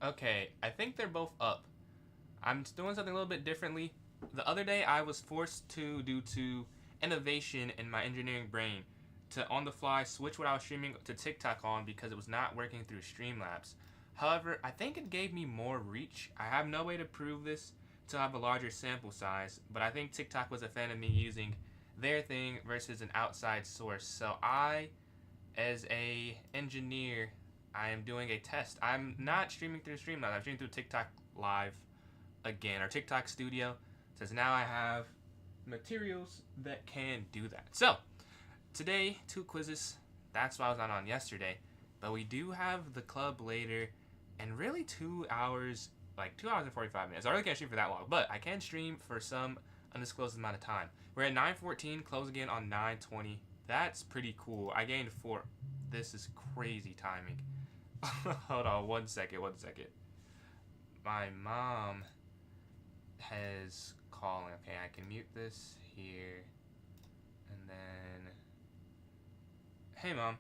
Okay, I think they're both up. I'm doing something a little bit differently. The other day, I was forced to, due to innovation in my engineering brain, to on the fly switch what I was streaming to TikTok on because it was not working through Streamlabs. However, I think it gave me more reach. I have no way to prove this to have a larger sample size, but I think TikTok was a fan of me using their thing versus an outside source. So as a engineer, I am doing a test. I'm not streaming through Streamlabs. I'm streaming through TikTok Live again, or TikTok Studio. Says now I have materials that can do that. So today, 2 quizzes. That's why I was not on yesterday. But we do have the club later, and really 2 hours, like 2 hours and 45 minutes. I really can't stream for that long, but I can stream for some undisclosed amount of time. We're at 9:14, close again on 9:20. That's pretty cool. I gained 4. This is crazy timing. Hold on, 1 second. My mom has calling. Okay, I can mute this here. And then, hey mom.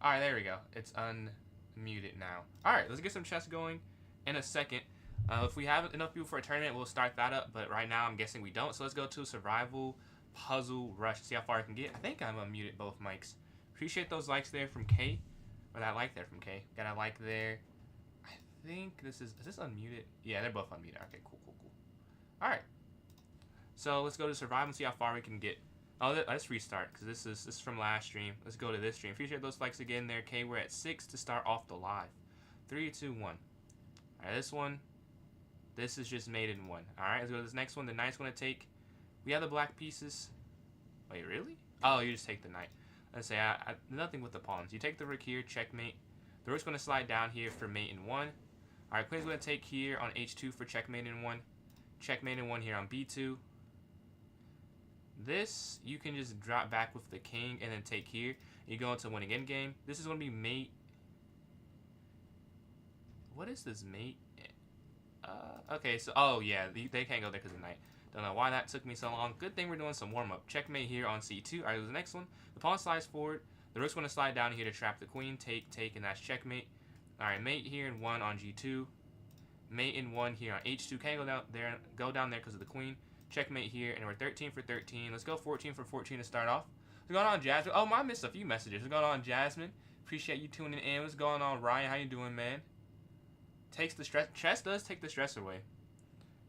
Alright, there we go. It's unmuted now. Alright, let's get some chess going in a second. If we have enough people for a tournament, we'll start that up. But right now, I'm guessing we don't. So let's go to Survival Puzzle Rush. See how far I can get. I think I'm unmuted both mics. Appreciate those likes there from K. Or that like there from K. Got a like there. I think this is this unmuted? Yeah, they're both unmuted. Okay, cool. Alright. So let's go to Survival and see how far we can get. Oh, let's restart because this is from last stream. Let's go to this stream. Appreciate those likes again there, K. We're at 6 to start off the live. 3, 2, 1. Alright, this one. This is just made in 1. Alright, let's go to this next one. The knight's going to take. We have the black pieces. Wait, really? Oh, you just take the knight. Let's say nothing with the pawns. You take the rook here, checkmate. The rook's going to slide down here for mate in 1. Alright, queen's going to take here on h2 for checkmate in 1. Checkmate in 1 here on b2. This, you can just drop back with the king and then take here. You go into winning endgame. This is going to be mate. What is this, mate? Okay, so, oh yeah, they can't go there because of the knight. Don't know why that took me so long. Good thing we're doing some warm-up. Checkmate here on c2. Alright, the next one. The pawn slides forward. The rook's going to slide down here to trap the queen. Take, and that's checkmate. Alright, mate here in 1 on g2. Mate in 1 here on h2. Can't go down there because of the queen. Checkmate here, and we're 13 for 13. Let's go 14 for 14 to start off. What's going on, Jasmine? Oh, I missed a few messages. What's going on, Jasmine? Appreciate you tuning in. What's going on, Ryan? How you doing, man? Takes the stress. Chess does take the stress away.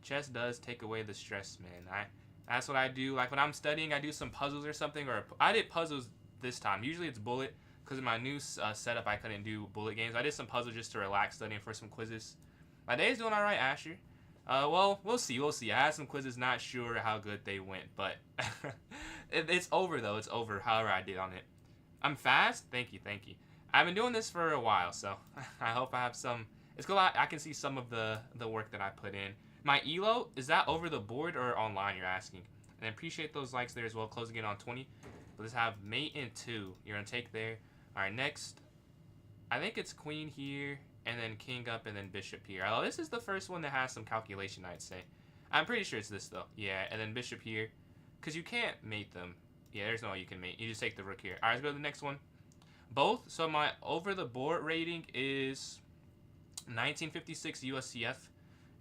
Chess does take away the stress, man. That's what I do. Like when I'm studying, I do some puzzles or something. Or I did puzzles this time. Usually it's bullet. Because of my new setup, I couldn't do bullet games. I did some puzzles just to relax studying for some quizzes. My day's doing all right, Asher. Well, we'll see. I had some quizzes, not sure how good they went, but it's over, though. It's over, however I did on it. I'm fast? Thank you. I've been doing this for a while, so I hope I have some. It's cool. I can see some of the work that I put in. My ELO, is that over the board or online, you're asking? And I appreciate those likes there as well. Closing it on 20. Let's have mate in 2. You're going to take there. All right, next. I think it's queen here. And then king up, and then bishop here. Oh, this is the first one that has some calculation, I'd say. I'm pretty sure it's this, though. Yeah, and then bishop here. Because you can't mate them. Yeah, there's no way you can mate. You just take the rook here. All right, let's go to the next one. Both. So my over-the-board rating is 1956 USCF.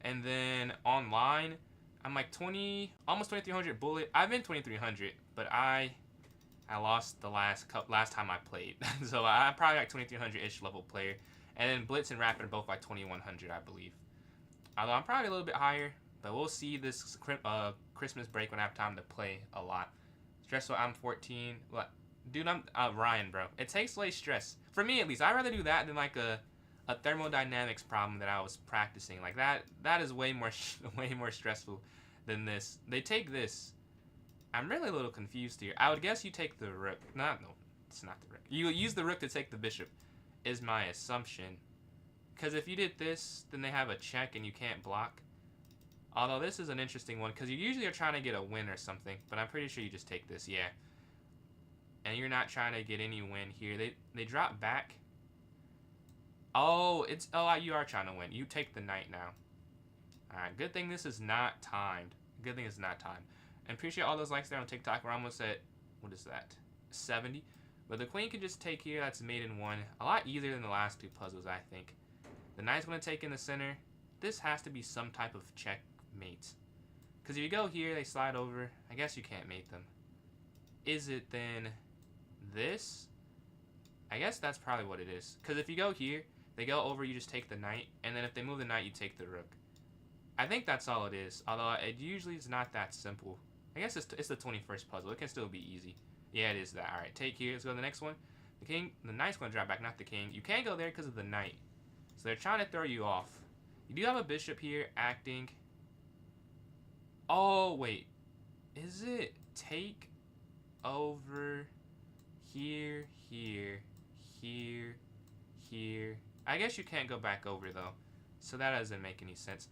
And then online, I'm like almost 2300 bullet. I've been 2300, but I lost the last time I played. So I'm probably like 2300-ish level player. And then Blitz and Rapid are both like 2100, I believe. Although I'm probably a little bit higher, but we'll see this Christmas break when I have time to play a lot. Stressful, I'm 14. Dude, I'm Ryan, bro. It takes away stress. For me, at least. I'd rather do that than like a thermodynamics problem that I was practicing. Like that is way more stressful than this. They take this. I'm really a little confused here. I would guess you take the rook. No, it's not the rook. You use the rook to take the bishop. Is my assumption. Because if you did this, then they have a check and you can't block. Although this is an interesting one because you usually are trying to get a win or something, but I'm pretty sure you just take this, yeah. And you're not trying to get any win here. They drop back. Oh, you are trying to win. You take the knight now. Alright, good thing this is not timed. Good thing it's not timed. And appreciate all those likes there on TikTok. We're almost at, what is that, 70? But the queen can just take here. That's mate in 1. A lot easier than the last 2 puzzles, I think. The knight's going to take in the center. This has to be some type of checkmate. Because if you go here, they slide over. I guess you can't mate them. Is it then this? I guess that's probably what it is. Because if you go here, they go over, you just take the knight. And then if they move the knight, you take the rook. I think that's all it is. Although it usually is not that simple. I guess it's the 21st puzzle. It can still be easy. Yeah, it is that. Alright, take here. Let's go to the next one. The knight's going to drop back, not the king. You can't go there because of the knight. So they're trying to throw you off. You do have a bishop here acting. Oh, wait. Is it take over here, here, here, here? I guess you can't go back over, though. So that doesn't make any sense.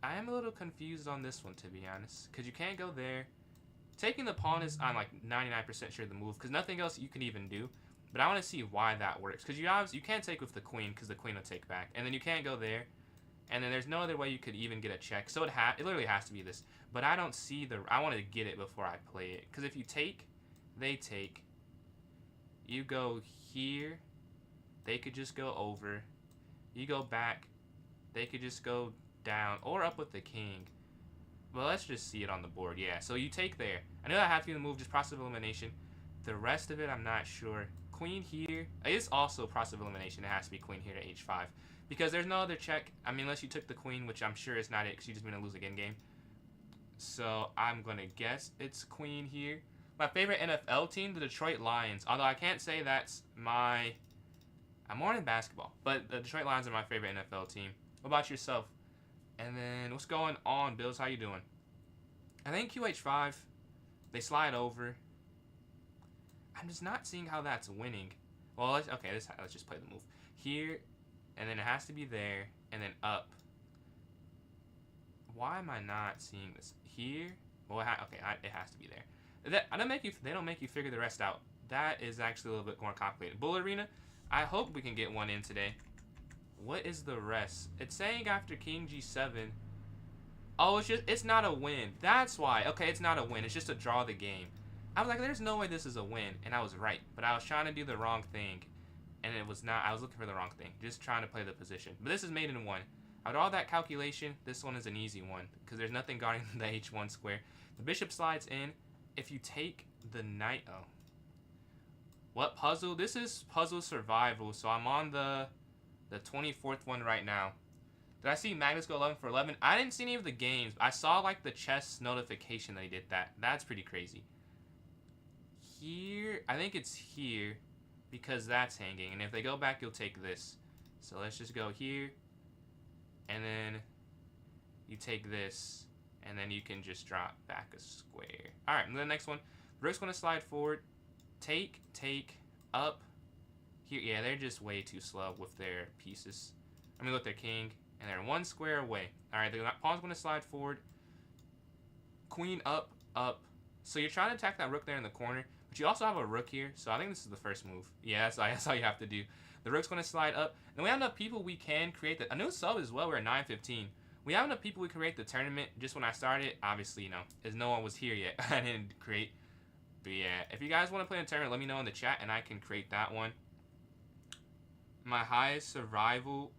I am a little confused on this one, to be honest. Because you can't go there. Taking the pawn is, I'm like 99% sure the move. Because nothing else you can even do. But I want to see why that works. Because you can't take with the queen, because the queen will take back. And then you can't go there. And then there's no other way you could even get a check. So it literally has to be this. But I don't see I want to get it before I play it. Because if you take, they take. You go here. They could just go over. You go back. They could just go down. Or up with the king. Well, let's just see it on the board. Yeah, so you take there. I know that has to be the move, just process of elimination. The rest of it, I'm not sure. Queen here. It's also process of elimination. It has to be queen here to h5. Because there's no other check. I mean, unless you took the queen, which I'm sure is not it, because you're just going to lose again game. So I'm going to guess it's queen here. My favorite NFL team, the Detroit Lions. Although I can't say that's my... I'm more in basketball. But the Detroit Lions are my favorite NFL team. What about yourself? And then, what's going on, Bills? How you doing? I think QH5. They slide over. I'm just not seeing how that's winning. Well, let's just play the move. Here, and then it has to be there, and then up. Why am I not seeing this? Here? Well, it has to be there. They don't make you figure the rest out. That is actually a little bit more complicated. Bull Arena, I hope we can get one in today. What is the rest? It's saying after King G7. Oh, it's not a win. That's why. Okay, it's not a win. It's just to draw the game. I was like, there's no way this is a win. And I was right. But I was trying to do the wrong thing. And it was not. I was looking for the wrong thing. Just trying to play the position. But this is made in 1. Out of all that calculation, this one is an easy one. Because there's nothing guarding the H1 square. The bishop slides in. If you take the knight... Oh. What puzzle? This is puzzle survival. So I'm on the 24th one right now. Did I see Magnus go 11 for 11? I didn't see any of the games. I saw like the chess notification that he did that. That's pretty crazy. Here, I think it's here because that's hanging. And if they go back, you'll take this. So let's just go here. And then you take this. And then you can just drop back a square. Alright, and then the next one. Rook's going to slide forward. Take, up. Here, yeah, they're just way too slow with their pieces. I mean, with their king. And they're 1 square away. Alright, the pawn's going to slide forward. Queen up. So you're trying to attack that rook there in the corner. But you also have a rook here. So I think this is the first move. Yeah, that's all you have to do. The rook's going to slide up. And we have enough people we can create a new sub as well. We're at 9:15. We have enough people we create the tournament. Just when I started, obviously, as no one was here yet, I didn't create. But yeah, if you guys want to play in a tournament, let me know in the chat and I can create that one. My highest survival,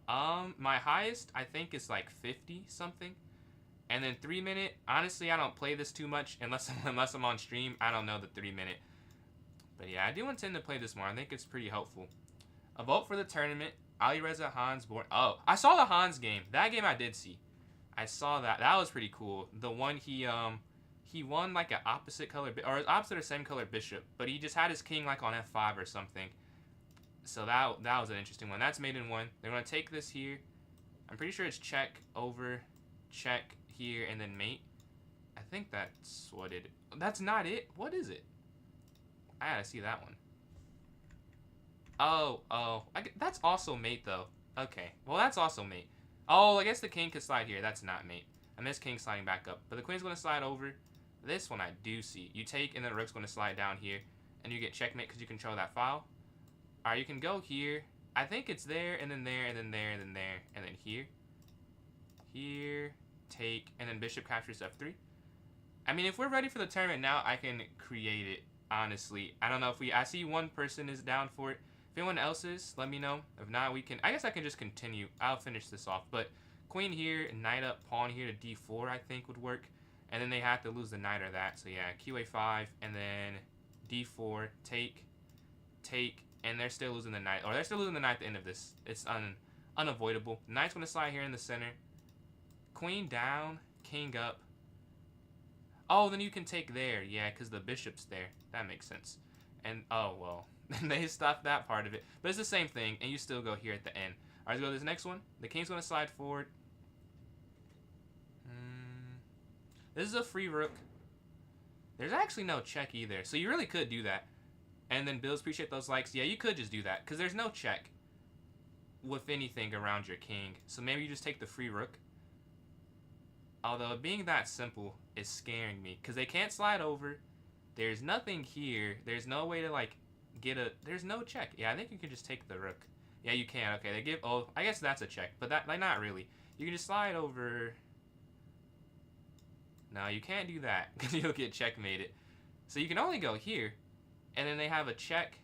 my highest I think is like 50 something, and then 3 minute. Honestly, I don't play this too much unless I'm on stream. I don't know the 3 minute, but yeah, I do intend to play this more. I think it's pretty helpful. A vote for the tournament. Ali Reza Hans born. Oh, I saw the Hans game. That game I did see. I saw that. That was pretty cool. The one he won like an opposite color or opposite or same color bishop, but he just had his king like on f5 or something. So that was an interesting one. That's made in 1. They're going to take this here. I'm pretty sure it's check over, check here, and then mate. I think that's what it... That's not it. What is it? I gotta see that one. Oh. That's also mate, though. Okay. Well, that's also mate. Oh, I guess the king could slide here. That's not mate. I missed king sliding back up. But the queen's going to slide over. This one I do see. You take, and then the rook's going to slide down here. And you get checkmate because you control that file. Alright, you can go here. I think it's there, and then there, and then there, and then there, and then here. Here, take, and then bishop captures f3. I mean, if we're ready for the tournament now, I can create it, honestly. I don't know if I see one person is down for it. If anyone else is, let me know. If not, we can, I guess I can just continue. I'll finish this off. But queen here, knight up, pawn here to d4, I think would work. And then they have to lose the knight or that. So yeah, qa5, and then d4, take, and they're still losing the knight. Or they're still losing the knight at the end of this. It's unavoidable. Knight's going to slide here in the center. Queen down, king up. Oh, then you can take there. Yeah, because the bishop's there. That makes sense. And, oh, well. They stopped that part of it. But it's the same thing, and you still go here at the end. All right, let's go to this next one. The king's going to slide forward. This is a free rook. There's actually no check either. So you really could do that. And then Bills, appreciate those likes. Yeah, you could just do that. Because there's no check with anything around your king. So maybe you just take the free rook. Although being that simple is scaring me. Because they can't slide over. There's nothing here. There's no way to, like, get a... There's no check. Yeah, I think you can just take the rook. Yeah, you can. Okay, they give... Oh, I guess that's a check. But that, like, not really. You can just slide over... No, you can't do that. Because you'll get checkmated. So you can only go here. And then they have a check.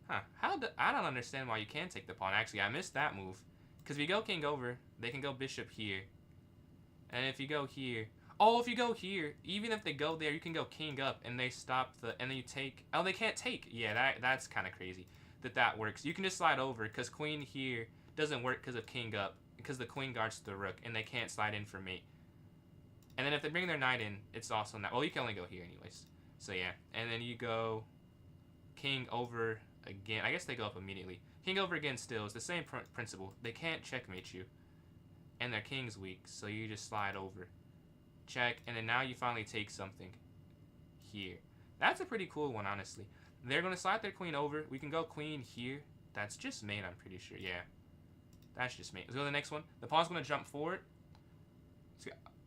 Huh. I don't understand why you can't take the pawn. Actually, I missed that move. Because if you go king over, they can go bishop here. And if you go here... Oh, if you go here, even if they go there, you can go king up, and they stop the... And then you take... Oh, they can't take. Yeah, that's kind of crazy that works. You can just slide over, because queen here doesn't work because of king up. Because the queen guards the rook, and they can't slide in for mate. And then if they bring their knight in, it's also not... Well, you can only go here anyways. So, yeah. And then you go king over again. I guess they go up immediately. King over again still. It's the same principle. They can't checkmate you. And their king's weak, so you just slide over. Check, and then now you finally take something here. That's a pretty cool one, honestly. They're going to slide their queen over. We can go queen here. That's just mate, I'm pretty sure. Yeah. That's just mate. Let's go to the next one. The pawn's going to jump forward.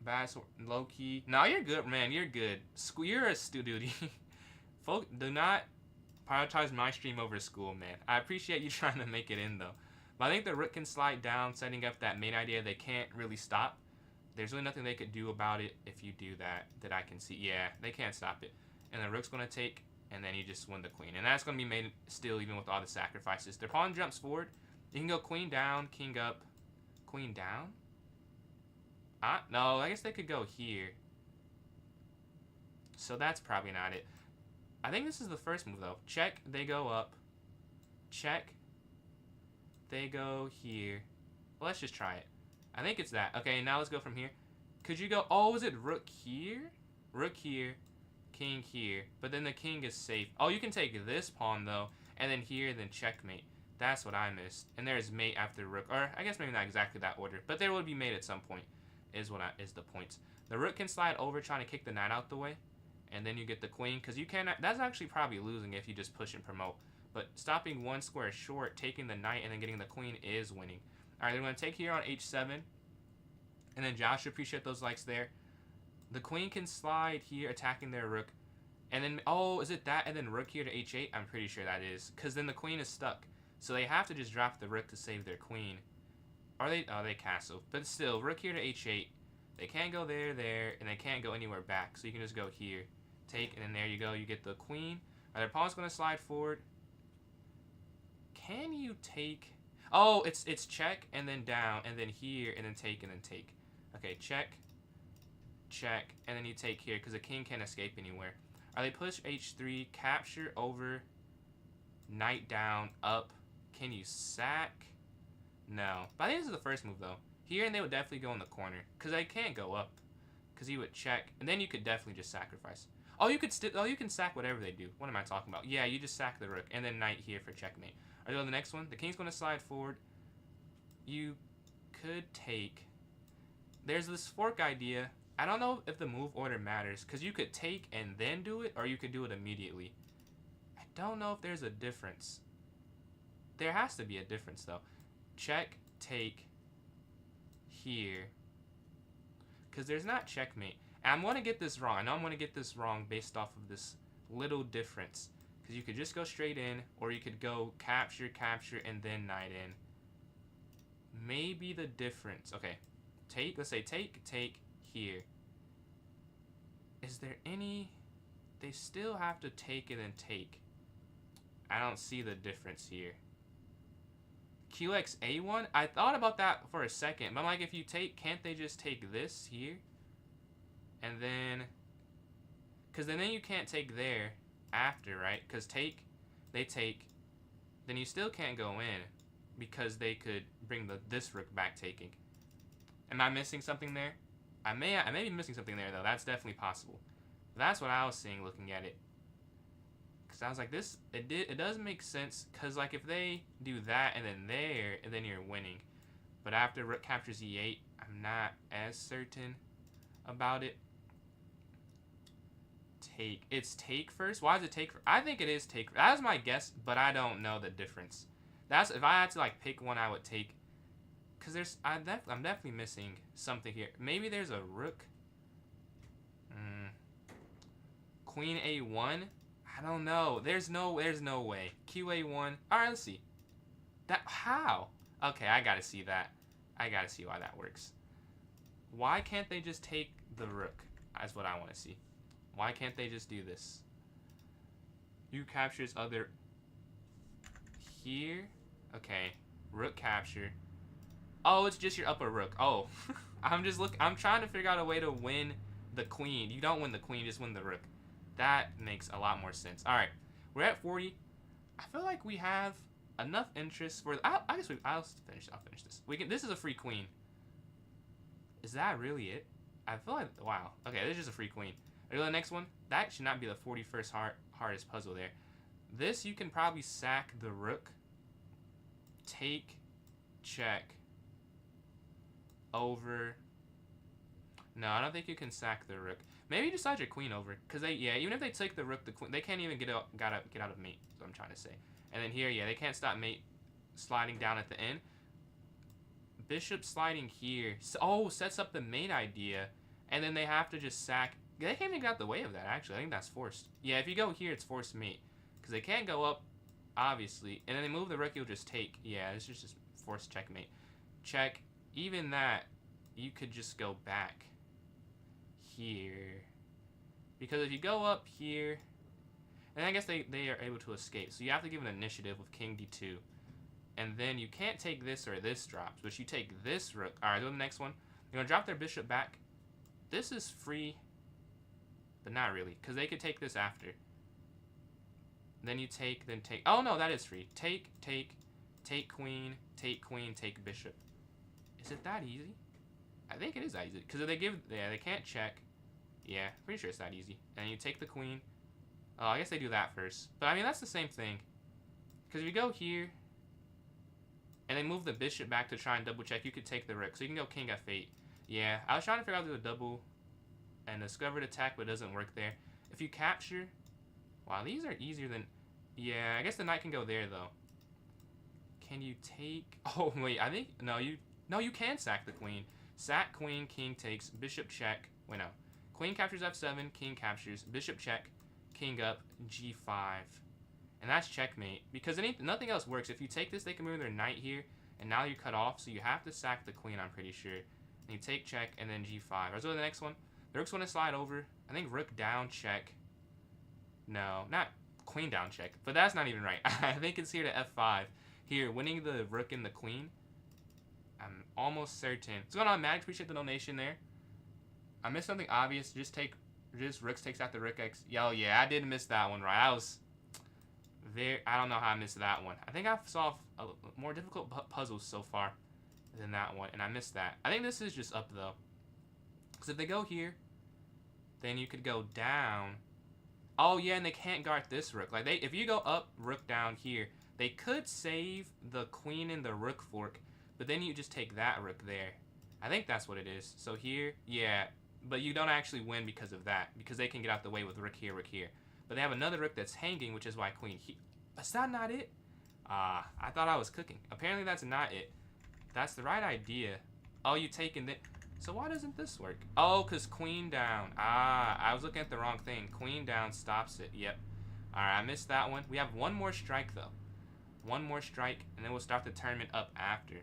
Bad, low key. No, you're good, man. You're good. You're a student. Folk, do not prioritize my stream over school, man. I appreciate you trying to make it in, though. But I think the rook can slide down, setting up that main idea they can't really stop. There's really nothing they could do about it if you do that I can see. Yeah, they can't stop it. And the rook's going to take, and then you just win the queen. And that's going to be made still, even with all the sacrifices. Their pawn jumps forward. You can go queen down, king up, queen down. No, I guess they could go here. So that's probably not it. I think this is the first move, though. Check, they go up. Check, they go here. Well, let's just try it. I think it's that. Okay, now let's go from here. Could you go... Oh, is it rook here? Rook here, king here. But then the king is safe. Oh, you can take this pawn, though. And then here, then checkmate. That's what I missed. And there's mate after rook. Or, I guess maybe not exactly that order. But there would be mate at some point. Is the point. The rook can slide over trying to kick the knight out the way. And then you get the queen. Because you cannot... That's actually probably losing if you just push and promote. But stopping one square short, taking the knight, and then getting the queen is winning. Alright, they're going to take here on h7. And then Josh, appreciate those likes there. The queen can slide here, attacking their rook. And then... Oh, is it that? And then rook here to h8? I'm pretty sure that is. Because then the queen is stuck. So they have to just drop the rook to save their queen. Are they... Oh, they castle. But still, rook here to h8. They can't go there, and they can't go anywhere back. So you can just go here. Take, and then there you go. You get the queen. Their pawn's going to slide forward. Can you take... Oh, it's check, and then down, and then here, and then take, and then take. Okay, check, check, and then you take here, because the king can't escape anywhere. They push h3, capture over, knight down, up. Can you sack? No. But I think this is the first move, though. Here, and they would definitely go in the corner, because they can't go up. Because he would check, and then you could definitely just sacrifice. Oh, you could you can sack whatever they do. What am I talking about? Yeah, you just sack the rook, and then knight here for checkmate. Alright, go to the next one. The king's going to slide forward. You could take... There's this fork idea. I don't know if the move order matters, because you could take and then do it, or you could do it immediately. I don't know if there's a difference. There has to be a difference, though. Check, take, here. because there's not checkmate. And I'm going to get this wrong. I know I'm going to get this wrong based off of this little difference. Because you could just go straight in, or you could go capture, capture, and then knight in. Maybe the difference. Okay, take, let's say take here. Is there any... They still have to take and then take. I don't see the difference here. QXA1? I thought about that for a second, but I'm like, if you take, can't they just take this here? And then... Because then you can't take there after, right? Because they take, then you still can't go in because they could bring this rook back taking. Am I missing something there? I may be missing something there, though. That's definitely possible. That's what I was seeing looking at it. Because I was like, this, it does make sense. Because, like, if they do that and then there, and then you're winning. But after rook captures e8, I'm not as certain about it. Take. It's take first? Why is it take first? I think it is take first. That was my guess, but I don't know the difference. That's, if I had to, like, pick one, I would take. Because there's, I'm definitely missing something here. Maybe there's a rook. Queen a1? I don't know. There's no way. QA1. Alright, let's see. That, how? Okay, I gotta see that. I gotta see why that works. Why can't they just take the rook? That's what I want to see. Why can't they just do this? You captures other... Here? Okay. Rook capture. Oh, it's just your upper rook. Oh. I'm trying to figure out a way to win the queen. You don't win the queen, you just win the rook. That makes a lot more sense. Alright. We're at 40. I feel like we have enough interest for... I guess I'll finish this. This is a free queen. Is that really it? I feel like... Wow. Okay, this is just a free queen. Go to the next one. That should not be the 41st hardest puzzle there. This, you can probably sack the rook. Take, check. Over. No, I don't think you can sack the rook. Maybe you decide your queen over. Because even if they take the rook, the queen, they can't even get out of mate. That's what I'm trying to say. And then here, yeah, they can't stop mate sliding down at the end. Bishop sliding here. Oh, sets up the mate idea. And then they have to just sack. They can't even get out the way of that, actually. I think that's forced. Yeah, if you go here, it's forced mate. Because they can't go up, obviously. And then they move the rook, you'll just take. Yeah, this is just forced checkmate. Check. Even that, you could just go back here. Because if you go up here, and I guess they are able to escape. So you have to give an initiative with king d2. And then you can't take this or this drops. But you take this rook. Alright, go to the next one. You're going to drop their bishop back. This is free. But not really. Because they could take this after. Then you take, then take. Oh, no, that is free. Take queen, take bishop. Is it that easy? I think it is that easy. Because if they give, yeah, they can't check. Yeah, pretty sure it's that easy. And you take the queen. Oh, I guess they do that first. But, I mean, that's the same thing. Because if you go here, and they move the bishop back to try and double check, you could take the rook. So you can go king f8. Yeah, I was trying to figure out how to do a double and discovered attack, but it doesn't work there. If you capture, wow, these are easier than, yeah, I guess the knight can go there, though. Can you take, oh, wait, I think, no, you can sack the queen. Sack queen, king takes, bishop check, wait, no. Queen captures f7, king captures, bishop check, king up, g5. And that's checkmate, because nothing else works. If you take this, they can move their knight here, and now you're cut off, so you have to sack the queen, I'm pretty sure. And you take check, and then g5. Let's go to the next one. The rook's want to slide over. I think rook down check. No, not queen down check, but that's not even right. I think it's here to f5. Here, winning the rook and the queen. I'm almost certain. What's going on, Max? Appreciate the donation there. I missed something obvious. Just rooks takes out the rook x. Yo, yeah, I did miss that one, right? I don't know how I missed that one. I think I've solved more difficult puzzles so far than that one, and I missed that. I think this is just up, though. Because if they go here, then you could go down. Oh, yeah, and they can't guard this rook. Like, if you go up, rook down here, they could save the queen and the rook fork, but then you just take that rook there. I think that's what it is. So here, yeah, but you don't actually win because of that, because they can get out the way with rook here, rook here. But they have another rook that's hanging, which is why queen here. Is that not it? I thought I was cooking. Apparently that's not it. That's the right idea. Oh, you take and then... So why doesn't this work? Oh, because queen down. Ah, I was looking at the wrong thing. Queen down stops it. Yep. Alright, I missed that one. We have one more strike, though. One more strike, and then we'll start the tournament up after.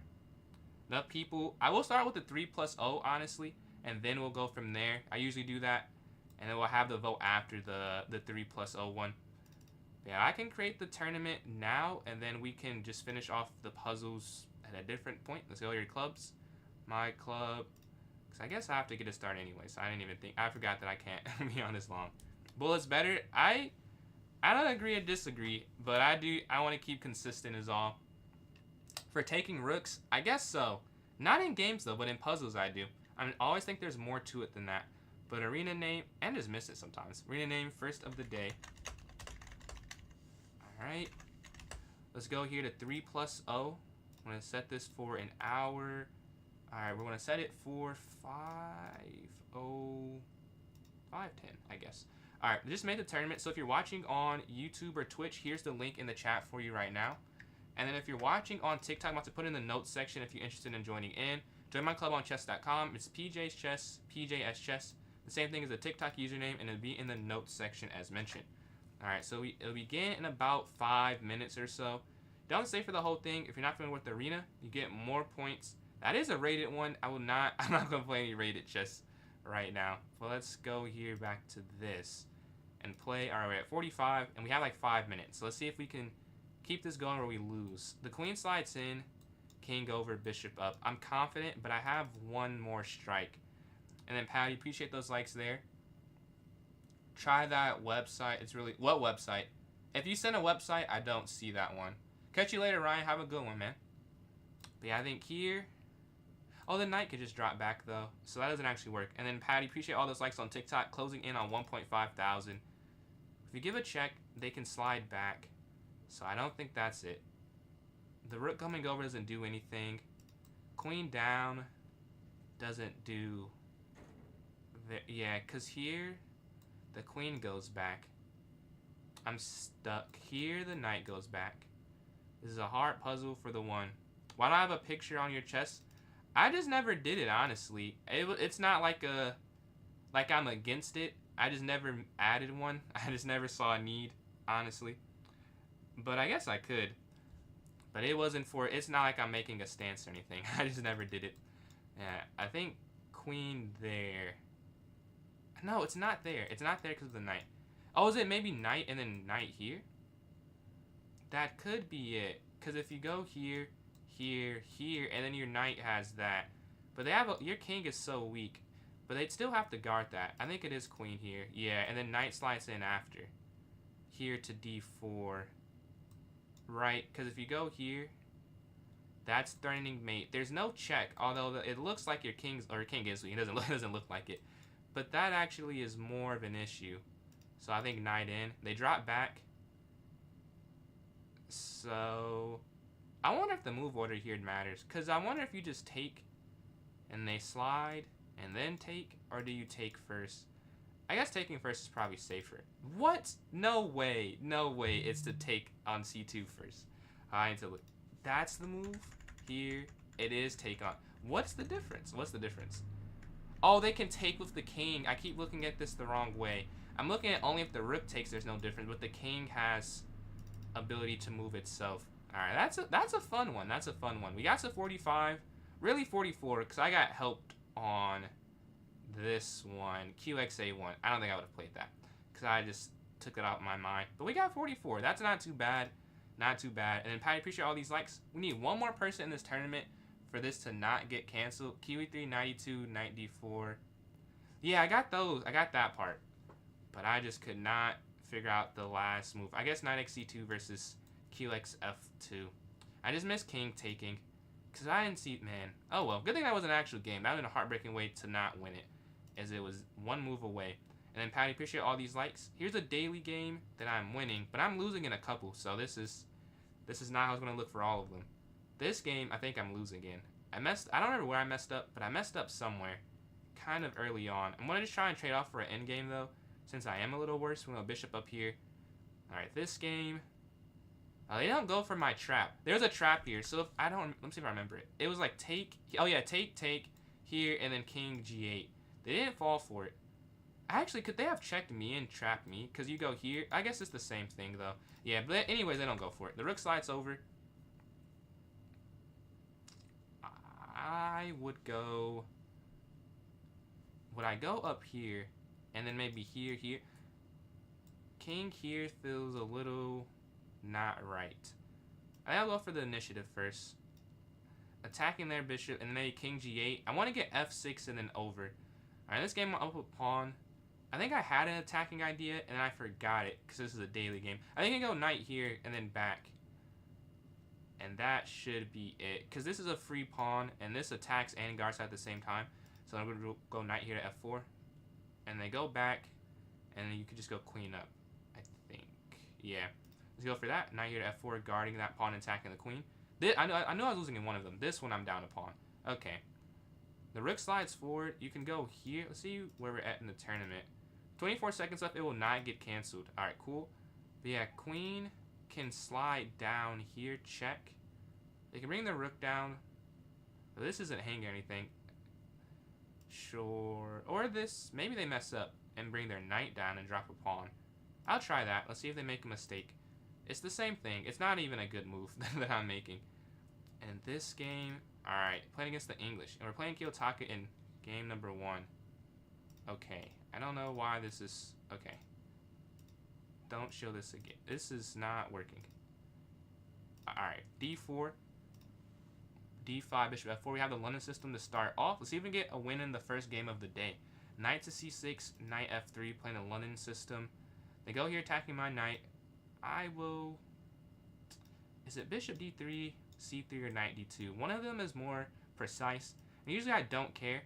The people... I will start with the 3+0, honestly, and then we'll go from there. I usually do that, and then we'll have the vote after the 3+0 one. Yeah, I can create the tournament now, and then we can just finish off the puzzles at a different point. Let's go to your clubs. My club... I guess I have to get a start anyway, so I didn't even think. I forgot that I can't be on this long. Bullets better. I don't agree or disagree, but I want to keep consistent is all. For taking rooks, I guess so. Not in games though, but in puzzles I do. I always think there's more to it than that. But arena name, and just miss it sometimes. Arena name, first of the day. Alright. Let's go here to 3+0. I'm going to set this for an hour. Alright, we're going to set it for 5:10, I guess. Alright, we just made the tournament. So if you're watching on YouTube or Twitch, here's the link in the chat for you right now. And then if you're watching on TikTok, I'm about to put in the notes section if you're interested in joining in. Join my club on chess.com. It's PJ's Chess, PJS Chess. The same thing as the TikTok username, and it'll be in the notes section as mentioned. Alright, so it'll begin in about 5 minutes or so. Don't stay for the whole thing. If you're not familiar with the arena, you get more points. That is a rated one. I'm not going to play any rated chess right now. Well, let's go here back to this and play. All right, we're at 45, and we have like 5 minutes. So let's see if we can keep this going or we lose. The queen slides in, king over, bishop up. I'm confident, but I have one more strike. And then, Patty, appreciate those likes there. Try that website. It's really... What website? If you send a website, I don't see that one. Catch you later, Ryan. Have a good one, man. But yeah, I think here... Oh, the knight could just drop back, though. So that doesn't actually work. And then, Patty, appreciate all those likes on TikTok. Closing in on 1.5 thousand. If you give a check, they can slide back. So I don't think that's it. The rook coming over doesn't do anything. Queen down doesn't do... Yeah, because here, the queen goes back. I'm stuck. Here, the knight goes back. This is a hard puzzle for the one. Why don't I have a picture on your chest? I just never did it, honestly. It's not like I'm against it. I just never added one. I just never saw a need, honestly. But I guess I could. But it wasn't for... It's not like I'm making a stance or anything. I just never did it. Yeah, I think queen there. No, it's not there. It's not there because of the knight. Oh, is it maybe knight and then knight here? That could be it. Because if you go here... Here, and then your knight has that. But they have your king is so weak. But they'd still have to guard that. I think it is queen here. Yeah, and then knight slides in after. Here to d4. Right, because if you go here, that's threatening mate. There's no check, although it looks like your king is weak. It doesn't look like it. But that actually is more of an issue. So I think knight in. They drop back. So... I wonder if the move order here matters. Because I wonder if you just take and they slide and then take. Or do you take first? I guess taking first is probably safer. What? No way. No way it's to take on c2 first. I need to look. That's the move. Here. It is take on. What's the difference? What's the difference? Oh, they can take with the king. I keep looking at this the wrong way. I'm looking at only if the rook takes, there's no difference. But the king has ability to move itself. Alright, that's a fun one. That's a fun one. We got to 45. Really 44, because I got helped on this one. QXA1. I don't think I would have played that. Because I just took it out of my mind. But we got 44. That's not too bad. Not too bad. And then, Patty, appreciate all these likes. We need one more person in this tournament for this to not get canceled. Kiwi3, 92, Knight D4. Yeah, I got those. I got that part. But I just could not figure out the last move. I guess Knight XC2 versus QX F2. I just missed king taking. Because I didn't see... Man. Oh, well. Good thing that was an actual game. That would have been a heartbreaking way to not win it. As it was one move away. And then, Patty, appreciate all these likes. Here's a daily game that I'm winning. But I'm losing in a couple. So this is not how I was going to look for all of them. This game, I think I'm losing in. I don't remember where I messed up. But I messed up somewhere. Kind of early on. I'm going to just try and trade off for an endgame, though. Since I am a little worse. We're going to bishop up here. Alright, this game... they don't go for my trap. There's a trap here. So if I don't... Let me see if I remember it. It was like take... Oh, yeah. Take. here, and then king g8. They didn't fall for it. Actually, could they have checked me and trapped me? Because you go here. I guess it's the same thing, though. Yeah, but anyways, they don't go for it. The rook slides over. I would go... Would I go up here? And then maybe here, here? King here feels a little not right. I think I'll go for the initiative first. Attacking their bishop, and then maybe king g8. I want to get f6 and then over. Alright, this game I'll up a pawn. I think I had an attacking idea, and then I forgot it, because this is a daily game. I think I go knight here, and then back. And that should be it. Because this is a free pawn, and this attacks and guards at the same time. So I'm going to go knight here to f4. And they go back, and then you can just go queen up, I think. Yeah. Let's go for that. Knight here to f4, guarding that pawn and attacking the queen. I know I was losing in one of them. This one I'm down a pawn. Okay. The rook slides forward. You can go here. Let's see where we're at in the tournament. 24 seconds left. It will not get canceled. Alright, cool. But yeah, queen can slide down here. Check. They can bring the rook down. But this isn't hanging or anything. Sure. Or this. Maybe they mess up and bring their knight down and drop a pawn. I'll try that. Let's see if they make a mistake. It's the same thing. It's not even a good move that I'm making. And this game... Alright, playing against the English. And we're playing Kiyotaka in game number 1. Okay. I don't know why this is... Okay. Don't show this again. This is not working. Alright. D4. D5, bishop f4. We have the London system to start off. Let's see if we can get a win in the first game of the day. Knight to c6. Knight f3. Playing the London system. They go here attacking my knight. I will... Is it bishop d3, c3, or knight d2? One of them is more precise. And usually I don't care.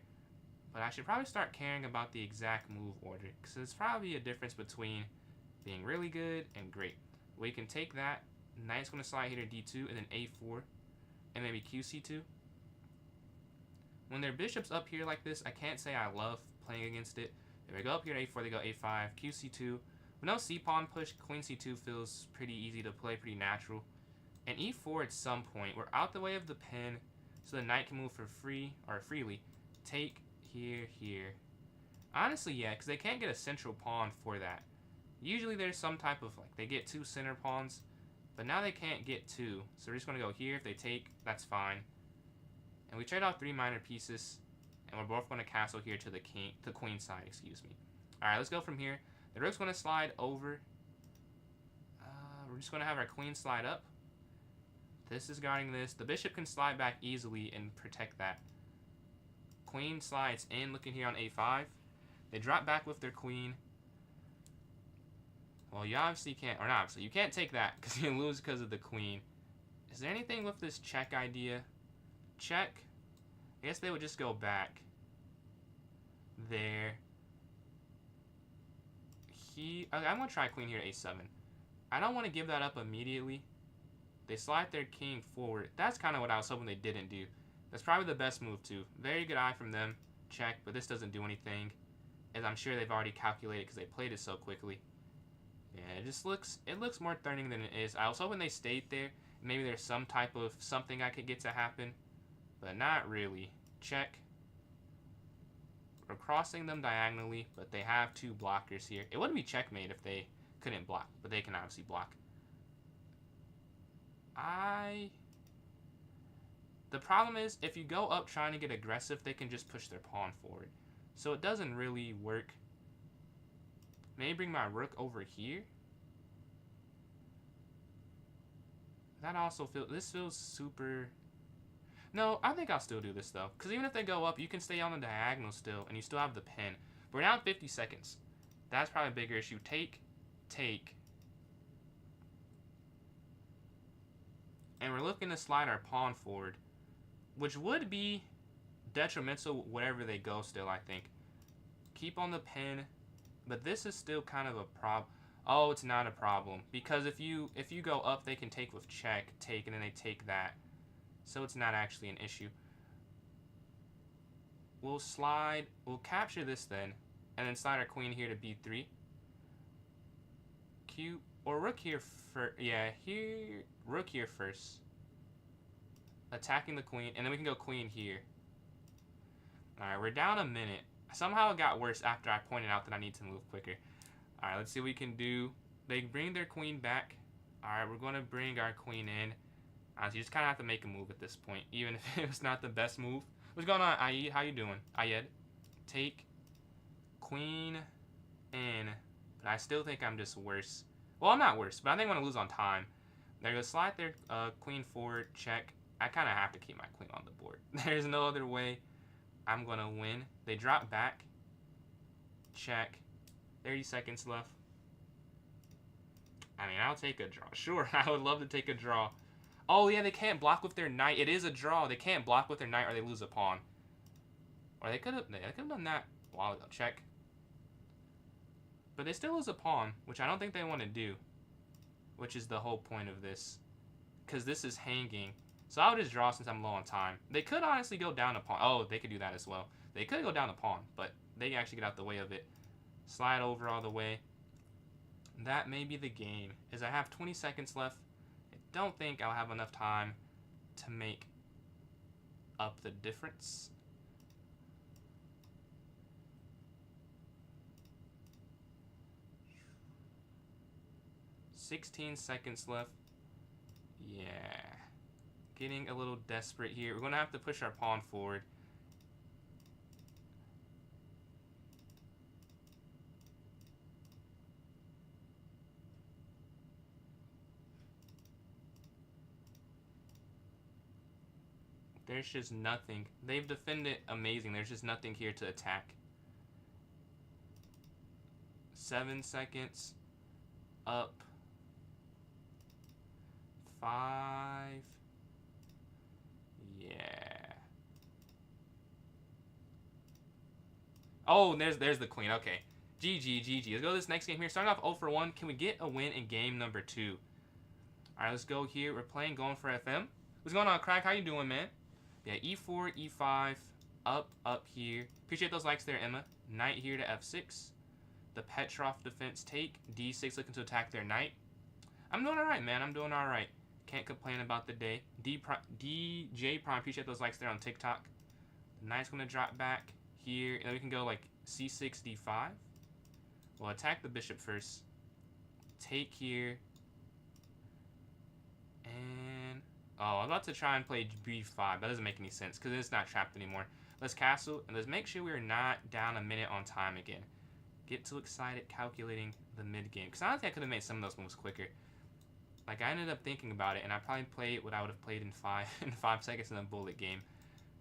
But I should probably start caring about the exact move order. Because there's probably a difference between being really good and great. We can take that. Knight's going to slide here to d2 and then a4. And maybe qc2. When their bishop's up here like this, I can't say I love playing against it. If they go up here to a4, they go a5, qc2. With no c-pawn push, queen c2 feels pretty easy to play, pretty natural. And e4 at some point. We're out the way of the pin, so the knight can move for free, or freely. Take here, here. Honestly, yeah, because they can't get a central pawn for that. Usually there's some type of, like, they get 2 center pawns, but now they can't get 2. So we're just going to go here. If they take, that's fine. And we trade off 3 minor pieces, and we're both going to castle here to the queen side, excuse me. Alright, let's go from here. The rook's going to slide over. We're just going to have our queen slide up. This is guarding this. The bishop can slide back easily and protect that. Queen slides in, looking here on a5. They drop back with their queen. Well, you obviously can't, or not obviously, you can't take that because you lose because of the queen. Is there anything with this check idea? Check. I guess they would just go back. There. I'm going to try queen here to a7. I don't want to give that up immediately. They slide their king forward. That's kind of what I was hoping they didn't do. That's probably the best move too. Very good eye from them. Check, but this doesn't do anything. As I'm sure they've already calculated because they played it so quickly. Yeah, it looks more threatening than it is. I was hoping they stayed there. Maybe there's some type of something I could get to happen. But not really. Check. We're crossing them diagonally, but they have 2 blockers here. It wouldn't be checkmate if they couldn't block, but they can obviously block. The problem is, if you go up trying to get aggressive, they can just push their pawn forward. So it doesn't really work. Maybe bring my rook over here. That also this feels super... No, I think I'll still do this though. Because even if they go up, you can stay on the diagonal still, and you still have the pin. But we're now at 50 seconds. That's probably a bigger issue. Take. And we're looking to slide our pawn forward, which would be detrimental wherever they go still, I think. Keep on the pin, but this is still kind of a problem. Oh, it's not a problem, because if you go up, they can take with check, take, and then they take that. So it's not actually an issue. We'll capture this then, and then slide our queen here to b3. Or rook here first. Yeah, rook here first. Attacking the queen, and then we can go queen here. Alright, we're down a minute. Somehow it got worse after I pointed out that I need to move quicker. Alright, let's see what we can do. They bring their queen back. Alright, we're going to bring our queen in. Honestly, you just kind of have to make a move at this point, even if it was not the best move. What's going on, Ayed? How you doing? Ayed? Take queen in. But I still think I'm just worse. Well, I'm not worse, but I think I'm going to lose on time. They're going to slide their queen forward, check. I kind of have to keep my queen on the board. There's no other way I'm going to win. They drop back. Check. 30 seconds left. I mean, I'll take a draw. Sure, I would love to take a draw. Oh, yeah, they can't block with their knight. It is a draw. They can't block with their knight or they lose a pawn. Or they could have done that a while ago. Check. But they still lose a pawn, which I don't think they want to do. Which is the whole point of this. Because this is hanging. So I'll just draw since I'm low on time. They could honestly go down a pawn. Oh, they could do that as well. They could go down a pawn, but they actually get out the way of it. Slide over all the way. That may be the game. As I have 20 seconds left. I don't think I'll have enough time to make up the difference. $16 seconds left. Yeah. Getting a little desperate here. We're going to have to push our pawn forward. There's just nothing. They've defended amazing. There's just nothing here to attack. 7 seconds. Up. 5. Yeah. Oh, there's the queen. Okay. GG. Let's go to this next game here. Starting off 0 for 1. Can we get a win in game number 2? Alright, let's go here. We're playing going for FM. What's going on, Crack? How you doing, man? Yeah, E4, E5, up here. Appreciate those likes there, Emma. Knight here to F6. The Petrov defense take. D6 looking to attack their knight. I'm doing alright, man. I'm doing alright. Can't complain about the day. DJ Prime, appreciate those likes there on TikTok. The knight's going to drop back here. And then we can go like C6, D5. We'll attack the bishop first. Take here. And... oh, I'm about to try and play B5. That doesn't make any sense because it's not trapped anymore. Let's castle. And let's make sure we're not down a minute on time again. Get too excited calculating the mid-game. Because honestly, I could have made some of those moves quicker. Like, I ended up thinking about it, and I probably played what I would have played in 5 seconds in a bullet game.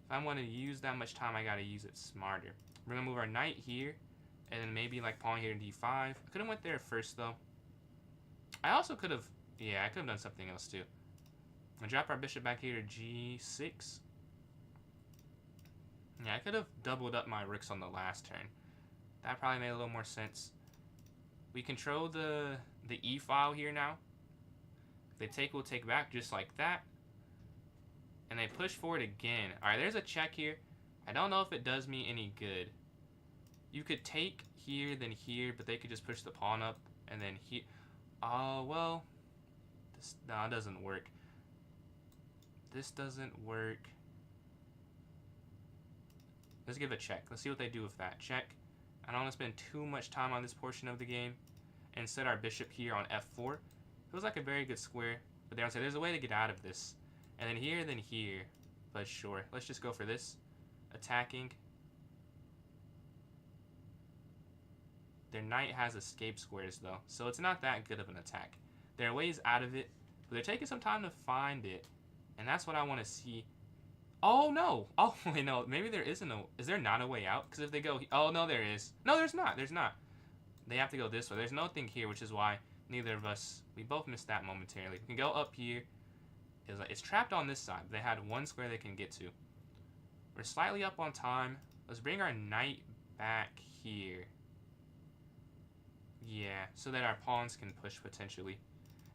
If I want to use that much time, I got to use it smarter. We're going to move our knight here, and then maybe, like, pawn here in D5. I could have went there first, though. I also could have... yeah, I could have done something else, too. And drop our bishop back here to G6. Yeah, I could have doubled up my rooks on the last turn. That probably made a little more sense. We control the E file here now. If they take, we'll take back just like that. And they push forward again. Alright, there's a check here. I don't know if it does me any good. You could take here, then here, but they could just push the pawn up. And then here. Oh, well. No, it doesn't work. This doesn't work. Let's give it a check. Let's see what they do with that. Check. I don't want to spend too much time on this portion of the game. And set our bishop here on F4. Feels like a very good square. But they don't say there's a way to get out of this. And then here. But sure. Let's just go for this. Attacking. Their knight has escape squares though. So it's not that good of an attack. There are ways out of it. But they're taking some time to find it. And that's what I want to see. Oh, no. Oh, wait, no. Maybe there isn't a... is there not a way out? Because if they go... oh, no, there is. No, there's not. There's not. They have to go this way. There's nothing here, which is why neither of us... we both missed that momentarily. We can go up here. It's trapped on this side. They had one square they can get to. We're slightly up on time. Let's bring our knight back here. Yeah, so that our pawns can push potentially.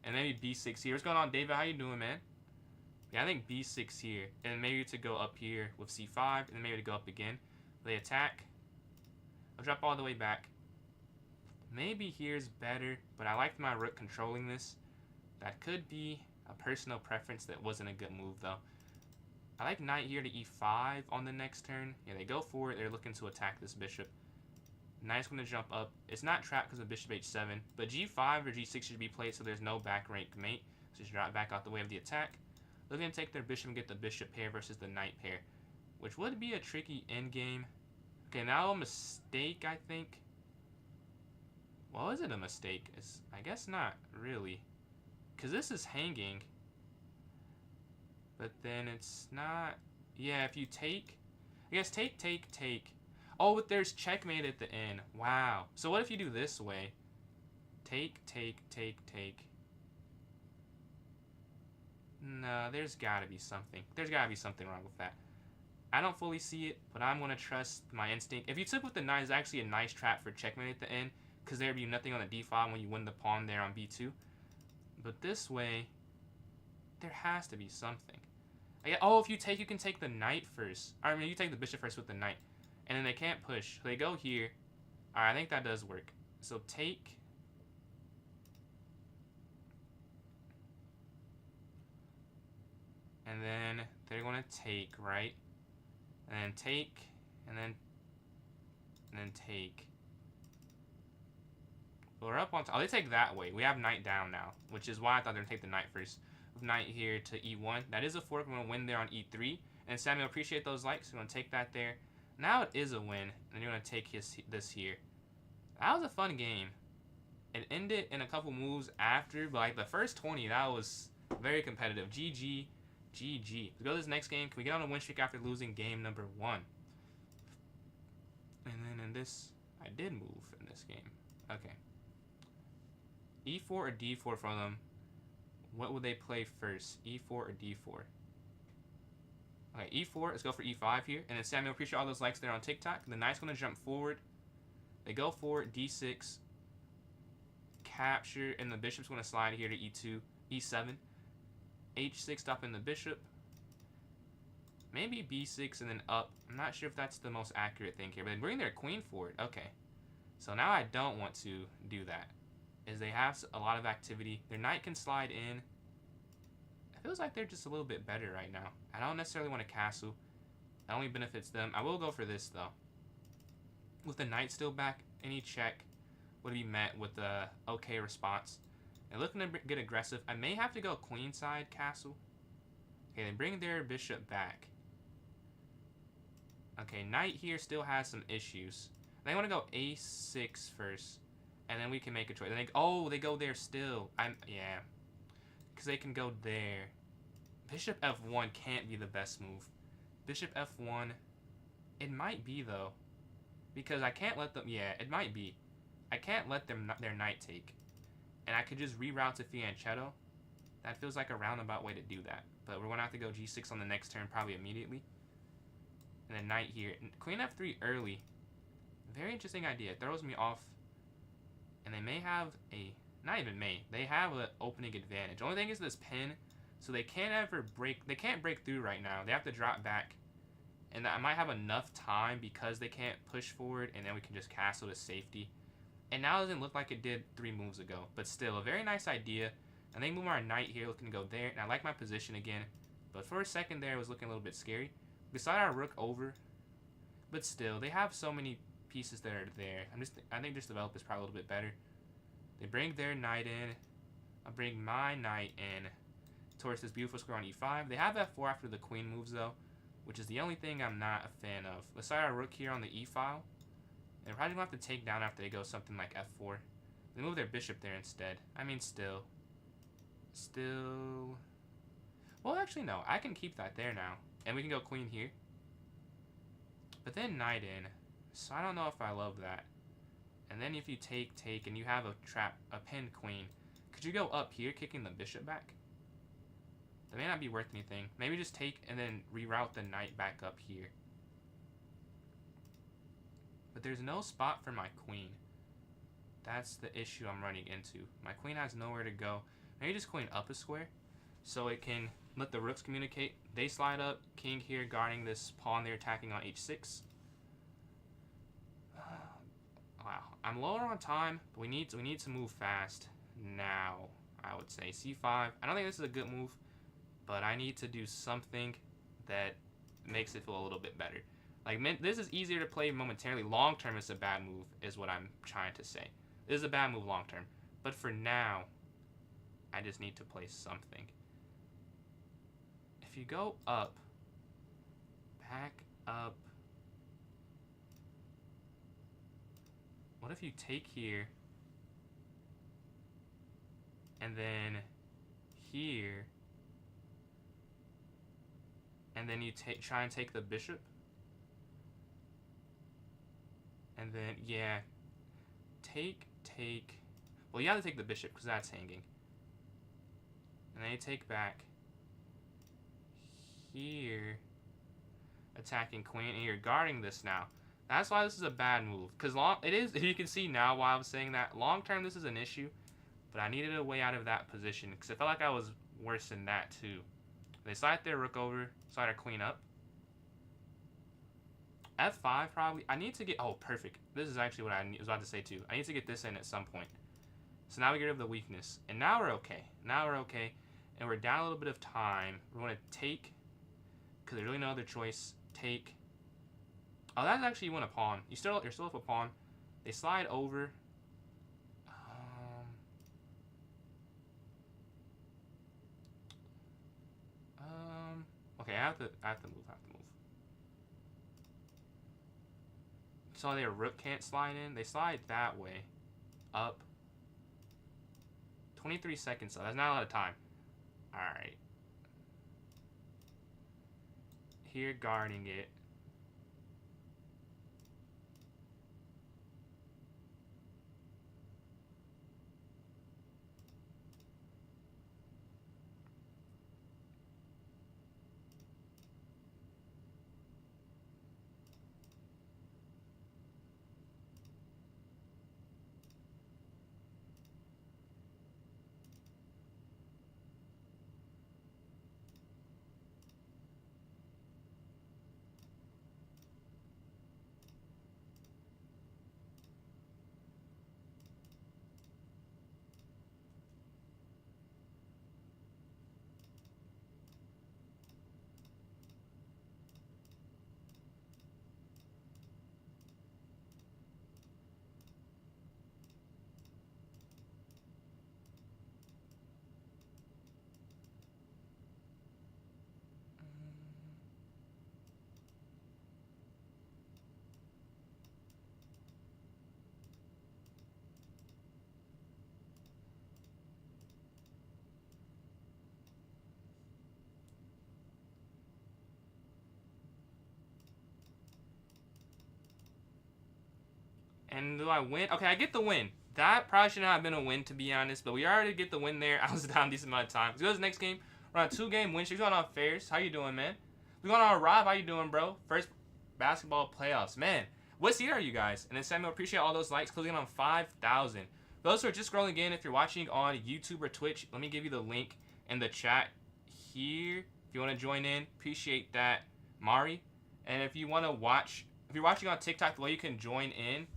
And maybe B6 here. What's going on, David? How you doing, man? Yeah, I think B6 here. And maybe to go up here with C5. And then maybe to go up again. They attack. I'll drop all the way back. Maybe here's better. But I liked my rook controlling this. That could be a personal preference. That wasn't a good move, though. I like knight here to e5 on the next turn. Yeah, they go for it. They're looking to attack this bishop. Knight's going to jump up. It's not trapped because of bishop h7, but g5 or g6 should be played so there's no back rank mate. So just drop back out the way of the attack. Looking to take their bishop and get the bishop pair versus the knight pair, which would be a tricky endgame. Okay, now a mistake, I think. Well, is it a mistake? I guess not, really. Because this is hanging. But then it's not... Yeah, if you take... I guess take, take, take. Oh, but there's checkmate at the end. Wow. So what if you do this way? Take, take, take, take. No, there's got to be something. There's got to be something wrong with that. I don't fully see it, but I'm going to trust my instinct. If you took with the knight, it's actually a nice trap for checkmate at the end, because there would be nothing on the d5 when you win the pawn there on b2. But this way, there has to be something. Oh, if you take, you can take the knight first. I mean, you take the bishop first with the knight. And then they can't push. So they go here. Alright, I think that does work. So take... And then they're going to take, right? And then take, and then take. Well, we're up on top. Oh, they take that way. We have knight down now, which is why I thought they were going to take the knight first. With knight here to e1. That is a fork. I'm going to win there on e3. And Samuel, appreciate those likes. We're going to take that there. Now it is a win. And you're going to take this here. That was a fun game. It ended in a couple moves after, but like the first 20, that was very competitive. GG. GG. Let's go to this next game. Can we get on a win streak after losing game number 1? And then in this, I did move in this game. Okay. E4 or D4 for them. What would they play first? E4 or D4? Okay, E4. Let's go for E5 here. And then Samuel, appreciate all those likes there on TikTok. The knight's going to jump forward. They go for it. D6. Capture. And the bishop's going to slide here to E2. E7. H6 stopping the bishop. Maybe B6 and then up. I'm not sure if that's the most accurate thing here. But they bring their queen forward. Okay. So now I don't want to do that. Is they have a lot of activity. Their knight can slide in. It feels like they're just a little bit better right now. I don't necessarily want to castle. That only benefits them. I will go for this though. With the knight still back, any check would be met with a okay response. And looking to get aggressive, I may have to go queenside castle. Okay, then bring their bishop back. Okay, knight here still has some issues. They want to go a6 first, and then we can make a choice. They go there still. Yeah, because they can go there. Bishop f1 can't be the best move. Bishop f1, it might be though, because I can't let them. Yeah, it might be. I can't let them their knight take, and I could just reroute to fianchetto. That feels like a roundabout way to do that. But we're gonna have to go g6 on the next turn, probably immediately. And then knight here, queen f3 early. Very interesting idea. It throws me off. And they may have a... Not even may. They have an opening advantage. The only thing is this pin. So they can't ever break... They can't break through right now. They have to drop back. And I might have enough time because they can't push forward. And then we can just castle to safety. And now it doesn't look like it did 3 moves ago. But still, a very nice idea. And they move our knight here, looking to go there. And I like my position again. But for a second there, it was looking a little bit scary. Beside our rook over. But still, they have so many pieces that are there. I think this develop is probably a little bit better. They bring their knight in. I'll bring my knight in towards this beautiful square on e5. They have f4 after the queen moves though, which is the only thing I'm not a fan of. Let's start our rook here on the e file. They're probably gonna have to take down after they go something like f4. They move their bishop there instead. I mean, still. Well, actually no. I can keep that there now, and we can go queen here. But then knight in. So I don't know if I love that. And then if you take, and you have a pinned queen, could you go up here, kicking the bishop back? That may not be worth anything. Maybe just take and then reroute the knight back up here. But there's no spot for my queen. That's the issue I'm running into. My queen has nowhere to go. Maybe just queen up a square, so it can let the rooks communicate. They slide up, king here guarding this pawn they're attacking on h6. Wow, I'm lower on time, but we need to move fast now. I would say c5. I don't think this is a good move, but I need to do something that makes it feel a little bit better. Like, this is easier to play momentarily. Long term, it's a bad move, is what I'm trying to say. This is a bad move long term. But for now, I just need to play something. If you go up, back up. What if you take here, and then here, and then you try and take the bishop? And then, yeah, take. Well, you have to take the bishop because that's hanging. And then you take back. Here, attacking queen, and you're guarding this now. That's why this is a bad move. Because it is, you can see now why I was saying that. Long term, this is an issue. But I needed a way out of that position. Because I felt like I was worse than that, too. They slide their rook over, slide our queen up. F5 probably. I need to get... Oh, perfect. This is actually what I was about to say too. I need to get this in at some point. So now we get rid of the weakness. And now we're okay. And we're down a little bit of time. We're going to take... Because there's really no other choice. Take. Oh, that's actually you want a pawn. You're still up a pawn. They slide over. Okay, I have to move. So their rook can't slide in. They slide that way. Up. 23 seconds, so that's not a lot of time. Alright. Here, guarding it. And do I win? Okay, I get the win. That probably should not have been a win, to be honest. But we already get the win there. I was down a decent amount of time. Let's go to the next game. We're on a 2-game win streak. We're going on Fairs. How you doing, man? We're going on Rob. How you doing, bro? First basketball playoffs. Man, what seed are you guys? And then Samuel, appreciate all those likes. Closing on 5,000. For those who are just scrolling in, if you're watching on YouTube or Twitch, let me give you the link in the chat here. If you want to join in, appreciate that, Mari. And if you want to watch, if you're watching on TikTok, the way you can join in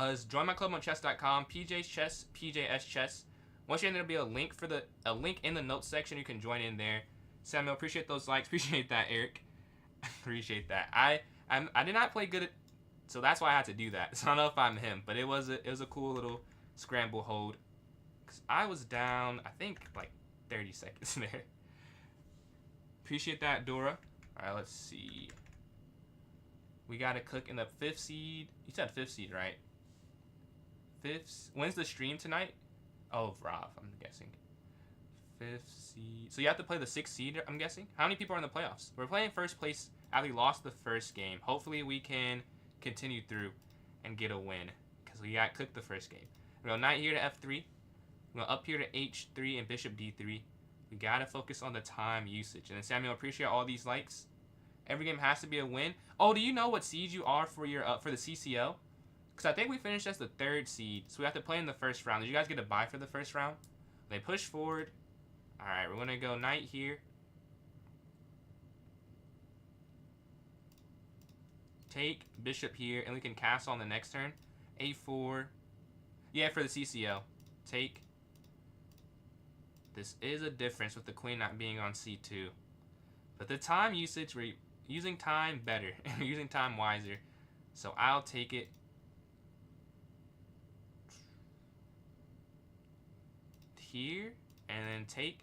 is join my club on chess.com, PJ's Chess, PJS Chess. Once you're in, there'll be a link in the notes section. You can join in there. Samuel, appreciate those likes. Appreciate that, Eric. Appreciate that. I did not play good at, so that's why I had to do that. So I don't know if I'm him, but it was a cool little scramble hold. Cause I was down, I think like 30 seconds there. Appreciate that, Dora. All right, let's see. We got to cook in the 5th seed. You said 5th seed, right? 5th. When's the stream tonight? Oh, Rob, I'm guessing. 5th seed. So you have to play the 6th seed, I'm guessing? How many people are in the playoffs? We're playing first place after we lost the first game. Hopefully we can continue through and get a win. Because we got cooked the first game. We go knight here to F3. We go up here to H3 and bishop D3. We got to focus on the time usage. And then Samuel, appreciate all these likes. Every game has to be a win. Oh, do you know what seed you are for your for the CCL? Because I think we finished as the 3rd seed. So we have to play in the first round. Did you guys get a bye for the first round? They push forward. All right, we're going to go knight here. Take bishop here, and we can castle on the next turn. A4. Yeah, for the CCL. Take. This is a difference with the queen not being on C2. But the time usage, we're using time better. We're using time wiser. So I'll take it. Here. And then take...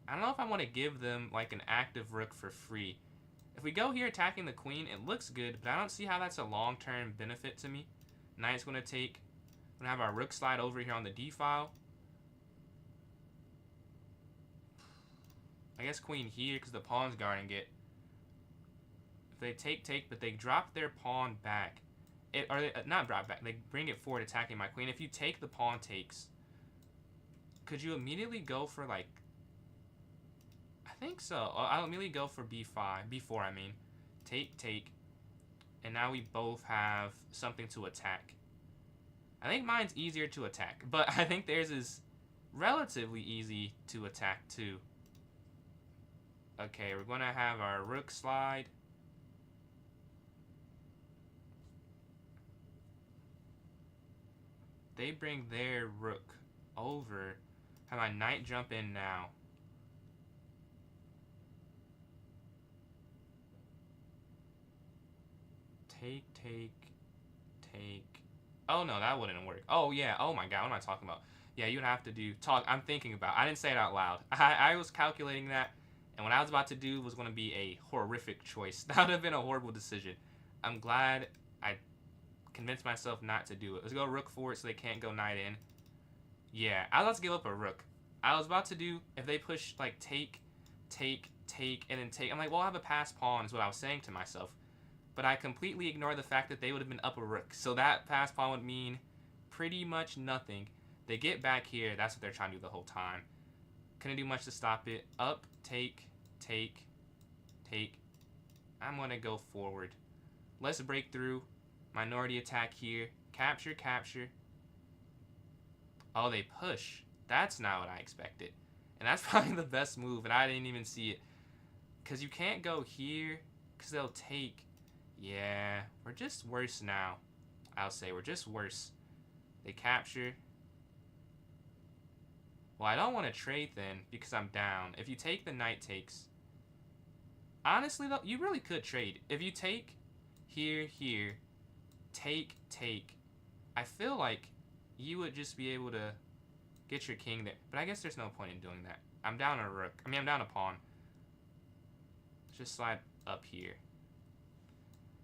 I don't know if I want to give them like an active rook for free. If we go here attacking the queen, it looks good, but I don't see how that's a long-term benefit to me. Knight's going to take... We're going to have our rook slide over here on the d file. I guess queen here because the pawn's guarding it. If they take, but they drop their pawn back. Or they, not drop back, they bring it forward attacking my queen. If you take, the pawn takes. Could you immediately go for like... I think so. I'll immediately go for b5. b4, I mean. Take. And now we both have something to attack. I think mine's easier to attack, but I think theirs is relatively easy to attack too. Okay, we're going to have our rook slide. They bring their rook over. Have my knight jump in now. Take. Oh, no, that wouldn't work. Oh, yeah. Oh, my God. What am I talking about? Yeah, you'd have to do... I'm thinking about... I didn't say it out loud. I was calculating that. And what I was about to do was going to be a horrific choice. That would have been a horrible decision. I'm glad I convinced myself not to do it. Let's go rook forward so they can't go knight in. Yeah, I was about to give up a rook. I was about to do... If they push, like, take, and then take... I'm like, well, I'll have a passed pawn is what I was saying to myself. But I completely ignored the fact that they would have been up a rook. So that passed pawn would mean pretty much nothing. They get back here. That's what they're trying to do the whole time. Couldn't do much to stop it. Up, take. I'm going to go forward. Let's break through. Minority attack here. Capture. Oh, they push. That's not what I expected. And that's probably the best move, and I didn't even see it. Because you can't go here, because they'll take... Yeah, we're just worse now. I'll say we're just worse. They capture. Well, I don't want to trade then because I'm down. If you take, the knight takes. Honestly, though, you really could trade. If you take here, take. I feel like you would just be able to get your king there. But I guess there's no point in doing that. I'm down a rook. I mean, I'm down a pawn. Let's just slide up here.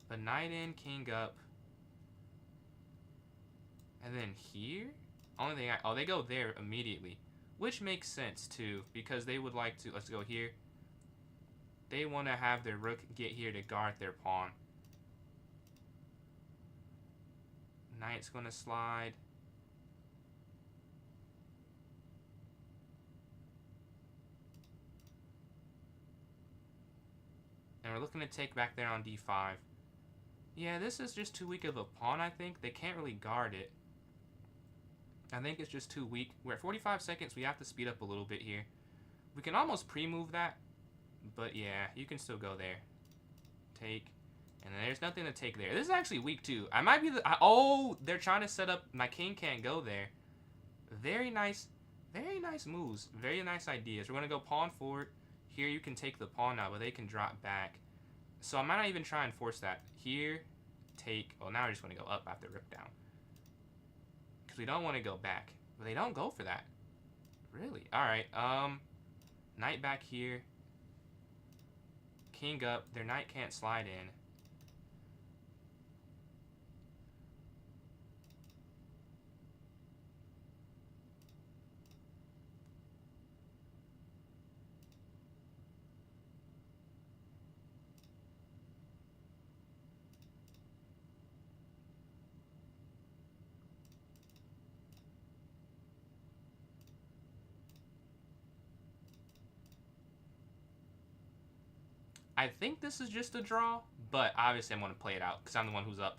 The knight in, king up. And then here? Only thing oh, they go there immediately. Which makes sense, too. Because they would like to... Let's go here. They want to have their rook get here to guard their pawn. Knight's going to slide. And we're looking to take back there on d5. Yeah, this is just too weak of a pawn, I think. They can't really guard it. I think it's just too weak. We're at 45 seconds. We have to speed up a little bit here. We can almost pre-move that. But yeah, you can still go there. Take. And then there's nothing to take there. This is actually weak too. I might be the... oh, they're trying to set up... My king can't go there. Very nice moves. Very nice ideas. We're going to go pawn forward. Here you can take the pawn now, but they can drop back. So I might not even try and force that. Here, take. Well, now I just want to go up after rook down. Because we don't want to go back. But they don't go for that. Really? Alright, knight back here. King up. Their knight can't slide in. I think this is just a draw, but obviously I'm going to play it out because I'm the one who's up.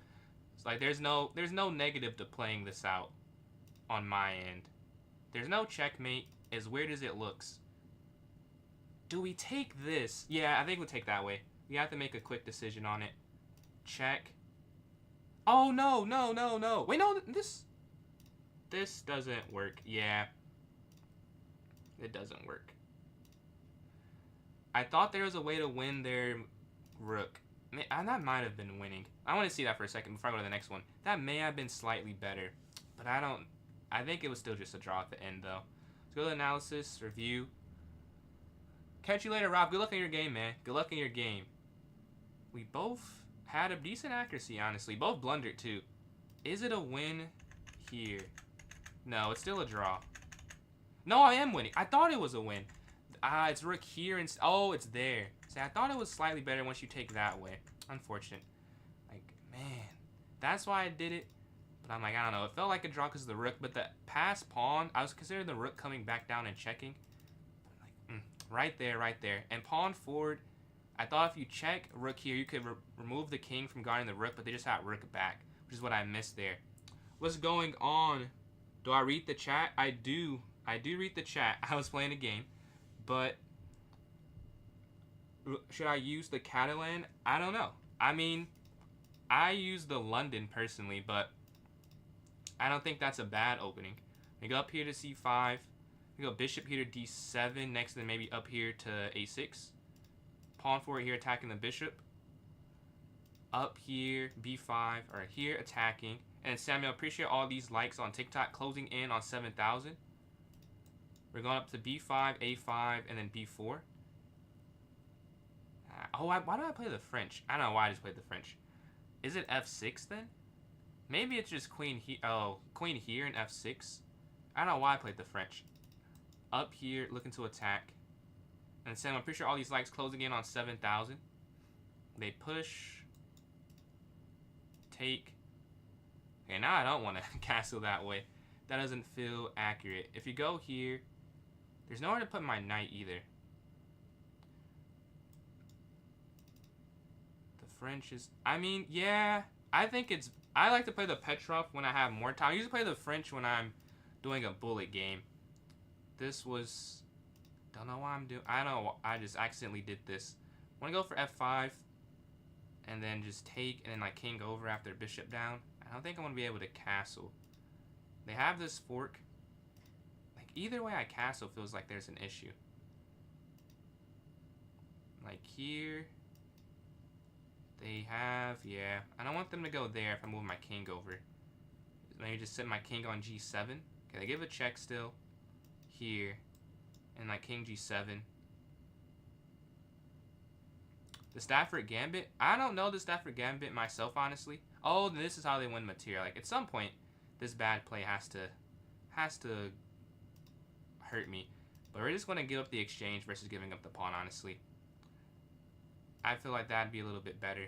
It's like there's no negative to playing this out on my end. There's no checkmate, as weird as it looks. Do we take this? Yeah, I think we'll take that way. We have to make a quick decision on it. Check. Oh, no. Wait, no, this doesn't work. Yeah. It doesn't work. I thought there was a way to win their rook. That might have been winning. I want to see that for a second before I go to the next one. That may have been slightly better, but I don't. I think it was still just a draw at the end, though. Let's go to analysis, review. Catch you later, Rob. Good luck in your game, man. Good luck in your game. We both had a decent accuracy, honestly. Both blundered, too. Is it a win here? No, it's still a draw. No, I am winning. I thought it was a win. It's rook here and oh, it's there. See, I thought it was slightly better once you take that way. Unfortunate. Like, man, that's why I did it. But I'm like, I don't know. It felt like a draw because of the rook, but the pass pawn, I was considering the rook coming back down and checking. Like, right there, right there. And pawn forward, I thought if you check rook here, you could remove the king from guarding the rook, but they just had rook back, which is what I missed there. What's going on? Do I read the chat? I do. I do read the chat. I was playing a game. But should I use the Catalan? I don't know. I mean, I use the London personally, but I don't think that's a bad opening. We go up here to c5. We go bishop here to d7. Next, then maybe up here to a6. Pawn forward here attacking the bishop. Up here, b5, or here attacking. And Samuel, appreciate all these likes on TikTok, closing in on 7,000. We're going up to b5, a5, and then b4. Why do I play the French? I don't know why I just played the French. Is it f6 then? Maybe it's just queen here. Oh, queen here and f6. I don't know why I played the French. Up here, looking to attack. And Sam, I'm pretty sure all these likes closing in on 7,000. They push. Take. Okay, now I don't want to castle that way. That doesn't feel accurate. If you go here, there's nowhere to put my knight either. The French is... I mean, yeah. I think it's... I like to play the Petrov when I have more time. I usually play the French when I'm doing a bullet game. This was... Don't know why I'm doing... I don't know. I just accidentally did this. I want to go for f5. And then just take and then like king over after bishop down. I don't think I'm going to be able to castle. They have this fork. Either way I castle feels like there's an issue. Like here. They have, yeah. I don't want them to go there if I move my king over. Maybe just set my king on g7. Okay, they give a check still. Here. And like king g7. The Stafford Gambit. I don't know the Stafford Gambit myself, honestly. Oh, this is how they win material. Like, at some point, this bad play has to hurt me. But we're just going to give up the exchange versus giving up the pawn, honestly. I feel like that'd be a little bit better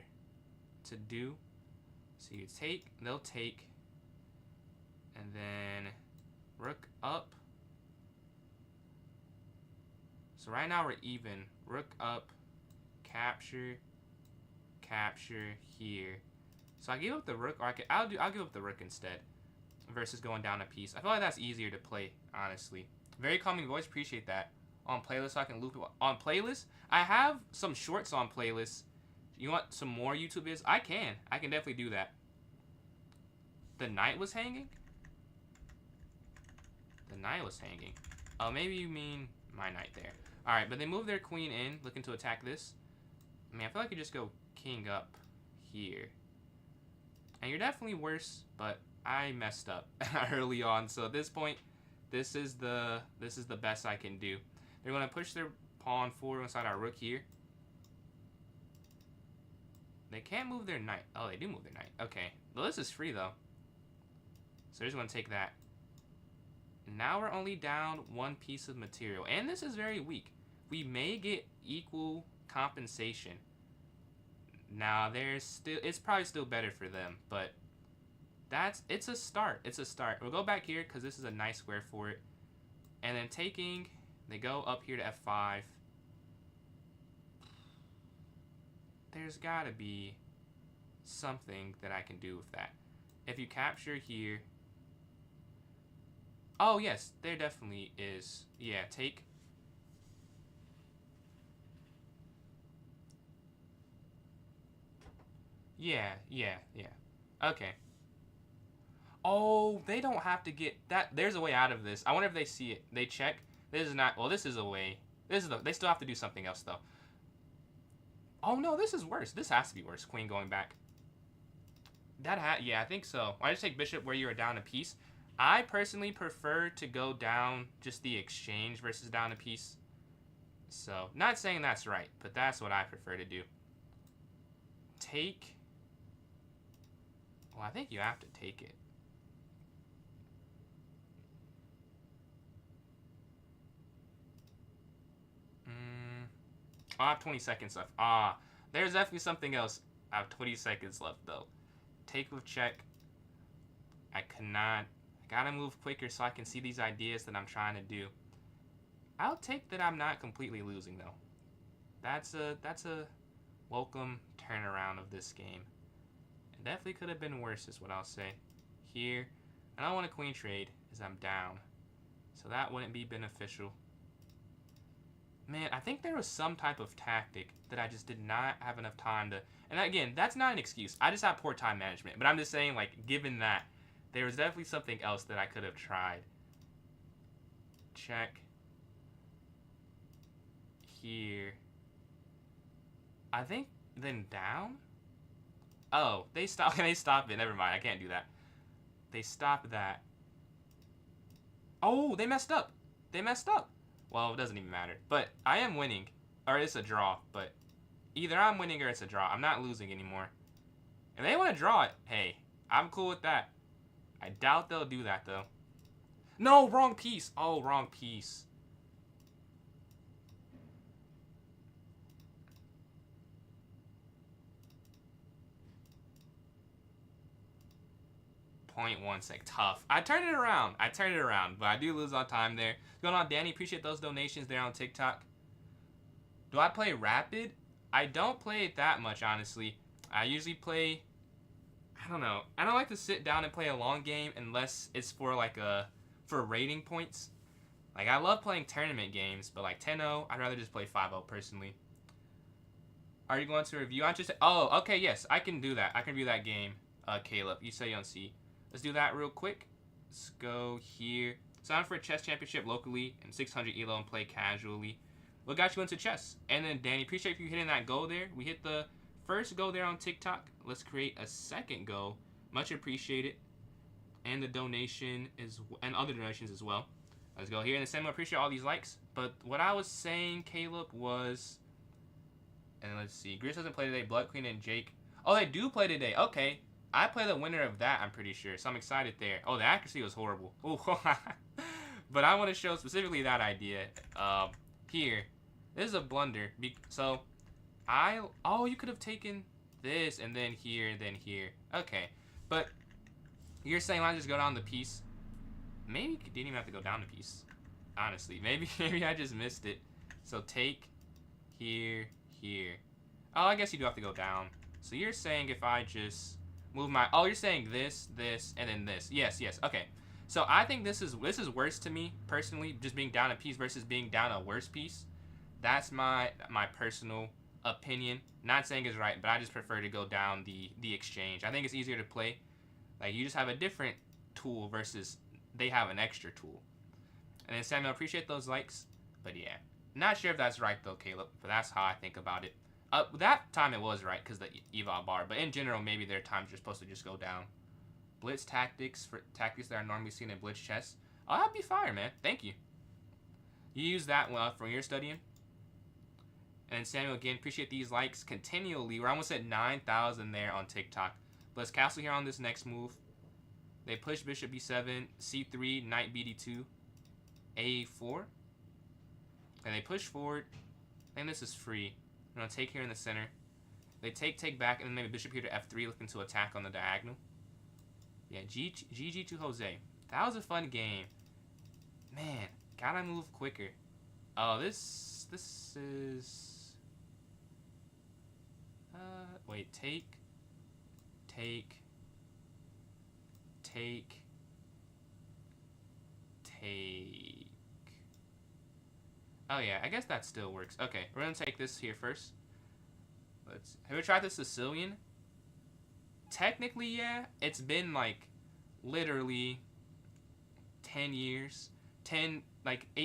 to do. So you take, they'll take, and then rook up. So right now we're even. Rook up, capture, capture here. So I give up the rook, or I'll give up the rook instead, versus going down a piece. I feel like that's easier to play, honestly. Very calming voice, appreciate that. On playlist, so I can loop it. On playlist, I have some shorts on playlists. You want some more YouTube vids? I can definitely do that. The knight was hanging? The knight was hanging. Oh, maybe you mean my knight there. Alright, but they move their queen in, looking to attack this. I mean, I feel like you just go king up here. And you're definitely worse, but I messed up early on. So at this point, this is the best I can do. They're going to push their pawn forward inside our rook here. They can't move their knight. Oh, they do move their knight. Okay. Well, this is free, though. So they're just going to take that. Now we're only down one piece of material. And this is very weak. We may get equal compensation. Now, it's probably still better for them, but it's a start. It's a start. We'll go back here because this is a nice square for it. And then taking, they go up here to f5. There's got to be something that I can do with that. If you capture here. Oh, yes, there definitely is. Yeah, take. Yeah. Okay. Oh, they don't have to get that. There's a way out of this. I wonder if they see it. They check. This is not. Well, this is a way. They still have to do something else though. Oh no, this is worse. This has to be worse. Queen going back. Yeah, I think so. Why just take bishop where you are down a piece? I personally prefer to go down just the exchange versus down a piece. So, not saying that's right, but that's what I prefer to do. Take. Well, I think you have to take it. I have 20 seconds left. There's definitely something else. I have 20 seconds left, though. Take with check. I gotta move quicker so I can see these ideas that I'm trying to do. I'll take that I'm not completely losing, though. That's a welcome turnaround of this game. It definitely could have been worse, is what I'll say. Here, I don't want a queen trade, as I'm down. So that wouldn't be beneficial. Man, I think there was some type of tactic that I just did not have enough time to... And again, that's not an excuse. I just have poor time management. But I'm just saying, like, given that, there was definitely something else that I could have tried. Check. Here. I think then down? Oh, they stop it. Never mind, I can't do that. They stopped that. Oh, they messed up. They messed up. Well, it doesn't even matter. But I am winning. Or it's a draw. But either I'm winning or it's a draw. I'm not losing anymore. If they want to draw it, hey, I'm cool with that. I doubt they'll do that, though. No, wrong piece. Oh, wrong piece. .1 sec. Tough. I turned it around. But I do lose on time there. What's going on, Danny? Appreciate those donations there on TikTok. Do I play Rapid? I don't play it that much, honestly. I usually play... I don't know. I don't like to sit down and play a long game unless it's for, like, for rating points. Like, I love playing tournament games, but, like, 10-0, I'd rather just play 5-0, personally. Are you going to review? Oh, okay, yes. I can do that. I can review that game, Caleb. You say you don't see. Let's do that real quick. Let's go here. Sign for a chess championship locally and 600 elo and play casually. What got you into chess? And then, Danny, appreciate you hitting that goal there. We hit the first goal there on TikTok. Let's create a second goal. Much appreciated. And the donation and other donations as well. Let's go here. And Samuel, appreciate all these likes. But what I was saying, Caleb, was... And let's see. Gris doesn't play today. Blood Queen and Jake. Oh, they do play today. Okay. I play the winner of that, I'm pretty sure. So I'm excited there. Oh, the accuracy was horrible. Ooh. But I want to show specifically that idea. Here. This is a blunder. So, oh, you could have taken this and then here and then here. Okay. But you're saying I just go down the piece. Maybe you didn't even have to go down the piece. Honestly. Maybe I just missed it. So take here, here. Oh, I guess you do have to go down. So you're saying if I just... move my... Oh, you're saying this, and then this. Yes, okay. So I think this is worse to me, personally, just being down a piece versus being down a worse piece. That's my personal opinion. Not saying it's right, but I just prefer to go down the exchange. I think it's easier to play. Like, you just have a different tool versus they have an extra tool. And then, Samuel, appreciate those likes. But yeah, not sure if that's right, though, Caleb. But that's how I think about it. That time it was right because the eval bar, but in general, maybe there are times you're supposed to just go down. Blitz tactics that are normally seen in blitz chess. Oh, that'd be fire, man. Thank you. You use that from your studying. And Samuel, again, appreciate these likes continually. We're almost at 9,000 there on TikTok. Let's castle here on this next move. They push bishop b7, c3, knight bd2, a4. And they push forward. I think this is free. I'm going to take here in the center. They take back, and then maybe bishop here to f3, looking to attack on the diagonal. Yeah, GG to Jose. That was a fun game. Man, gotta move quicker. Oh, this is... wait, take. Oh yeah, I guess that still works. Okay, we're gonna take this here first. Have you tried the Sicilian? Technically, yeah. It's been like literally 10 years. 8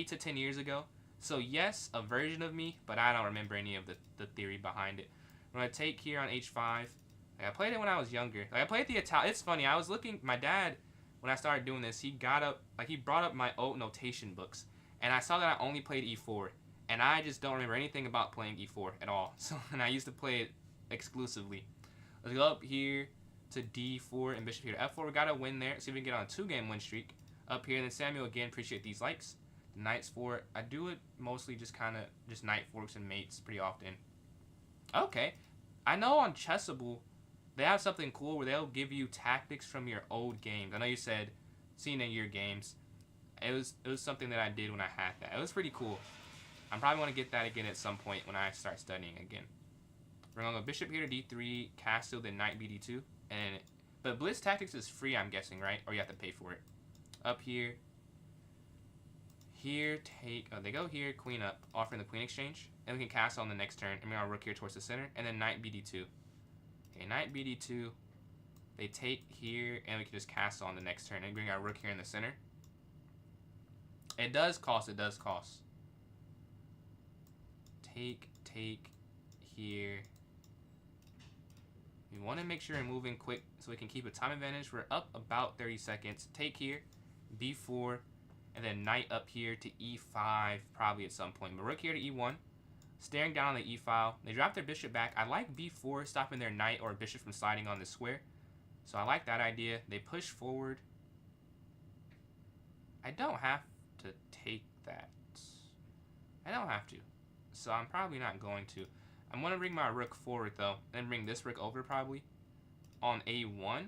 to 10 years ago. So yes, a version of me, but I don't remember any of the theory behind it. We're gonna take here on h5. Like, I played it when I was younger. Like I played the Italian. It's funny. I was looking. My dad, when I started doing this, he got up. Like he brought up my old notation books, and I saw that I only played e4, and I just don't remember anything about playing e4 at all. So and I used to play it exclusively. Let's go up here to d4 and bishop here to f4. We gotta win there. See if we can get on a 2-game win streak. Up here, and then Samuel again. Appreciate these likes. Knights 4. I do it mostly just kind of just knight forks and mates pretty often. Okay, I know on Chessable they have something cool where they'll give you tactics from your old games. I know you said seen in your games. It was something that I did when I had that. It was pretty cool. I'm probably gonna get that again at some point when I start studying again. We're gonna go bishop here to d3, castle, then knight bd2, but Blitz Tactics is free, I'm guessing, right? Or you have to pay for it. Up here. Here, take... Oh, they go here, queen up, offering the queen exchange. And we can castle on the next turn. And we're going to rook here towards the center. And then knight bd2. Okay, knight bd2. They take here, and we can just castle on the next turn. And bring our rook here in the center. It does cost. Take here. We want to make sure we're moving quick so we can keep a time advantage. We're up about 30 seconds. Take here, b4, and then knight up here to e5 probably at some point. But rook here to e1, staring down on the e-file. They drop their bishop back. I like b4, stopping their knight or bishop from sliding on the square. So I like that idea. They push forward. I don't have to take that. I don't have to. So I'm probably not going to. I'm going to bring my rook forward, though, and bring this rook over, probably, on a1.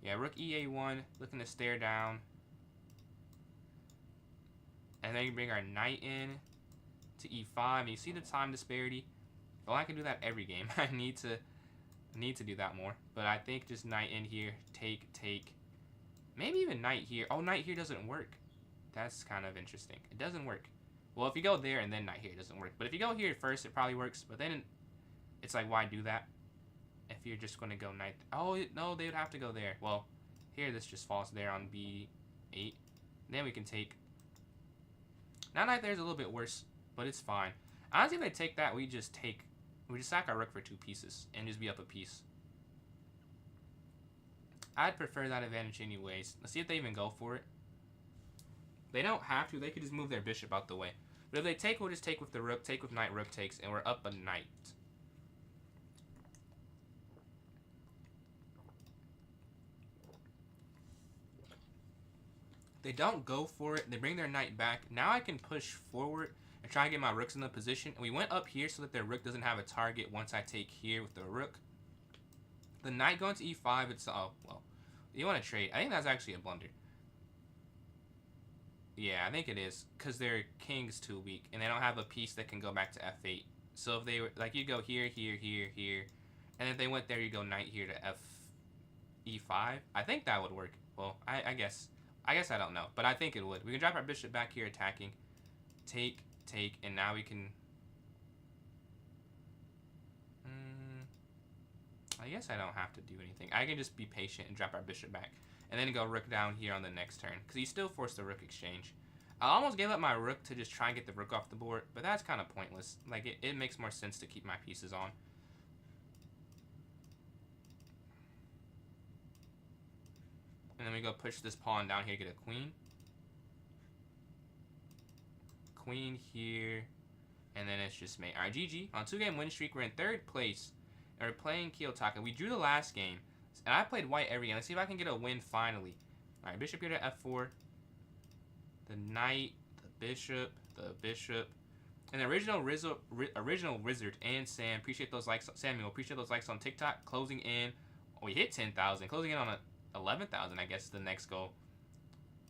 Yeah, rook ea1, looking to stare down. And then you bring our knight in to e5. And you see the time disparity? Well, I can do that every game. I need to do that more. But I think just knight in here, take. Maybe even knight here. Oh, knight here doesn't work. That's kind of interesting. It doesn't work. Well, if you go there and then knight here, it doesn't work. But if you go here first, it probably works. But then it's like, why do that? If you're just going to go knight. Oh, no, they would have to go there. Well, here this just falls there on b8. Then we can take. Now knight there is a little bit worse, but it's fine. Honestly, if they take that, we just sack our rook for 2 pieces and just be up a piece. I'd prefer that advantage anyways. Let's see if they even go for it. They don't have to. They could just move their bishop out the way. But if they take, we'll just take with the rook, take with knight, rook takes, and we're up a knight. They don't go for it. They bring their knight back. Now I can push forward and try and get my rooks in the position. And we went up here so that their rook doesn't have a target once I take here with the rook. The knight going to e5, it's... Oh, well. You want to trade. I think that's actually a blunder. Yeah, I think it is. Because their king's too weak. And they don't have a piece that can go back to f8. So if they were... Like, you go here, here, here, here. And if they went there, you go knight here to e5. I think that would work. Well, I guess... I don't know, but I think it would. We can drop our bishop back here attacking. Take, and now we can... I guess I don't have to do anything. I can just be patient and drop our bishop back. And then go rook down here on the next turn. Because he still forced the rook exchange. I almost gave up my rook to just try and get the rook off the board, but that's kind of pointless. Like, it makes more sense to keep my pieces on. And then we go push this pawn down here, get a queen. Queen here. And then it's just mate. Alright, GG. On 2-game win streak, we're in 3rd place. And we're playing Kiyotaka. We drew the last game. And I played white every game. Let's see if I can get a win finally. Alright, bishop here to f4. The knight, the bishop. And the original Wizard and Sam. Appreciate those likes. Samuel, appreciate those likes on TikTok. Closing in. Oh, we hit 10,000. Closing in on a 11,000, I guess, is the next goal.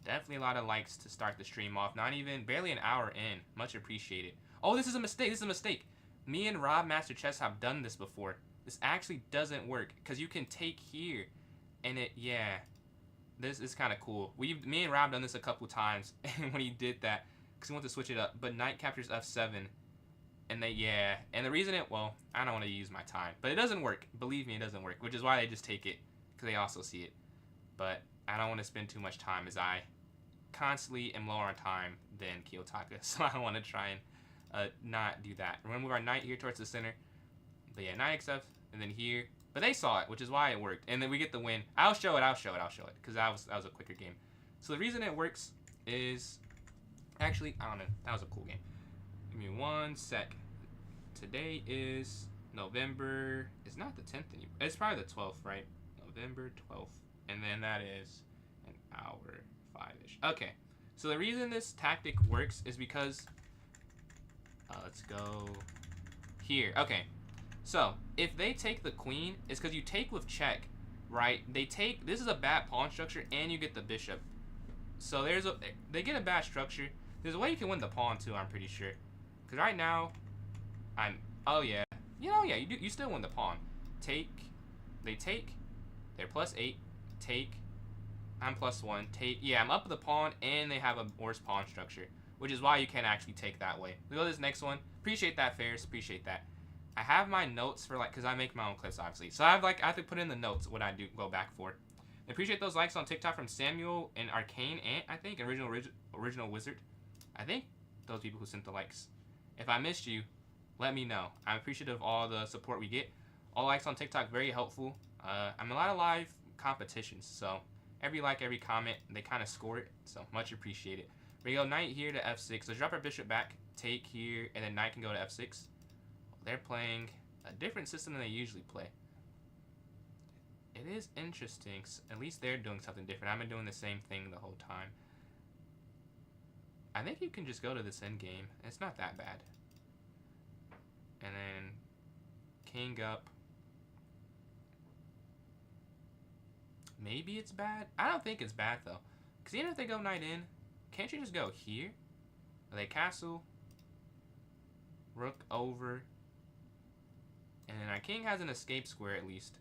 Definitely a lot of likes to start the stream off. Barely an hour in. Much appreciated. Oh, this is a mistake. Me and Rob Master Chess have done this before. This actually doesn't work because you can take here, and this is kind of cool. Me and Rob done this a couple times, and when he did that, because he wanted to switch it up, but knight captures f7, and and the reason well, I don't want to use my time, but it doesn't work. Believe me, it doesn't work, which is why they just take it because they also see it. But I don't want to spend too much time as I constantly am lower on time than Kiyotaka. So I want to try and not do that. We're going to move our knight here towards the center. But yeah, knight xf, and then here. But they saw it, which is why it worked. And then we get the win. I'll show it. Because that was a quicker game. So the reason it works is... Actually, I don't know. That was a cool game. Give me 1 sec. Today is November... It's not the 10th anymore. It's probably the 12th, right? November 12th. And then that is an hour 5-ish. Okay. So the reason this tactic works is because... let's go here. Okay. So, if they take the queen, it's because you take with check, right? They take... This is a bad pawn structure, and you get the bishop. So there's a... They get a bad structure. There's a way you can win the pawn, too, I'm pretty sure. Because right now, I'm... Oh, yeah. You know, yeah, you still win the pawn. Take. They take. They're +8. Take. I'm +1. Take. Yeah, I'm up the pawn, and they have a worse pawn structure. Which is why you can't actually take that way. We go to this next one. Appreciate that, Ferris. Appreciate that. I have my notes for, like, because I make my own clips, obviously. So I have to put in the notes what I do go back for. I appreciate those likes on TikTok from Samuel and Arcane Ant, I think. Original Wizard. I think those people who sent the likes. If I missed you, let me know. I'm appreciative of all the support we get. All likes on TikTok, very helpful. I'm in a lot of live competitions, so every like, every comment, they kind of score it. So much appreciated. We go knight here to f6. So drop our bishop back, take here, and then knight can go to f6. They're playing a different system than they usually play. It is interesting. At least they're doing something different. I've been doing the same thing the whole time. I think you can just go to this endgame. It's not that bad. And then king up. Maybe it's bad. I don't think it's bad, though. Because even if they go knight in, can't you just go here? Or they castle. Rook over. And then our king has an escape square at least.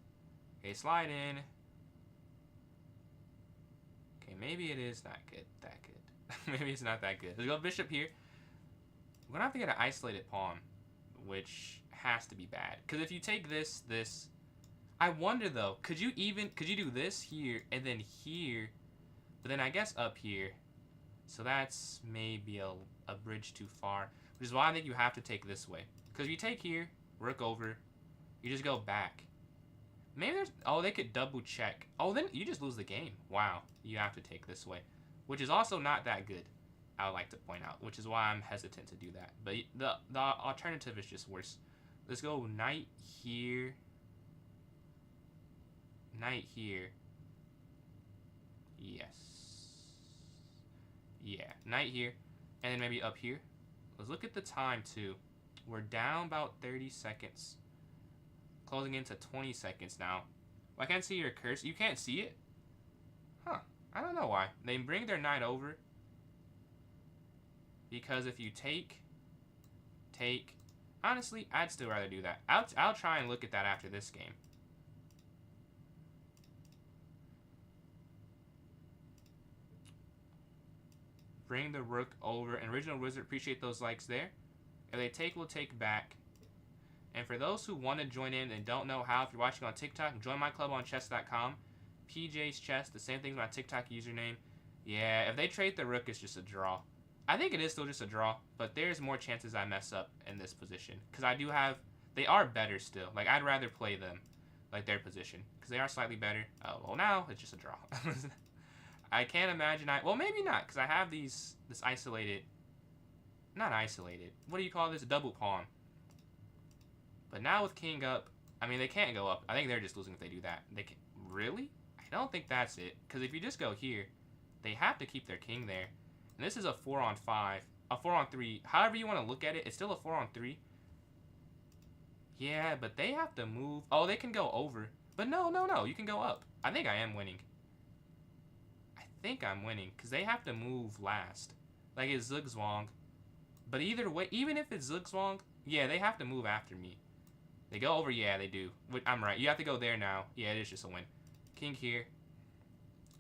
Okay, slide in. Okay, maybe it is not good. That good. Maybe it's not that good. Let's go bishop here. We're gonna have to get an isolated pawn, which has to be bad. Because if you take this, I wonder though, could you do this here and then here, but then I guess up here. So that's maybe a bridge too far, which is why I think you have to take this way. Because if you take here, rook over, you just go back. Maybe there's... Oh, they could double check. Oh, then you just lose the game. Wow. You have to take this way. Which is also not that good, I would like to point out. Which is why I'm hesitant to do that. But the alternative is just worse. Let's go knight here. Knight here. Yes. Yeah. Knight here. And then maybe up here. Let's look at the time, too. We're down about 30 seconds. Closing into 20 seconds now. I can't see your cursor. You can't see it? Huh. I don't know why. They bring their knight over. Because if you take... Honestly, I'd still rather do that. I'll try and look at that after this game. Bring the rook over. And Original Wizard, appreciate those likes there. If they take, we'll take back. And for those who want to join in and don't know how, if you're watching on TikTok, join my club on chess.com. PJ's Chess, the same thing as my TikTok username. Yeah, if they trade the rook, it's just a draw. I think it is still just a draw, but there's more chances I mess up in this position. Because I do have... They are better still. Like, I'd rather play them, like, their position. Because they are slightly better. Oh, well, now it's just a draw. I can't imagine Well, maybe not, because I have this isolated... Not isolated. What do you call this? Double pawn. But now with king up, I mean, they can't go up. I think they're just losing if they do that. They can... Really? I don't think that's it. Because if you just go here, they have to keep their king there. And this is a 4-on-5. A 4-on-3. However you want to look at it, it's still a 4-on-3. Yeah, but they have to move. Oh, they can go over. But no. You can go up. I think I am winning. I think I'm winning. Because they have to move last. Like, it's Zugzwang. But either way, even if it's Zugzwang, yeah, they have to move after me. They go over? Yeah, they do. I'm right. You have to go there now. Yeah, it is just a win. King here.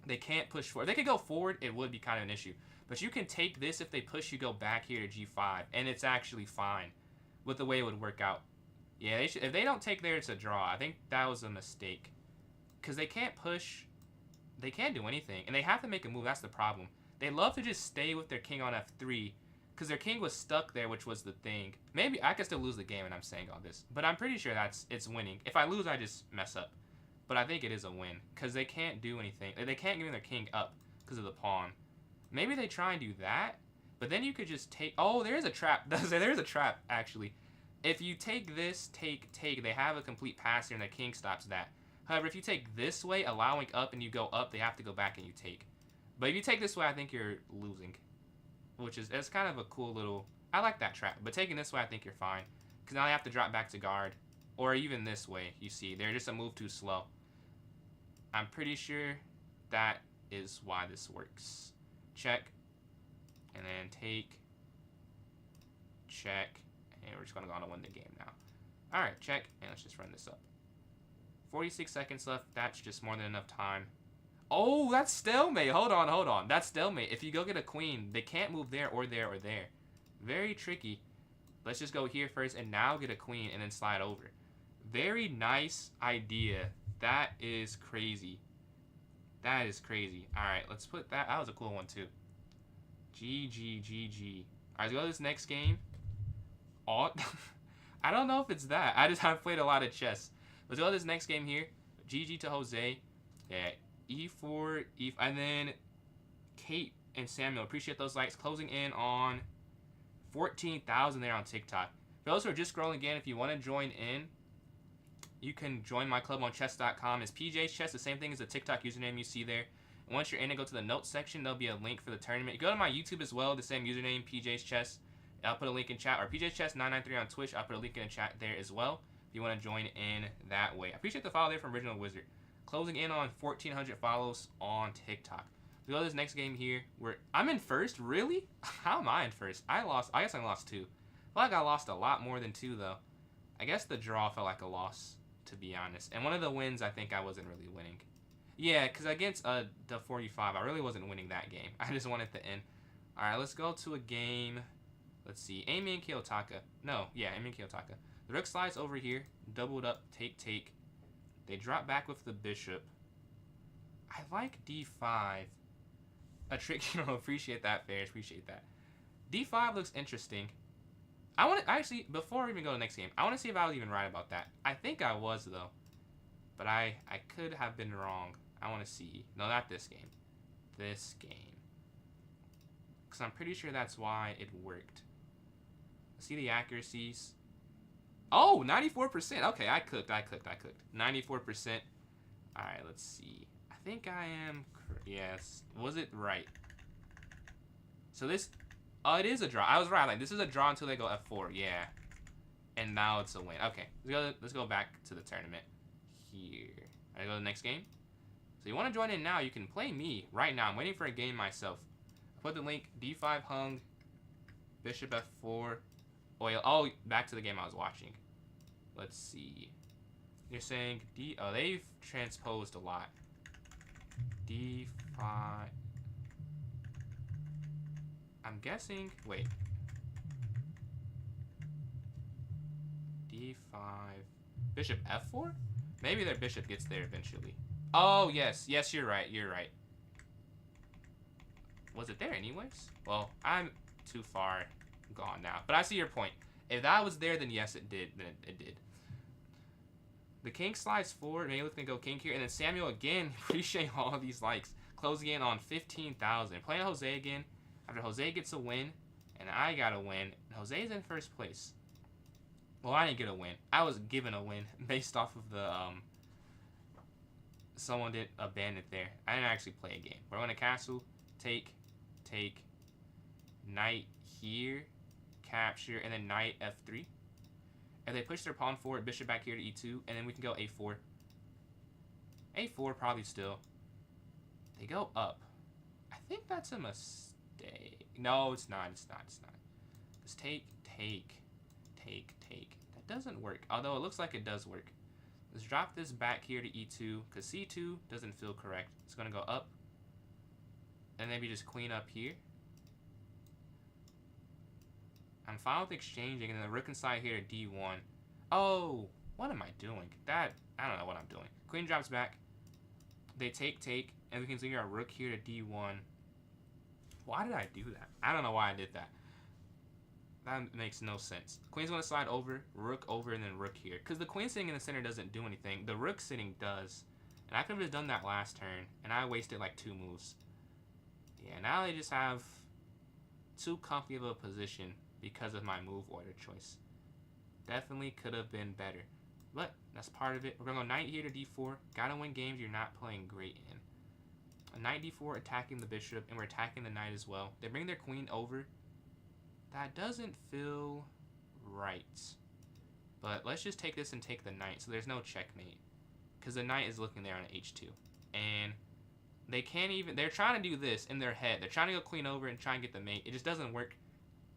They can't push forward. If they could go forward, it would be kind of an issue. But you can take this if they push you go back here to g5. And it's actually fine with the way it would work out. Yeah, if they don't take there, it's a draw. I think that was a mistake. Because they can't push. They can't do anything. And they have to make a move. That's the problem. They love to just stay with their king on f3. Because because their king was stuck there, which was the thing. Maybe I could still lose the game and I'm saying all this, but I'm pretty sure it's winning. If I lose, I just mess up. But I think it is a win because they can't do anything. They can't give their king up because of the pawn. Maybe they try and do that, but then you could just take. Oh, there's a trap. There's a trap actually. If you take this, take, they have a complete pass here and the king stops that. However, if you take this way, allowing up, and you go up, they have to go back and you take. But if you take this way, I think you're losing. Which is, it's kind of a cool little, I like that trap. But taking this way, I think you're fine. Because now they have to drop back to guard. Or even this way, you see. They're just a move too slow. I'm pretty sure that is why this works. Check. And then take. Check. And we're just going to go on to win the game now. Alright, check. And let's just run this up. 46 seconds left. That's just more than enough time. Oh, that's stalemate. Hold on. That's stalemate. If you go get a queen, they can't move there or there or there. Very tricky. Let's just go here first and now get a queen and then slide over. Very nice idea. That is crazy. That is crazy. Alright, let's put that. That was a cool one too. GG. Alright, let's go to this next game. Oh, I don't know if it's that. I've played a lot of chess. Let's go to this next game here. GG to Jose. Yeah. E4, and then Kate and Samuel. Appreciate those likes. Closing in on 14,000 there on TikTok. For those who are just scrolling again, if you want to join in, you can join my club on chess.com. It's PJ's Chess, the same thing as the TikTok username you see there. And once you're in and go to the notes section, there'll be a link for the tournament. You go to my YouTube as well, the same username, PJ's Chess. I'll put a link in chat, or PJ's Chess 993 on Twitch. I'll put a link in the chat there as well if you want to join in that way. I appreciate the follow there from Original Wizard. Closing in on 1,400 follows on TikTok. We go to this next game here where I'm in first. Really? How am I in first? I guess I lost 2. I feel like I lost a lot more than 2 though. I guess the draw felt like a loss, to be honest. And one of the wins, I think I wasn't really winning. Yeah, because against the 45, I really wasn't winning that game. I just wanted to end. All right, let's go to a game. Let's see. Amy and Kiyotaka. No, yeah, Amy and Kiyotaka. The rook slides over here. Doubled up. Take. They drop back with the bishop. I like d5. A trick, appreciate that, Ferris. Appreciate that. d5 looks interesting. I want to, actually, before we even go to the next game, I want to see if I was even right about that. I think I was, though. But I could have been wrong. I want to see. No, not this game. This game. Because I'm pretty sure that's why it worked. See the accuracies. Oh, 94%. Okay, I cooked. 94%. Alright, let's see. I think I am... Yes. Was it right? So this... Oh, it is a draw. I was right. Like, this is a draw until they go F4. Yeah. And now it's a win. Okay. Let's go back to the tournament. Here. I go to the next game. So you want to join in now, you can play me right now. I'm waiting for a game myself. I put the link. D5 hung. Bishop F4. Oil. Oh, back to the game I was watching. Let's see. You're saying D... Oh, they've transposed a lot. D5... I'm guessing... Wait. D5... Bishop F4? Maybe their bishop gets there eventually. Oh, yes. Yes, you're right. Was it there anyways? Well, I'm too far gone now. But I see your point. If that was there, then yes, it did. Then it did. The king slides forward. Maybe let's go king here. And then Samuel again. Appreciate all of these likes. Closing in on 15,000. Playing Jose again. After Jose gets a win. And I got a win. Jose's in first place. Well, I didn't get a win. I was given a win based off of the... Someone did abandon it there. I didn't actually play a game. We're going to castle. Take. Knight here. Capture, and then knight f3. If they push their pawn forward, bishop back here to e2, and then we can go a4. a4 probably still. They go up. I think that's a mistake. No, it's not. Just take. That doesn't work. Although it looks like it does work. Let's drop this back here to e2, because c2 doesn't feel correct. It's going to go up. And maybe just queen up here. I'm fine with exchanging, and then the rook inside here to d1. Oh, what am I doing? I don't know what I'm doing. Queen drops back. They take, and we can bring our rook here to d1. Why did I do that? I don't know why I did that. That makes no sense. Queen's going to slide over, rook over, and then rook here. Because the queen sitting in the center doesn't do anything. The rook sitting does. And I could have just done that last turn, and I wasted like 2 moves. Yeah, now they just have too comfy of a position because of my move order choice. Definitely could have been better. But that's part of it. We're going to go knight here to d4. Gotta win games you're not playing great in. A knight d4 attacking the bishop, and we're attacking the knight as well. They bring their queen over. That doesn't feel right. But let's just take this and take the knight, so there's no checkmate. Because the knight is looking there on h2. And they can't even... They're trying to do this in their head. They're trying to go queen over and try and get the mate. It just doesn't work.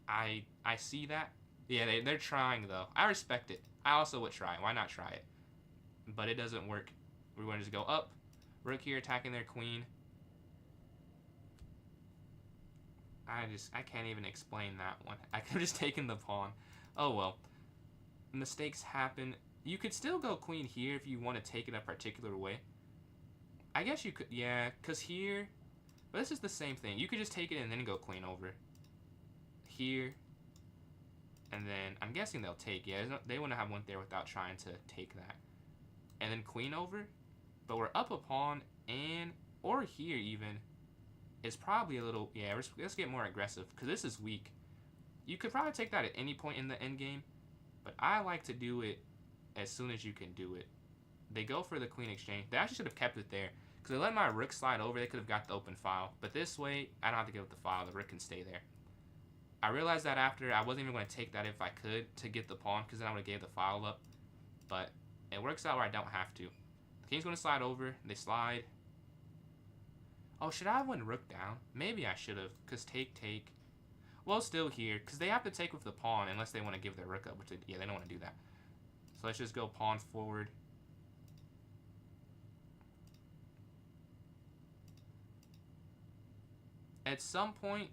I see that. Yeah, they're trying, though. I respect it. I also would try. Why not try it? But it doesn't work. We're going to just go up. Rook here attacking their queen. I can't even explain that one. I could have just taken the pawn. Oh, well. Mistakes happen. You could still go queen here if you want to take it a particular way. I guess you could, yeah, because here... But this is the same thing. You could just take it and then go queen over. Here. And then, I'm guessing they'll take. Yeah, they wouldn't have went there without trying to take that. And then queen over. But we're up a pawn, and... Or here, even. It's probably a little... Yeah, let's get more aggressive, because this is weak. You could probably take that at any point in the endgame. But I like to do it as soon as you can do it. They go for the queen exchange. They actually should have kept it there. Because they let my rook slide over, they could have got the open file. But this way, I don't have to give up the file. The rook can stay there. I realized that after, I wasn't even going to take that if I could to get the pawn, because then I would have gave the file up. But it works out where I don't have to. The king's going to slide over. They slide. Oh, should I have went rook down? Maybe I should have, because take. Well, still here, because they have to take with the pawn unless they want to give their rook up, which they don't want to do that. So let's just go pawn forward. At some point,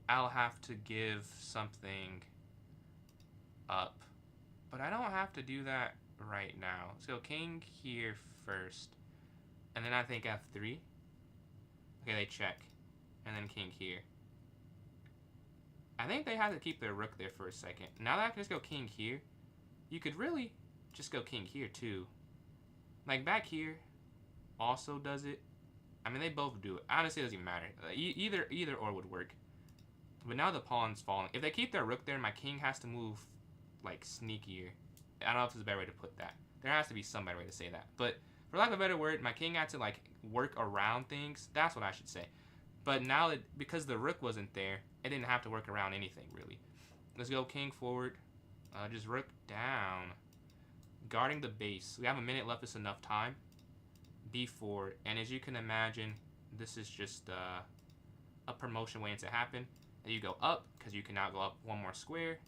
I'll have to give something up. But I don't have to do that right now. Let's go king here first. And then I think f3. Okay, they check. And then king here. I think they have to keep their rook there for a second. Now that I can just go king here, you could really just go king here too. Like back here also does it. I mean, they both do it. Honestly, it doesn't even matter. Either or would work. But now the pawn's falling. If they keep their rook there, my king has to move, like, sneakier. I don't know if there's a better way to put that. There has to be some better way to say that. But for lack of a better word, my king had to, like, work around things. That's what I should say. But now, because the rook wasn't there, it didn't have to work around anything, really. Let's go king forward. Just rook down. Guarding the base. We have a minute left. It's enough time. b4, and as you can imagine, this is just a promotion waiting to happen. And you go up, because you can now go up one more square.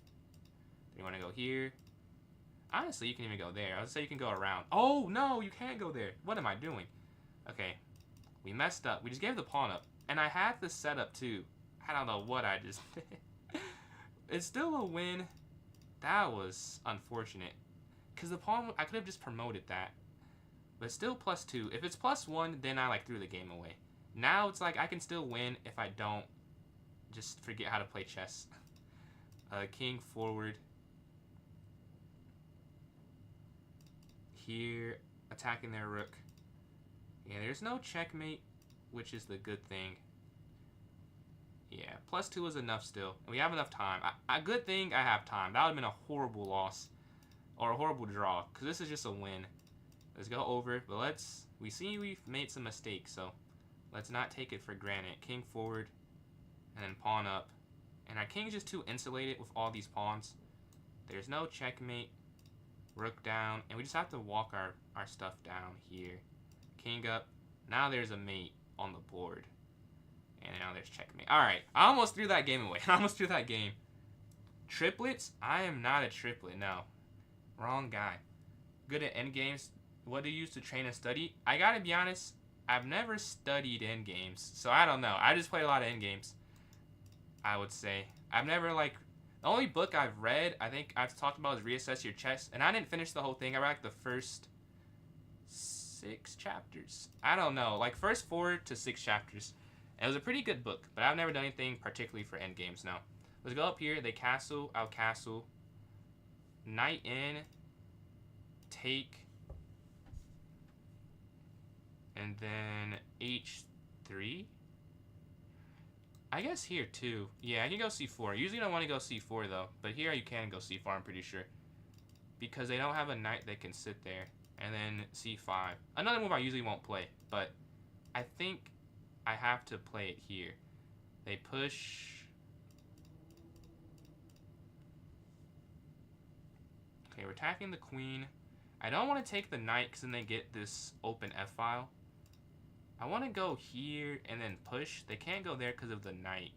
Then you want to go here. Honestly, you can even go there. I would say you can go around. Oh, no, you can't go there. What am I doing? Okay, we messed up. We just gave the pawn up, and I had this set up too. I don't know what I just did. It's still a win. That was unfortunate, because the pawn, I could have just promoted that. But still +2. If it's +1, then I like threw the game away. Now it's like I can still win if I don't just forget how to play chess. King forward. Here, attacking their rook. Yeah, there's no checkmate, which is the good thing. Yeah, +2 is enough still. And we have enough time. A good thing I have time. That would have been a horrible loss. Or a horrible draw. Because this is just a win. Let's go over, but we see we've made some mistakes, so let's not take it for granted. King forward, and then pawn up. And our king's just too insulated with all these pawns. There's no checkmate. Rook down, and we just have to walk our stuff down here. King up. Now there's a mate on the board. And now there's checkmate. Alright, I almost threw that game away. I almost threw that game. Triplets? I am not a triplet, no. Wrong guy. Good at endgames. What do you use to train and study? I gotta be honest, I've never studied endgames, so I don't know. I just play a lot of endgames, I would say. I've never, like, the only book I've read, I think I've talked about, is Reassess Your Chess, and I didn't finish the whole thing. I read, like, the first 6 chapters. I don't know, like, first 4 to 6 chapters. And it was a pretty good book, but I've never done anything particularly for endgames now. Let's go up here. They castle, I'll castle. Knight in. Take. And then h3. I guess here too. Yeah, I can go c4. Usually don't want to go c4 though, but here you can go c4, I'm pretty sure. Because they don't have a knight that can sit there. And then c5. Another move I usually won't play, but I think I have to play it here. They push. Okay, we're attacking the queen. I don't want to take the knight because then they get this open f-file. I want to go here and then push. They can't go there because of the knight.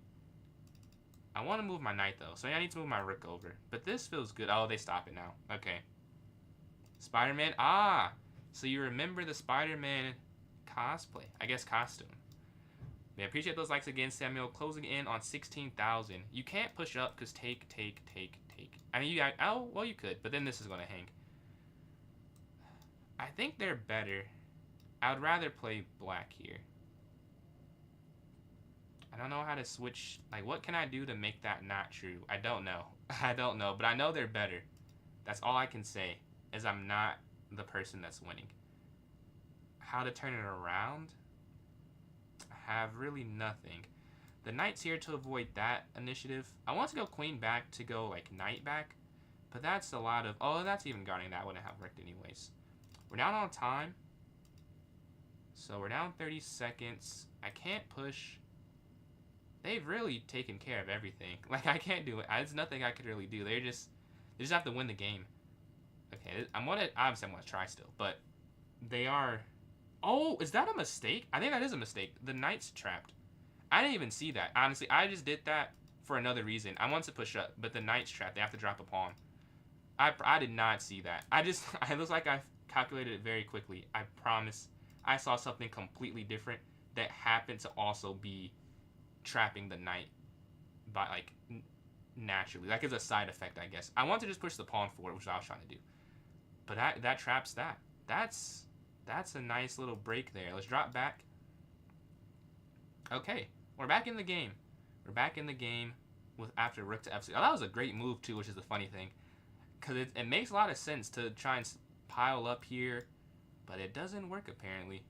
I want to move my knight though, so I need to move my rook over. But this feels good. Oh, they stop it now. Okay. Spider-Man. Ah! So you remember the Spider-Man cosplay. I guess costume. Man, appreciate those likes again, Samuel. Closing in on 16,000. You can't push up because take. I mean, oh, well, you could, but then this is going to hang. I think they're better. I would rather play black here. I don't know how to switch. Like, what can I do to make that not true? I don't know. I don't know, but I know they're better. That's all I can say, is I'm not the person that's winning. How to turn it around? I have really nothing. The knight's here to avoid that initiative. I want to go queen back to go, like, knight back. But that's a lot of... Oh, that's even guarding. That wouldn't have worked anyways. We're down on time. So we're down 30 seconds. I can't push. They've really taken care of everything. Like, I can't do it. There's nothing I could really do. They just have to win the game. Okay, obviously I'm gonna try still, but they are... Oh, is that a mistake? I think that is a mistake. The knight's trapped. I didn't even see that. Honestly, I just did that for another reason. I wanted to push up, but the knight's trapped. They have to drop a pawn. I did not see that. It looks like I calculated it very quickly. I promise. I saw something completely different that happened to also be trapping the knight by, like, naturally. Like, as a side effect, I guess. I want to just push the pawn forward, which I was trying to do. But that traps that. That's a nice little break there. Let's drop back. Okay, we're back in the game. We're back in the game with after rook to f6. Oh, that was a great move too, which is the funny thing, because it makes a lot of sense to try and pile up here, but it doesn't work apparently.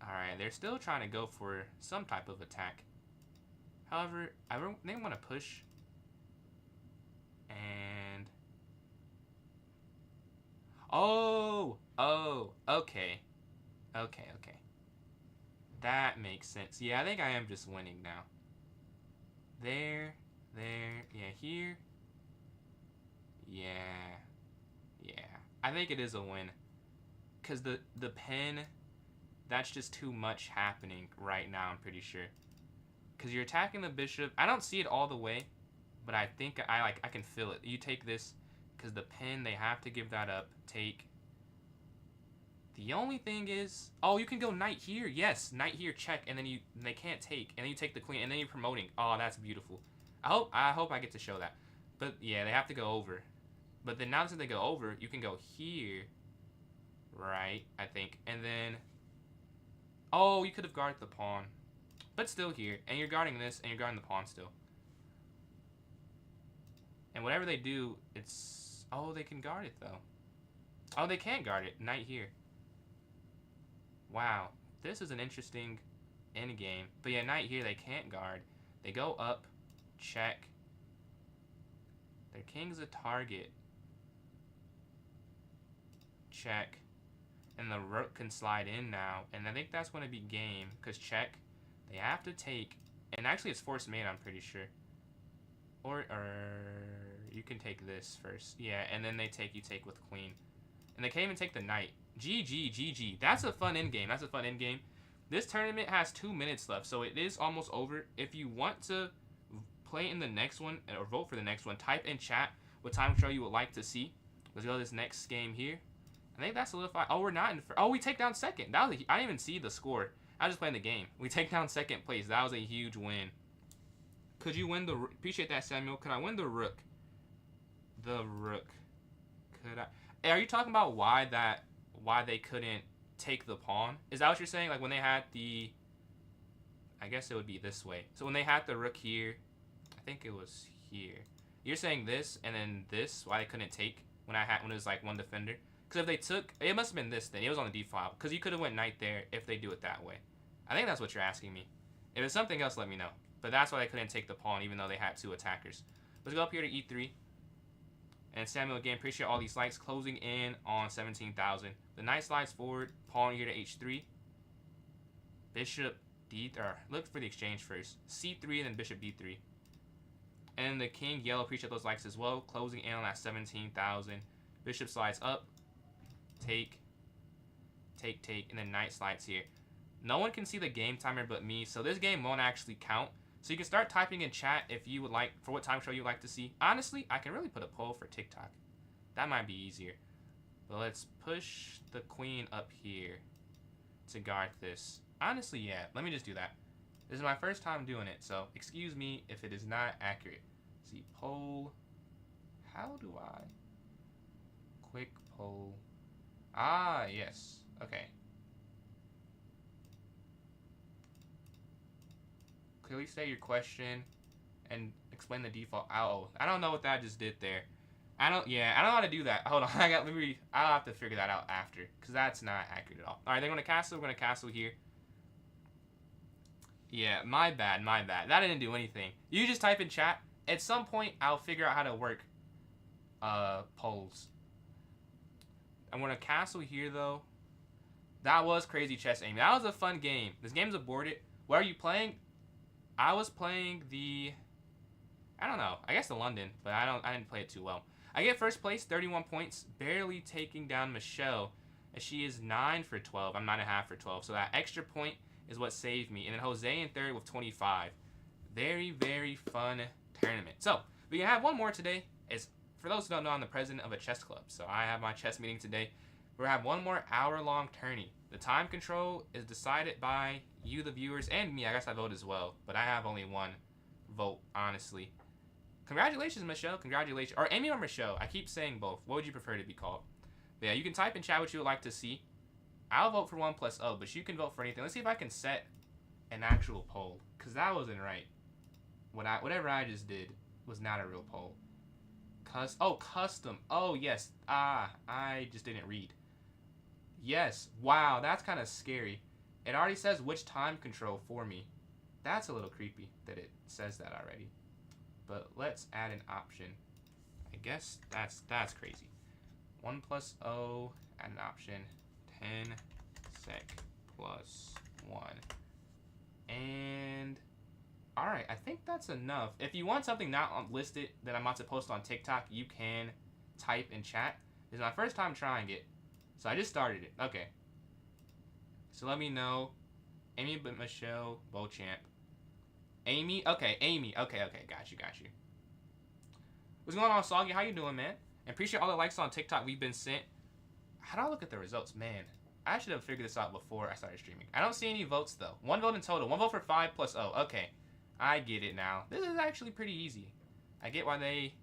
All right, they're still trying to go for some type of attack. However, they want to push, and oh, okay. That makes sense. Yeah, I think I am just winning now. There, yeah, here. Yeah. I think it is a win. Because the pen, that's just too much happening right now, I'm pretty sure. Because you're attacking the bishop. I don't see it all the way, but I think I can feel it. You take this, because the pen, they have to give that up. Take. The only thing is, oh, you can go knight here. Yes, knight here, check, and then they can't take, and then you take the queen, and then you're promoting. Oh, that's beautiful. I hope I get to show that. But yeah, they have to go over. But then now that they go over, you can go here, right? I think, and then, oh, you could have guarded the pawn, but still here, and you're guarding this, and you're guarding the pawn still. And whatever they do, it's, oh, they can guard it though. Oh, they can't guard it. Knight here. Wow, this is an interesting endgame. But yeah, knight here, they can't guard. They go up, check. Their king's a target. Check. And the rook can slide in now. And I think that's going to be game. Because check, they have to take. And actually it's forced mate, I'm pretty sure. Or you can take this first. Yeah, and then they take, you take with queen. And they can't even take the knight. GG. That's a fun endgame. This tournament has 2 minutes left, so it is almost over. If you want to play in the next one, or vote for the next one, type in chat what time show you would like to see. Let's go to this next game here. I think that's solidified. Oh, we're not in... Oh, we take down second. I didn't even see the score. I was just playing the game. We take down second place. That was a huge win. Could you win the... Appreciate that, Samuel. Could I win the rook? The rook. Could I... Hey, are you talking about why they couldn't take the pawn? Is that what you're saying? Like when they had the guess it would be this way. So when they had the rook here, I think it was here. You're saying this and then this, why they couldn't take when it was like one defender? Because if they took, it must have been this then. It was on the d file. Because you could have went knight there if they do it that way. I think that's what you're asking me. If it's something else, let me know. But that's why they couldn't take the pawn, even though they had 2 attackers. Let's go up here to e3. And Samuel, again, appreciate all these likes. Closing in on 17,000. The knight slides forward. Pawn here to h3. Bishop d... Or, look for the exchange first. c3 and then bishop d3. And the king, yellow, appreciate those likes as well. Closing in on that 17,000. Bishop slides up. Take. Take, take. And then knight slides here. No one can see the game timer but me, so this game won't actually count. So you can start typing in chat if you would like, for what time show you would like to see. Honestly, I can really put a poll for TikTok. That might be easier. But let's push the queen up here to guard this. Honestly, yeah, let me just do that. This is my first time doing it, so excuse me if it is not accurate. See, poll. How do I? Quick poll. Ah, yes. Okay. Clearly state your question and explain the default. Oh, I don't know what that just did there. I don't know how to do that. Hold on, I'll have to figure that out after, because that's not accurate at all. All right, they're going to castle. We're going to castle here. Yeah, my bad. That didn't do anything. You just type in chat. At some point, I'll figure out how to work polls. I'm going to castle here, though. That was crazy chess, Amy. That was a fun game. This game's aborted. What are you playing? I was playing the, I don't know, I guess the London, but I didn't play it too well. I get first place, 31 points, barely taking down Michelle, as she is 9 for 12. I'm 9.5 for 12, so that extra point is what saved me. And then Jose in third with 25. Very, very fun tournament. So, we can have one more today. For those who don't know, I'm the president of a chess club, so I have my chess meeting today. We're going to have one more hour-long tourney. The time control is decided by you, the viewers, and me. I guess I vote as well, but I have only one vote, honestly. Congratulations, Michelle. Congratulations. Or Amy or Michelle. I keep saying both. What would you prefer to be called? But yeah, you can type in chat what you would like to see. I'll vote for 1+0, but you can vote for anything. Let's see if I can set an actual poll, because that wasn't right. Whatever I just did was not a real poll. Custom. Oh, yes. I just didn't read. Yes. Wow, that's kind of scary. It already says which time control for me. That's a little creepy that it says that already. But let's add an option. I guess that's crazy. 1+0, add an option. 10 sec plus 1. And alright, I think that's enough. If you want something not listed that I'm about to post on TikTok, you can type in chat. This is my first time trying it, so I just started it. Okay. So let me know. Amy, but Michelle, Beauchamp. Amy? Okay, Amy. Okay, got you. What's going on, Soggy? How you doing, man? And appreciate all the likes on TikTok we've been sent. How do I look at the results? Man, I should have figured this out before I started streaming. I don't see any votes, though. 1 vote in total. 1 vote for 5+0. Okay, I get it now. This is actually pretty easy. I get why they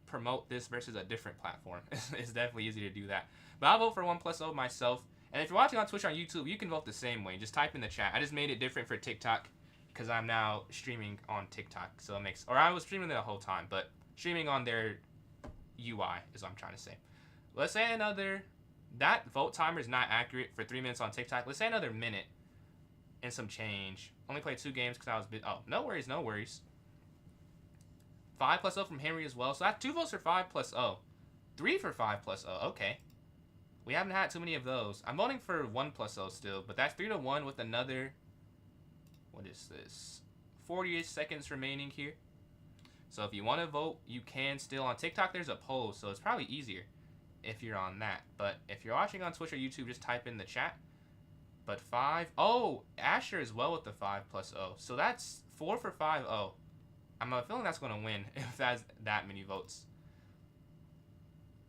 promote this versus a different platform. It's definitely easy to do that. But I'll vote for 1+0 myself. And if you're watching on Twitch or on YouTube, you can vote the same way. Just type in the chat. I just made it different for TikTok because I'm now streaming on TikTok. So it makes, or I was streaming there the whole time, but streaming on their UI is what I'm trying to say. Let's say another, that vote timer is not accurate for 3 minutes on TikTok. Let's say another minute and some change. Only played 2 games because I was oh, no worries. 5+0 from Henry as well. So that's 2 votes for 5+0. 3 for 5+0. Okay. We haven't had too many of those. I'm voting for 1+0 still, but that's 3-1 with another, what is this? 48 seconds remaining here. So if you want to vote, you can still. On TikTok, there's a poll, so it's probably easier if you're on that. But if you're watching on Twitch or YouTube, just type in the chat. But 5, oh, Asher as well with the 5+0. So that's 4 for 5. Oh, I'm feeling that's going to win if that's that many votes.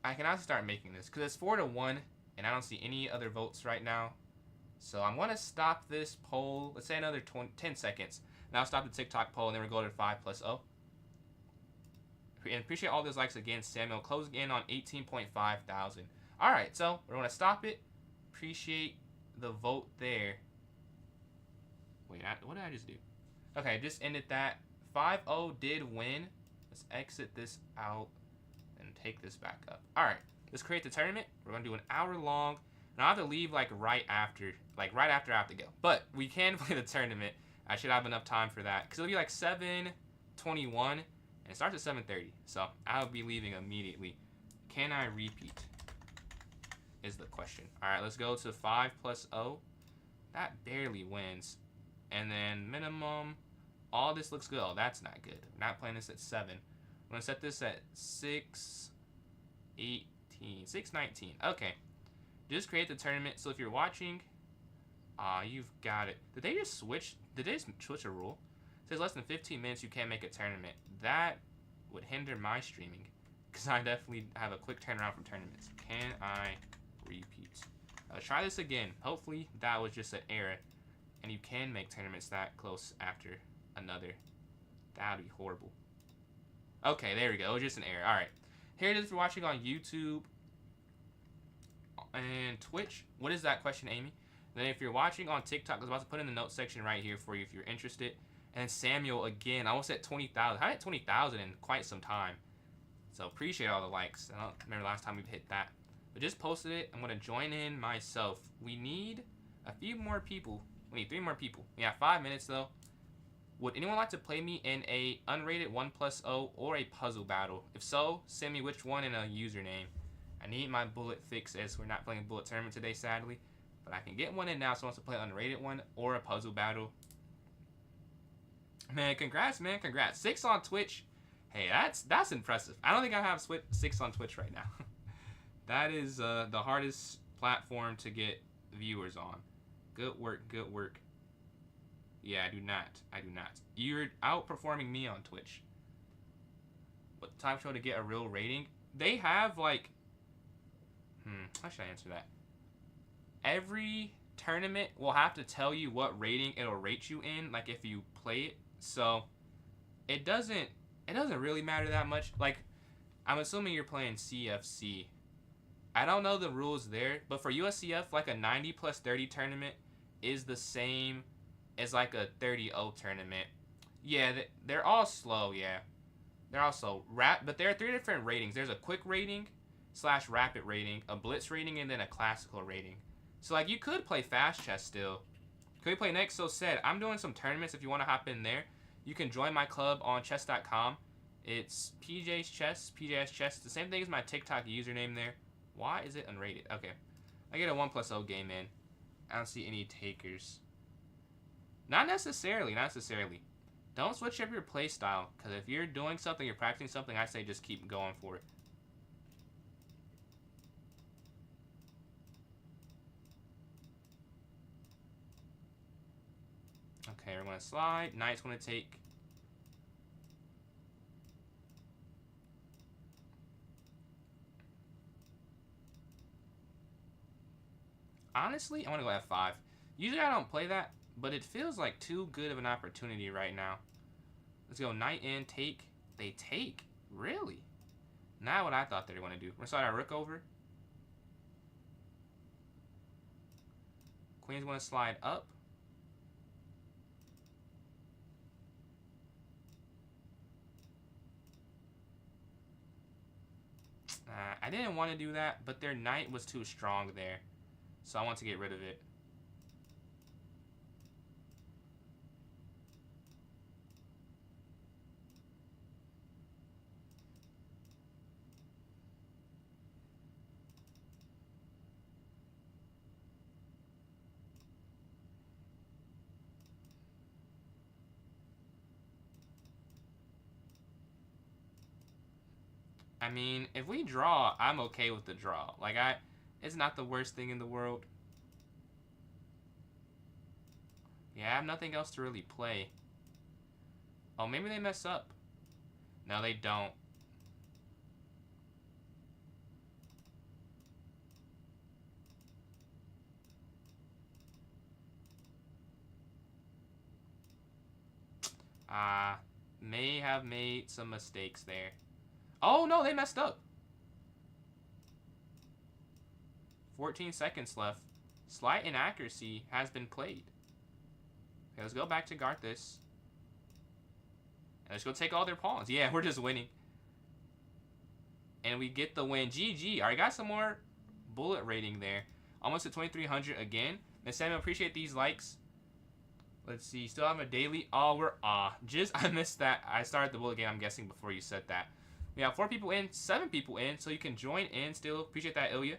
I can also start making this because it's 4-1 and I don't see any other votes right now. So I'm going to stop this poll. Let's say another 10 seconds. And I'll stop the TikTok poll and then we'll go to 5+0. And appreciate all those likes again, Samuel. Closing in on 18.5 thousand. Alright, so we're going to stop it. Appreciate the vote there. Wait, what did I just do? Okay, just ended that. 5-0 did win. Let's exit this out and take this back up. All right, let's create the tournament. We're gonna do an hour long, and I have to leave like right after I have to go. But we can play the tournament. I should have enough time for that because it'll be like 7:21, and it starts at 7:30. So I'll be leaving immediately. Can I repeat? Is the question. All right, let's go to 5 + 0. That barely wins, and then minimum. All this looks good. Oh, that's not good. I'm not playing this at 7. I'm gonna set this at 6:18, 6:19. Okay, just create the tournament. So if you're watching, you've got it. Did they just switch? Did they just switch a rule? It says less than 15 minutes you can't make a tournament. That would hinder my streaming because I definitely have a quick turnaround from tournaments. Can I repeat? Let's try this again. Hopefully that was just an error, and you can make tournaments that close after another. That would be horrible. Okay, there we go. It was just an error. All right. Here it is if you're watching on YouTube and Twitch. What is that question, Amy? And then if you're watching on TikTok, I was about to put in the notes section right here for you if you're interested. And then Samuel, again, I almost at 20,000. I had 20,000 in quite some time. So appreciate all the likes. I don't remember last time we've hit that. But just posted it. I'm going to join in myself. We need a few more people. We need 3 more people. We have 5 minutes, though. Would anyone like to play me in a unrated 1 + 0 or a puzzle battle? If so, send me which one and a username. I need my bullet fix as we're not playing a bullet tournament today, sadly. But I can get one in now so wants to play an unrated one or a puzzle battle. Man, congrats, man. Congrats. 6 on Twitch. Hey, that's impressive. I don't think I have 6 on Twitch right now. That is the hardest platform to get viewers on. Good work, good work. Yeah, I do not. I do not. You're outperforming me on Twitch. What time show to get a real rating? They have like... how should I answer that? Every tournament will have to tell you what rating it'll rate you in, like if you play it. So it doesn't really matter that much. Like, I'm assuming you're playing CFC. I don't know the rules there, but for USCF, like a 90 + 30 tournament is the same as like a 30-0 tournament. Yeah, they're all slow, yeah. They're all slow. But there are 3 different ratings. There's a quick rating / rapid rating, a blitz rating, and then a classical rating. So like you could play fast chess still. Could we play next? So said, I'm doing some tournaments if you want to hop in there. You can join my club on chess.com. It's PJ's Chess, PJ's Chess. The same thing as my TikTok username there. Why is it unrated? Okay. I get a 1 + 0 game in. I don't see any takers. Not necessarily, not necessarily. Don't switch up your play style, because if you're doing something, you're practicing something, I say just keep going for it. Okay, we're going to slide. Knight's going to take. Honestly, I want to go F5. Usually I don't play that, but it feels like too good of an opportunity right now. Let's go knight in, take. They take? Really? Not what I thought they were going to do. We're going to slide our rook over. Queen's going to slide up. I didn't want to do that, but their knight was too strong there. So I want to get rid of it. I mean, if we draw, I'm okay with the draw. Like, it's not the worst thing in the world. Yeah, I have nothing else to really play. Oh, maybe they mess up. No, they don't. May have made some mistakes there. Oh, no, they messed up. 14 seconds left. Slight inaccuracy has been played. Okay, let's go back to guard this. Let's go take all their pawns. Yeah, we're just winning. And we get the win. GG. Alright, got some more bullet rating there. Almost at 2,300 again. And Samuel, appreciate these likes. Let's see. Still have a daily. Oh, we're I missed that. I started the bullet game, I'm guessing, before you said that. We have 4 people in, 7 people in, so you can join in still. Appreciate that, Ilya.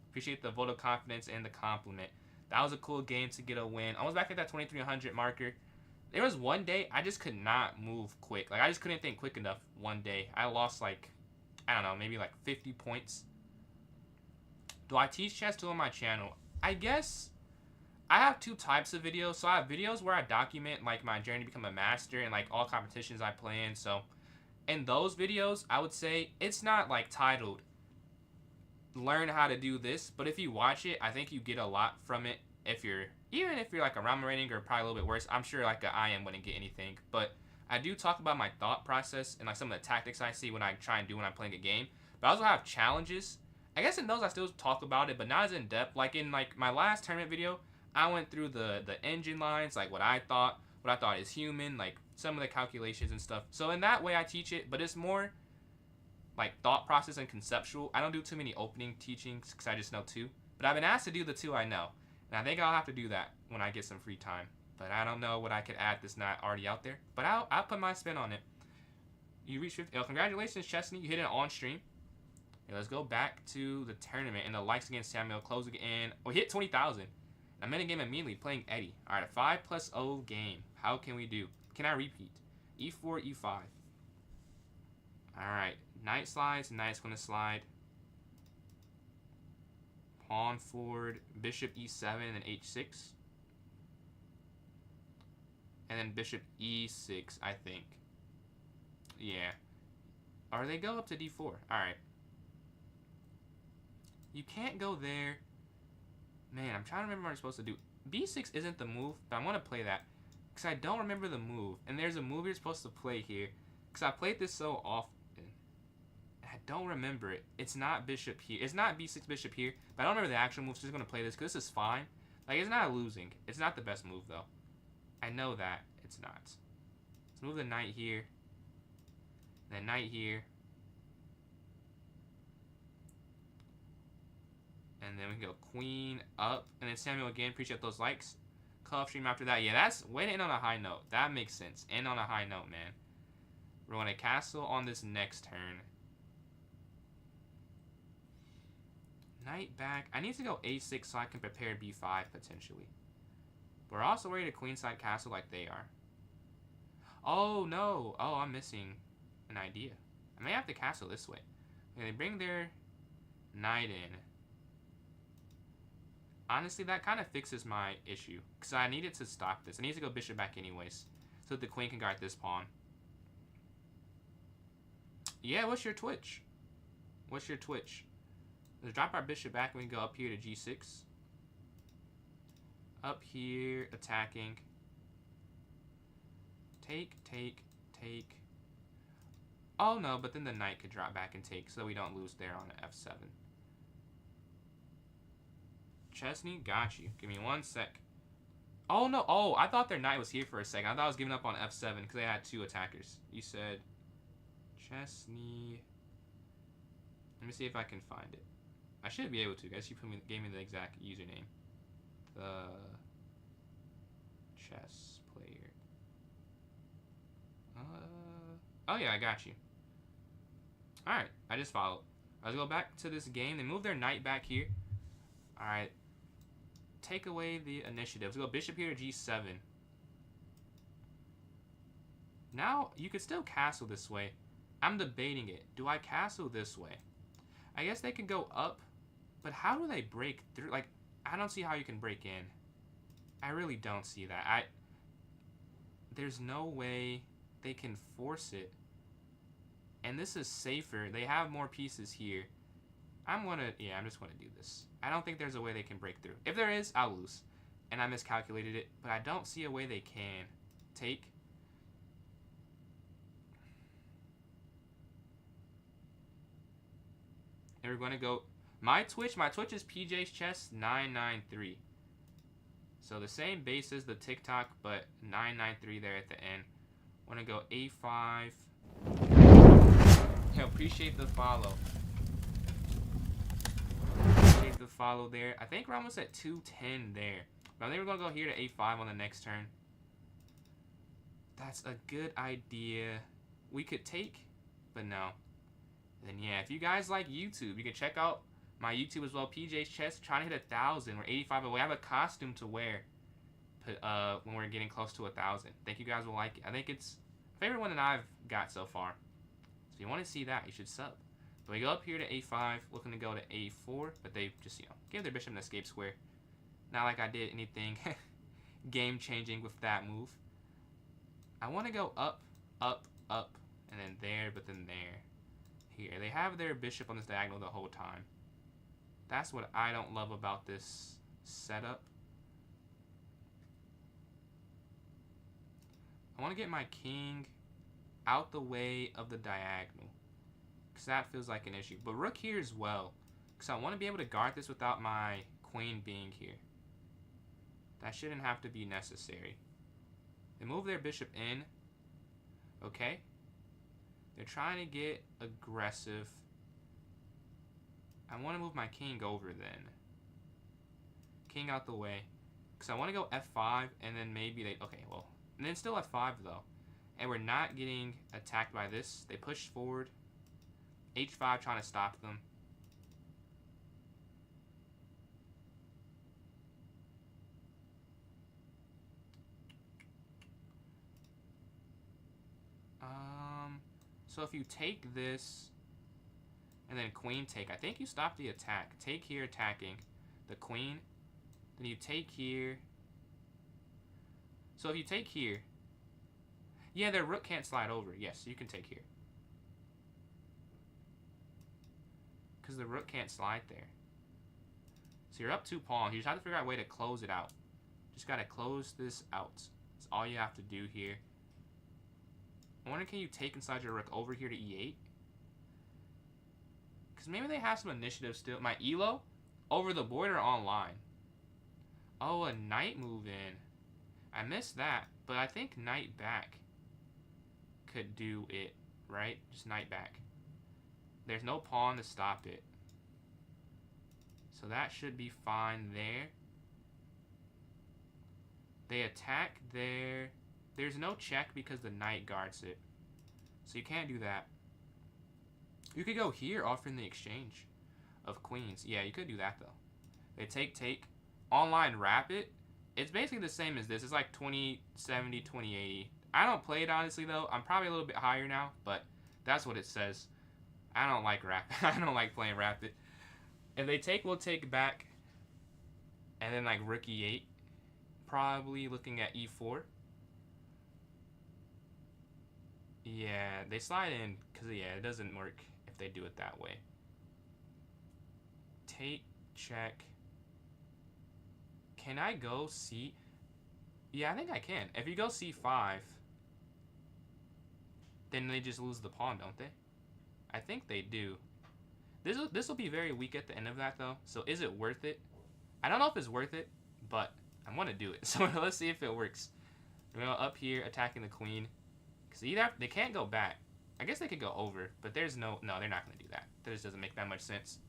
Appreciate the vote of confidence and the compliment. That was a cool game to get a win. Almost back at that 2,300 marker. There was one day I just could not move quick. Like, I just couldn't think quick enough one day. I lost, like, I don't know, maybe like 50 points. Do I teach chess too on my channel? I guess I have 2 types of videos. So I have videos where I document, like, my journey to become a master and, like, all competitions I play in. So in those videos, I would say it's not, like, titled learn how to do this, but if you watch it, I think you get a lot from it. Even if you're like a ramen rating or probably a little bit worse, I'm sure like I am wouldn't get anything. But I do talk about my thought process and like some of the tactics I see when I try and do when I'm playing a game. But I also have challenges. I guess in those I still talk about it, but not as in depth. Like in like my last tournament video, I went through the engine lines, like what I thought is human, like some of the calculations and stuff. So in that way I teach it, but it's more like thought process and conceptual. I don't do too many opening teachings because I just know 2. But I've been asked to do the 2 I know. And I think I'll have to do that when I get some free time. But I don't know what I could add that's not already out there. But I'll put my spin on it. You reached 50. Oh, congratulations, Chesney. You hit it on stream. Okay, let's go back to the tournament. And the likes against Samuel closing in. We hit 20,000. I'm in a game immediately playing Eddie. All right, a 5+0 game. How can we do? Can I repeat? E4, E5. All right. Knight slides. Knight's going to slide. Pawn forward. Bishop E7 and H6. And then bishop E6, I think. Yeah. Or they go up to D4. Alright. You can't go there. Man, I'm trying to remember what I'm supposed to do. B6 isn't the move, but I want to play that. Because I don't remember the move. And there's a move you're supposed to play here. Because I played this so often. I don't remember it. It's not bishop here. It's not B6 bishop here. But I don't remember the actual move, so I'm just going to play this. Because this is fine. Like, it's not losing. It's not the best move, though. I know that. It's not. Let's move the knight here. Then knight here. And then we can go queen up. And then Samuel again. Appreciate those likes. Cut off stream after that. Yeah, that's way to end on a high note. That makes sense. End on a high note, man. We're going to castle on this next turn. Knight back. I need to go a6 so I can prepare b5 potentially. We're also ready to queenside castle like they are. Oh, no. Oh, I'm missing an idea. I may have to castle this way. Okay, they bring their knight in. Honestly, that kind of fixes my issue. Because I needed to stop this. I need to go bishop back anyways. So that the queen can guard this pawn. Yeah, what's your twitch? What's your twitch? Let's drop our bishop back and we can go up here to g6. Up here, attacking. Take, take, take. Oh no, but then the knight could drop back and take so we don't lose there on f7. Chesney, got you. Give me 1 sec. Oh no, oh, I thought their knight was here for a second. I thought I was giving up on f7 because they had 2 attackers. You said Chesney. Let me see if I can find it. I should be able to. I guess you gave me the exact username. The chess player. Oh yeah, I got you. Alright, I just followed. Let's go back to this game. They move their knight back here. Alright. Take away the initiative. Let's go bishop here to g7. Now, you could still castle this way. I'm debating it. Do I castle this way? I guess they can go up, but how do they break through? Like, I don't see how you can break in. I really don't see that. There's no way they can force it. And this is safer. They have more pieces here. I'm just gonna do this. I don't think there's a way they can break through. If there is, I'll lose. And I miscalculated it, but I don't see a way they can. Take. And we're gonna go. My Twitch is PJ's Chess 993. So the same base as the TikTok, but 993 there at the end. Want to go a5. Yeah, appreciate the follow. Appreciate the follow there. I think we're almost at 210 there. But I think we're going to go here to a5 on the next turn. That's a good idea. We could take, but no. Then yeah, if you guys like YouTube, you can check out my YouTube as well. PJ's Chess, trying to hit 1,000. We're 85 away. I have a costume to wear when we're getting close to 1,000. Think you guys will like it. I think it's my favorite one that I've got so far. So if you want to see that, you should sub. But we go up here to a5, looking to go to a4, but they just, gave their bishop an escape square. Not like I did anything game-changing with that move. I want to go up, up, up, and then there, but then there. Here, they have their bishop on this diagonal the whole time. That's what I don't love about this setup. I want to get my king out the way of the diagonal, because that feels like an issue. But rook here as well, because I want to be able to guard this without my queen being here. That shouldn't have to be necessary. They move their bishop in. Okay. They're trying to get aggressive. I want to move my king over then. King out the way. Because I want to go f5 and then maybe they... Okay, well. And then still f5 though. And we're not getting attacked by this. They push forward. h5 trying to stop them. So if you take this and then queen take, I think you stop the attack. Take here attacking the queen. Then you take here. So if you take here, yeah, their rook can't slide over. Yes, you can take here. Because the rook can't slide there. So you're up 2 pawns. You just have to figure out a way to close it out. Just got to close this out. That's all you have to do here. I wonder, can you take inside your rook over here to e8? Because maybe they have some initiative still. My elo over the board or online? Oh, a knight move in. I missed that, but I think knight back could do it, right? Just knight back. There's no pawn to stop it. So that should be fine there. They attack there. There's no check because the knight guards it. So you can't do that. You could go here offering the exchange of queens. Yeah, you could do that though. They take. Online rapid. It's basically the same as this. It's like 2070, 2080. I don't play it honestly though. I'm probably a little bit higher now, but that's what it says. I don't like rapid. I don't like playing rapid. If they take, we'll take back. And then like rook e8. Probably looking at e4. Yeah, they slide in because, yeah, it doesn't work if they do it that way. Take, check. Can I go c? Yeah, I think I can. If you go c5, then they just lose the pawn, don't they? I think they do. This will be very weak at the end of that, though. So is it worth it? I don't know if it's worth it, but I want to do it. So let's see if it works. We're going up here, attacking the queen. Because either they can't go back. I guess they could go over, but there's no, they're not going to do that. That just doesn't make that much sense.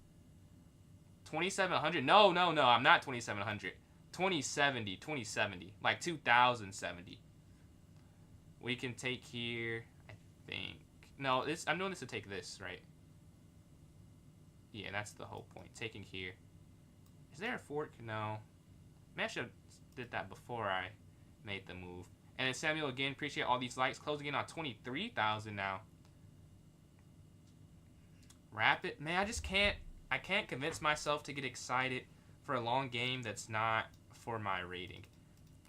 2700? No, I'm not 2700. 2070. Like 2070. We can take here, I think. No, I'm doing this to take this, right? Yeah, that's the whole point. Taking here. Is there a fork? No. Maybe I should have did that before I made the move. And then Samuel, again, appreciate all these likes. Closing in on 23,000 now. Rapid. Man, I can't convince myself to get excited for a long game that's not for my rating.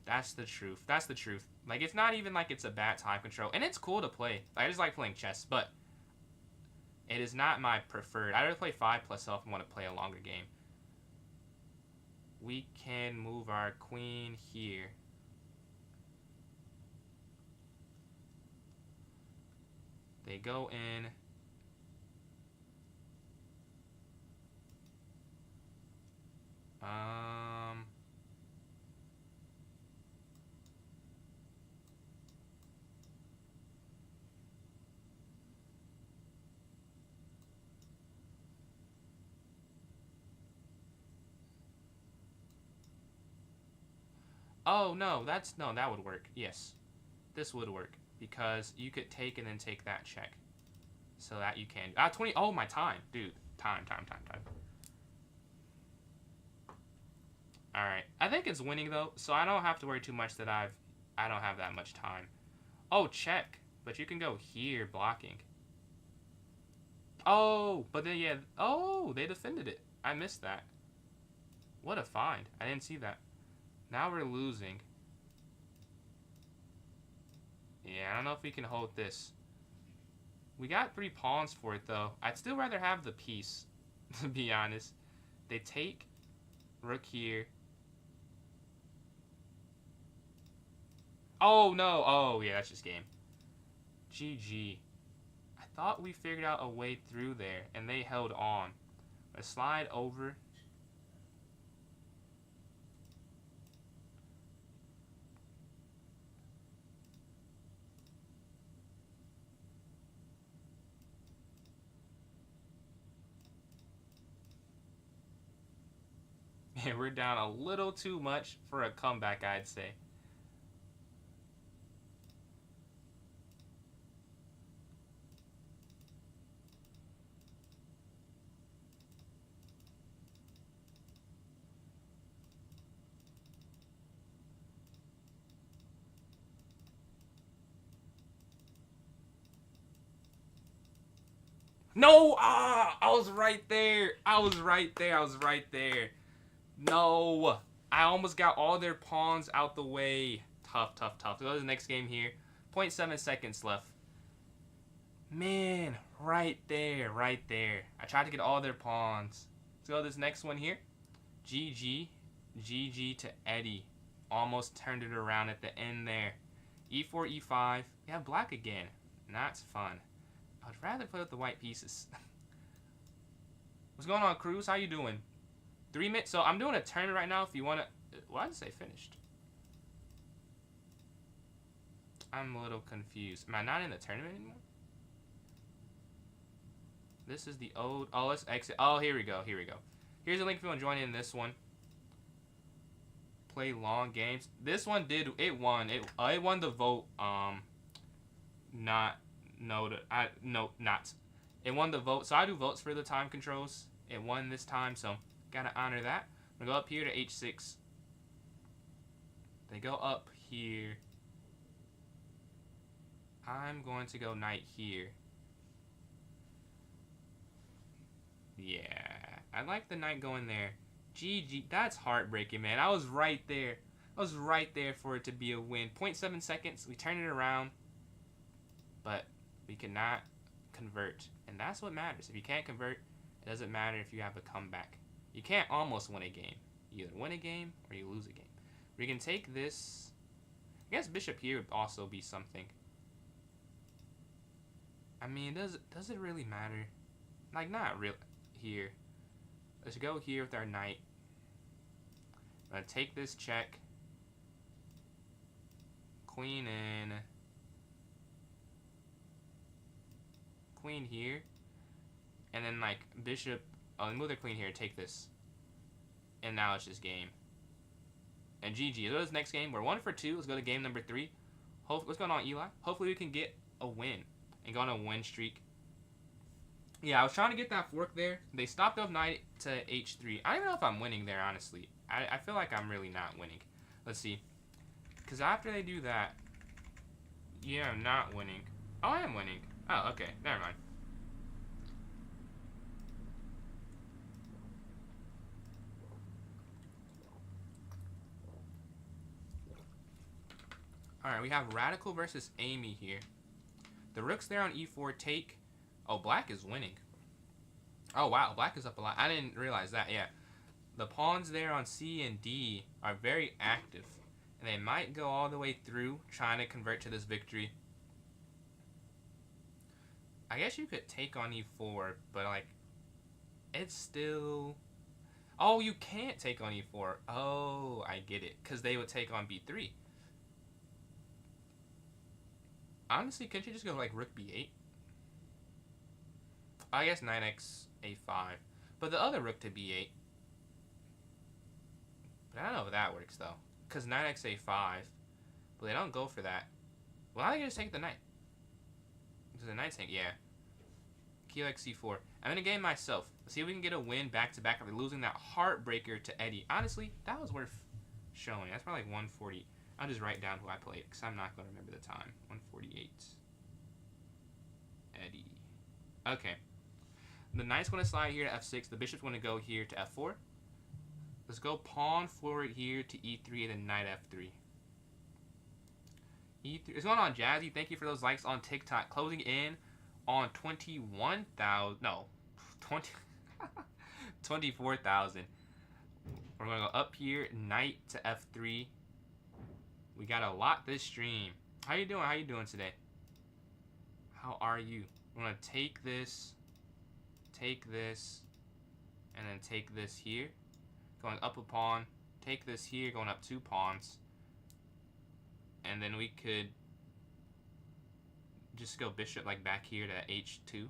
That's the truth. That's the truth. Like, it's not even like it's a bad time control. And it's cool to play. I just like playing chess, but it is not my preferred. I'd rather play 5+ self and want to play a longer game. We can move our queen here. They go in. Oh, no, no, that would work. Yes, this would work. Because you could take and then take that check. So that you can. 20. Oh, my time. Dude, time. Alright. I think it's winning, though, so I don't have to worry too much that I don't have that much time. Oh, check. But you can go here, blocking. Oh, but then, yeah. Oh, they defended it. I missed that. What a find. I didn't see that. Now we're losing. Yeah, I don't know if we can hold this. We got 3 pawns for it, though. I'd still rather have the piece, to be honest. They take rook here. Oh, no. Oh, yeah, that's just game. GG. I thought we figured out a way through there, and they held on. A slide over. Yeah, we're down a little too much for a comeback, I'd say. No! I was right there. I was right there. No! I almost got all their pawns out the way. Tough. Go to the next game here. 0.7 seconds left. Man, right there. I tried to get all their pawns. Let's go to this next one here. GG to Eddie. Almost turned it around at the end there. E4, E5. We have black again. That's fun. I'd rather play with the white pieces. What's going on, Cruz? How you doing? 3 minutes. So I'm doing a tournament right now. If you want to... Why did it say finished? I'm a little confused. Am I not in the tournament anymore? This is the old... Oh, let's exit. Oh, here we go. Here's a link if you want to join in this one. Play long games. This one did... It won. It won the vote. Not... No, not. It won the vote. So I do votes for the time controls. It won this time, so gotta honor that. I'm gonna go up here to H6. They go up here. I'm going to go knight here. Yeah, I like the knight going there. GG, that's heartbreaking, man. I was right there. For it to be a win. 0.7 seconds. We turned it around, but we cannot convert, and that's what matters. If you can't convert, it doesn't matter if you have a comeback. You can't almost win a game. You either win a game or you lose a game. We can take this. I guess bishop here would also be something. I mean, does it really matter? Like, not real here. Let's go here with our knight. I'm gonna take this check. Queen in. Queen here, and then like bishop. Oh, move their queen here. Take this, and now it's just game. And GG. Let's go to this next game. We're 1 for 2. Let's go to game number 3. What's going on, Eli? Hopefully we can get a win and go on a win streak. Yeah, I was trying to get that fork there. They stopped up knight to H3. I don't even know if I'm winning there, honestly. I feel like I'm really not winning. Let's see, because after they do that, yeah, I'm not winning. Oh, I am winning. Oh, okay. Never mind. Alright, we have Radical versus Amy here. The rook's there on E4. Take. Oh, black is winning. Oh, wow. Black is up a lot. I didn't realize that. Yeah. The pawns there on C and D are very active. And they might go all the way through trying to convert to this victory. I guess you could take on E4, but, like, it's still... Oh, you can't take on E4. Oh, I get it. Because they would take on B3. Honestly, can't you just go, like, rook B8? I guess 9x A5. But the other rook to B8. But I don't know if that works, though. Because knight x a5. But they don't go for that. Well, I think I just take the knight. Does the knight take? Yeah. Q x c4. I'm gonna game myself. Let's see if we can get a win back to back after losing that heartbreaker to Eddie. Honestly, that was worth showing. That's probably like 140. I'll just write down who I played because I'm not gonna remember the time. 148. Eddie. Okay. The knight's gonna slide here to f6. The bishop's gonna go here to f4. Let's go pawn forward here to e3 and then knight f3. E3. It's going on, Jazzy. Thank you for those likes on TikTok. Closing in on 21,000. No, 24,000. We're going to go up here, knight to f3. We got a lot this stream. How you doing? How you doing today? How are you? We're going to take this, and then take this here. Going up a pawn. Take this here, going up 2 pawns. And then we could just go bishop like back here to h2.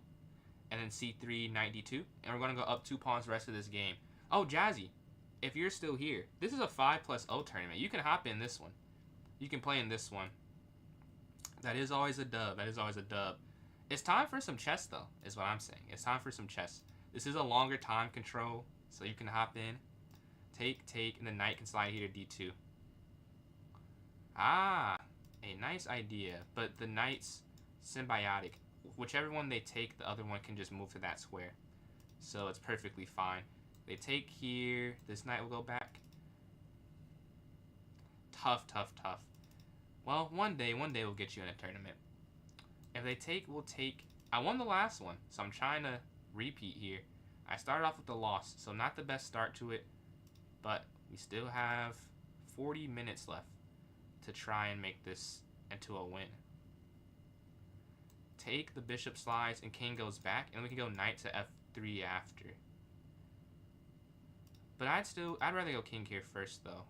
And then c3, knight d2. And we're going to go up 2 pawns the rest of this game. Oh, Jazzy, if you're still here, this is a 5+0 tournament. You can hop in this one. You can play in this one. That is always a dub. That is always a dub. It's time for some chess, though, is what I'm saying. It's time for some chess. This is a longer time control, so you can hop in. Take, and the knight can slide here to d2. Ah, a nice idea. But the knight's symbiotic. Whichever one they take, the other one can just move to that square. So it's perfectly fine. They take here. This knight will go back. Tough. Well, one day we'll get you in a tournament. If they take, we'll take. I won the last one, so I'm trying to repeat here. I started off with the loss, so not the best start to it. But we still have 40 minutes left to try and make this into a win. Take, the bishop slides, and king goes back, and we can go knight to f3 after. But I'd rather go king here first, though.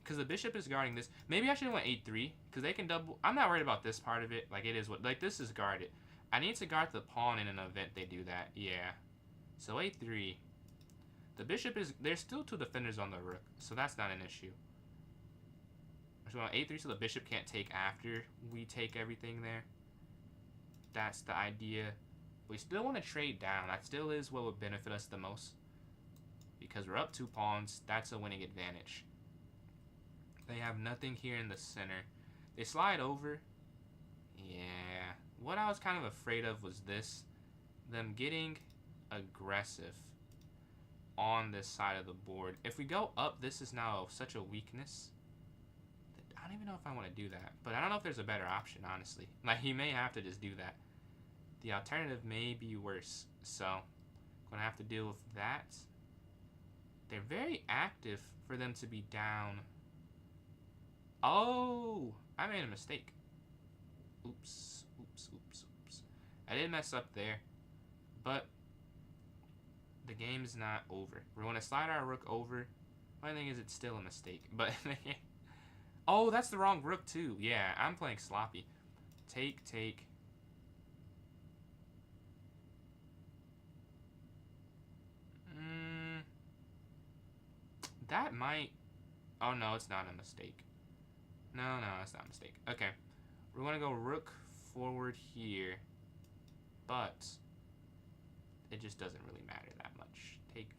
Because the bishop is guarding this. Maybe I should have went a3, because they can double. I'm not worried about this part of it. Like, it is what, like, this is guarded. I need to guard the pawn in an event they do that. Yeah. So a3. The bishop is, there's still 2 defenders on the rook, so that's not an issue. So on a3, so the bishop can't take after we take everything there. That's the idea. We still want to trade down. That still is what would benefit us the most. Because we're up 2 pawns, that's a winning advantage. They have nothing here in the center. They slide over. Yeah. What I was kind of afraid of was this. Them getting aggressive on this side of the board. If we go up, this is now such a weakness. I don't even know if I want to do that. But I don't know if there's a better option, honestly. Like, he may have to just do that. The alternative may be worse. So, I'm going to have to deal with that. They're very active for them to be down. Oh! I made a mistake. Oops. I did mess up there. But the game's not over. We're going to slide our rook over. My thing is, it's still a mistake. But oh, that's the wrong rook too. Yeah, I'm playing sloppy. Take. That might. Oh no, it's not a mistake. No, that's not a mistake. Okay, we're gonna go rook forward here, but it just doesn't really matter that much. Take.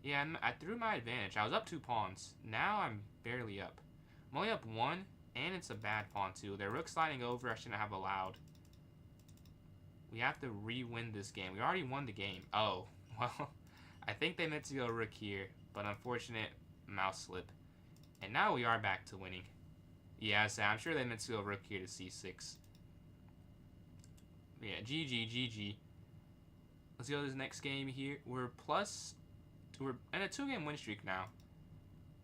Yeah, I threw my advantage. I was up 2 pawns. Now I'm barely up. I'm only up 1, and it's a bad pawn too. Their rook sliding over, I shouldn't have allowed. We have to re-win this game. We already won the game. Oh, well, I think they meant to go rook here, but unfortunate mouse slip. And now we are back to winning. Yeah, so I'm sure they meant to go rook here to c6. Yeah, GG. Let's go to this next game here. We're in a 2-game win streak now.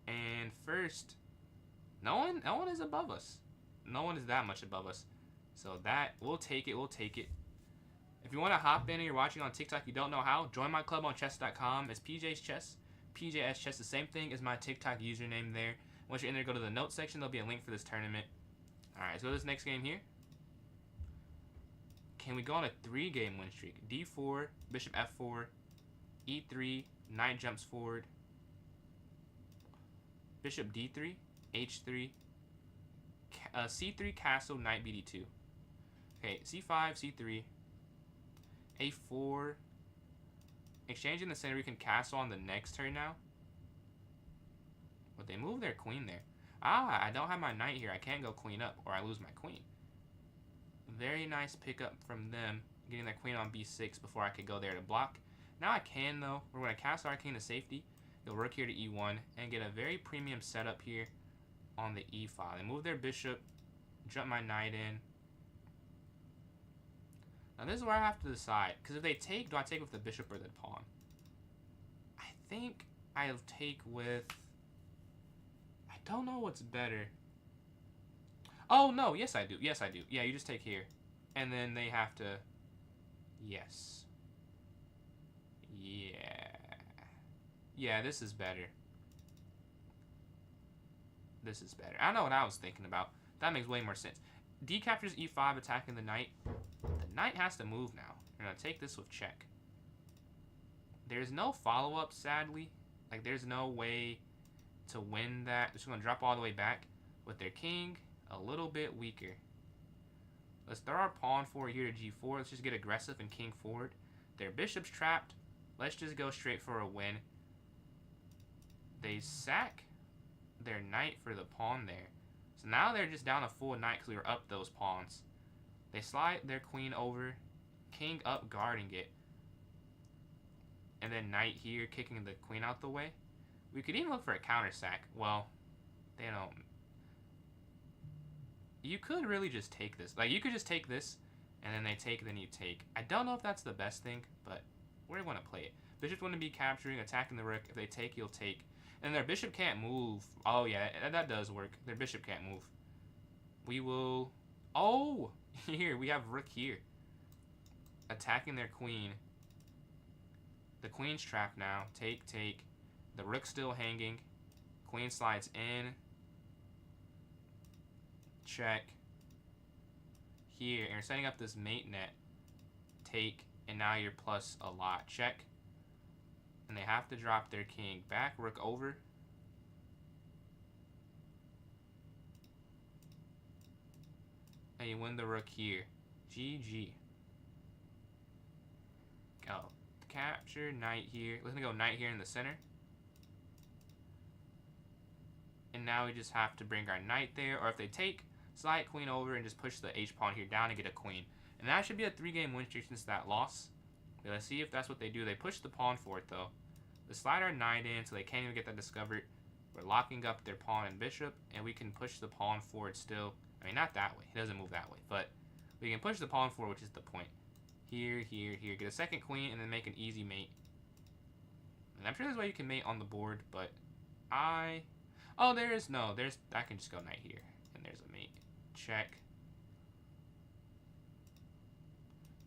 And first, no one is above us. No one is that much above us. So that, we'll take it. If you want to hop in and you're watching on TikTok, you don't know how, join my club on chess.com. It's PJ's Chess. PJS Chess, the same thing as my TikTok username there. Once you're in there, go to the notes section. There'll be a link for this tournament. Alright, let's go to this next game here. Can we go on a 3-game win streak? D4, bishop f4, e3, knight jumps forward. Bishop d3, h3, c3 castle, knight bd2. Okay, c5, c3, a4. Exchanging the center, we can castle on the next turn now. But they move their queen there. Ah, I don't have my knight here. I can't go queen up or I lose my queen. Very nice pickup from them, getting their queen on b6 before I could go there to block. Now I can, though. We're going to castle our king to safety. Go rook here to e1 and get a very premium setup here on the e file. They move their bishop, jump my knight in. Now this is where I have to decide, because if they take, do I take with the bishop or the pawn? I think I'll take with... I don't know what's better. Oh, no. Yes, I do. Yes, I do. Yeah, you just take here. And then they have to... Yes. Yeah. Yeah, this is better. This is better. I don't know what I was thinking about. That makes way more sense. D captures e5, attacking the knight. The knight has to move now. We're going to take this with check. There's no follow-up, sadly. Like, there's no way to win that. They're just going to drop all the way back with their king a little bit weaker. Let's throw our pawn forward here to g4. Let's just get aggressive and king forward. Their bishop's trapped. Let's just go straight for a win. They sack their knight for the pawn there. So now they're just down a full knight because we were up those pawns. They slide their queen over. King up guarding it. And then knight here kicking the queen out the way. We could even look for a counter sack. Well, they don't. You could really just take this. Like, you could just take this, and then they take, then you take. I don't know if that's the best thing, but we're going to play it. Bishop's going to be capturing, attacking the rook. If they take, you'll take. And their bishop can't move. Oh, yeah, that does work. Their bishop can't move. We will... Oh! Here, we have rook here. Attacking their queen. The queen's trapped now. Take, take. The rook's still hanging. Queen slides in. Check. Here, and you're setting up this mate net. Take, and now you're plus a lot. Check. And they have to drop their king back. Rook over. And you win the rook here. GG. Go. Capture, knight here. We're going to go knight here in the center. And now we just have to bring our knight there. Or if they take, slide queen over and just push the h-pawn here down and get a queen. And that should be a 3-game win streak since that loss. Let's see if that's what they do. They push the pawn forward, though. They slide our knight in so they can't even get that discovered. We're locking up their pawn and bishop, and we can push the pawn forward still. I mean, not that way. It doesn't move that way. But we can push the pawn forward, which is the point. Here, here, here. Get a second queen, and then make an easy mate. And I'm sure there's a way you can mate on the board, but Oh, there is no. I can just go knight here, and there's a mate. Check.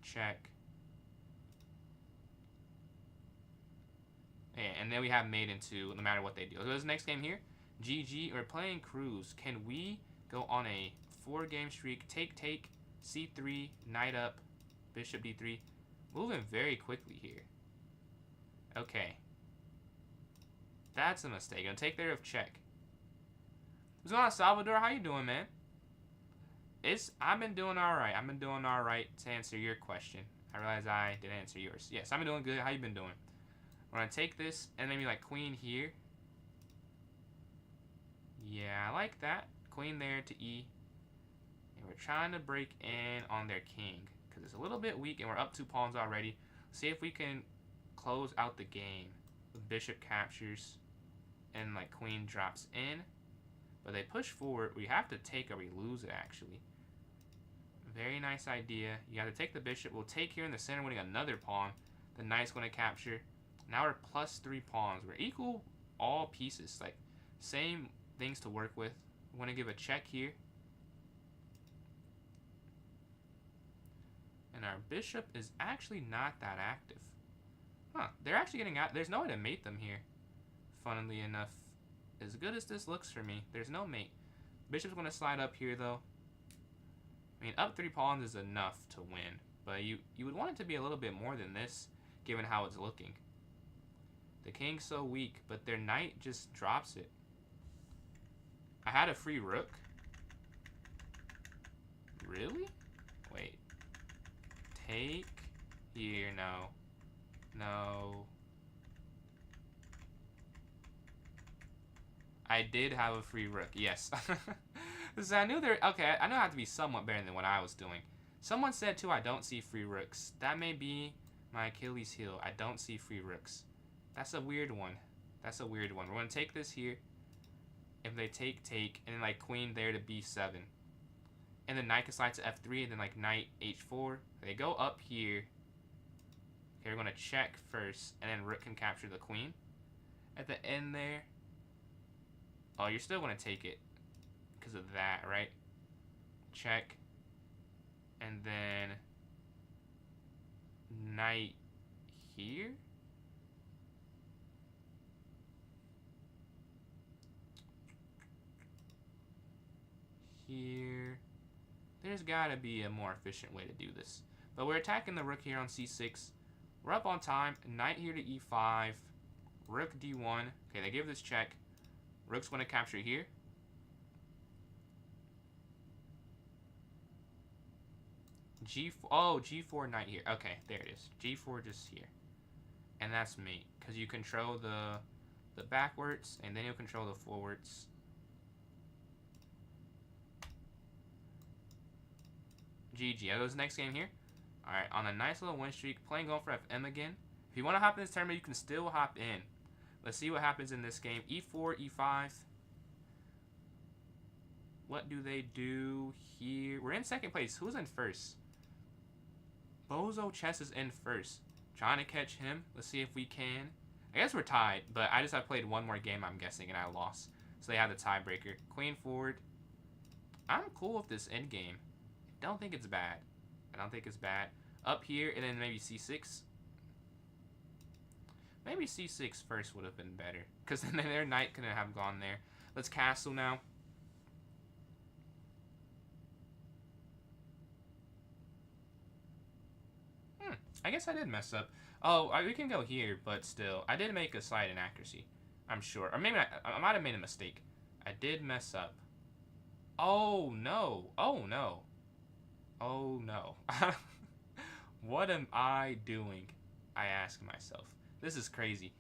Check. Yeah, and then we have mate into no matter what they do. So this next game here, GG. We're playing Cruise. Can we go on a 4-game streak? Take, take, c3, knight up, bishop d3. Moving very quickly here. Okay. That's a mistake. Gonna take there of check. What's going on, Salvador? How you doing, man? I've been doing alright. I've been doing alright to answer your question. I realize I didn't answer yours. Yes, I've been doing good. How you been doing? We're going to take this and maybe like queen here. Yeah, I like that. Queen there to E. And we're trying to break in on their king because it's a little bit weak and we're up 2 pawns already. See if we can close out the game. The bishop captures and like queen drops in. But they push forward. We have to take or we lose it, actually. Very nice idea. You got to take the bishop. We'll take here in the center, winning another pawn. The knight's going to capture. Now we're plus 3 pawns. We're equal all pieces. Like, same things to work with. We want to give a check here. And our bishop is actually not that active. Huh. They're actually getting out. There's no way to mate them here. Funnily enough. As good as this looks for me, there's no mate. Bishop's going to slide up here, though. I mean, up 3 pawns is enough to win. But you would want it to be a little bit more than this, given how it's looking. The king's so weak, but their knight just drops it. I had a free rook. Really? Wait. Take here. No. No. I did have a free rook. Yes. So I knew there. Okay, I know I have to be somewhat better than what I was doing. Someone said too, I don't see free rooks. That may be my Achilles heel. I don't see free rooks. That's a weird one. That's a weird one. We're gonna take this here. If they take, and then like queen there to b7. And then knight can slide to f3, and then like knight h4. They go up here. Okay, we're gonna check first, and then rook can capture the queen. At the end there. Oh, you're still gonna take it because of that, right? Check. And then knight here. Here. There's gotta be a more efficient way to do this. But we're attacking the rook here on c6. We're up on time. Knight here to e5. Rook d1. Okay, they give this check. Rook's gonna capture here. G4, oh, G4 knight here. Okay, there it is. G4 just here. And that's mate, because you control the backwards, and then you'll control the forwards. GG. That goes next game here. Alright, on a nice little win streak, playing going for FM again. If you want to hop in this tournament, you can still hop in. Let's see what happens in this game. E4, E5. What do they do here? We're in second place. Who's in first? Bozo Chess is in first. Trying to catch him. Let's see if we can. I guess we're tied, but I just have played one more game, I'm guessing, and I lost. So they have the tiebreaker. Queen forward. I'm cool with this endgame. Don't think it's bad. I don't think it's bad. Up here, and then maybe c6. Maybe c6 first would have been better, because then their knight couldn't have gone there. Let's castle now. I guess I did mess up. Oh, we can go here, but still. I did make a slight inaccuracy, I'm sure. Or maybe I might have made a mistake. I did mess up. Oh, no. Oh, no. Oh, no. What am I doing? I ask myself. This is crazy.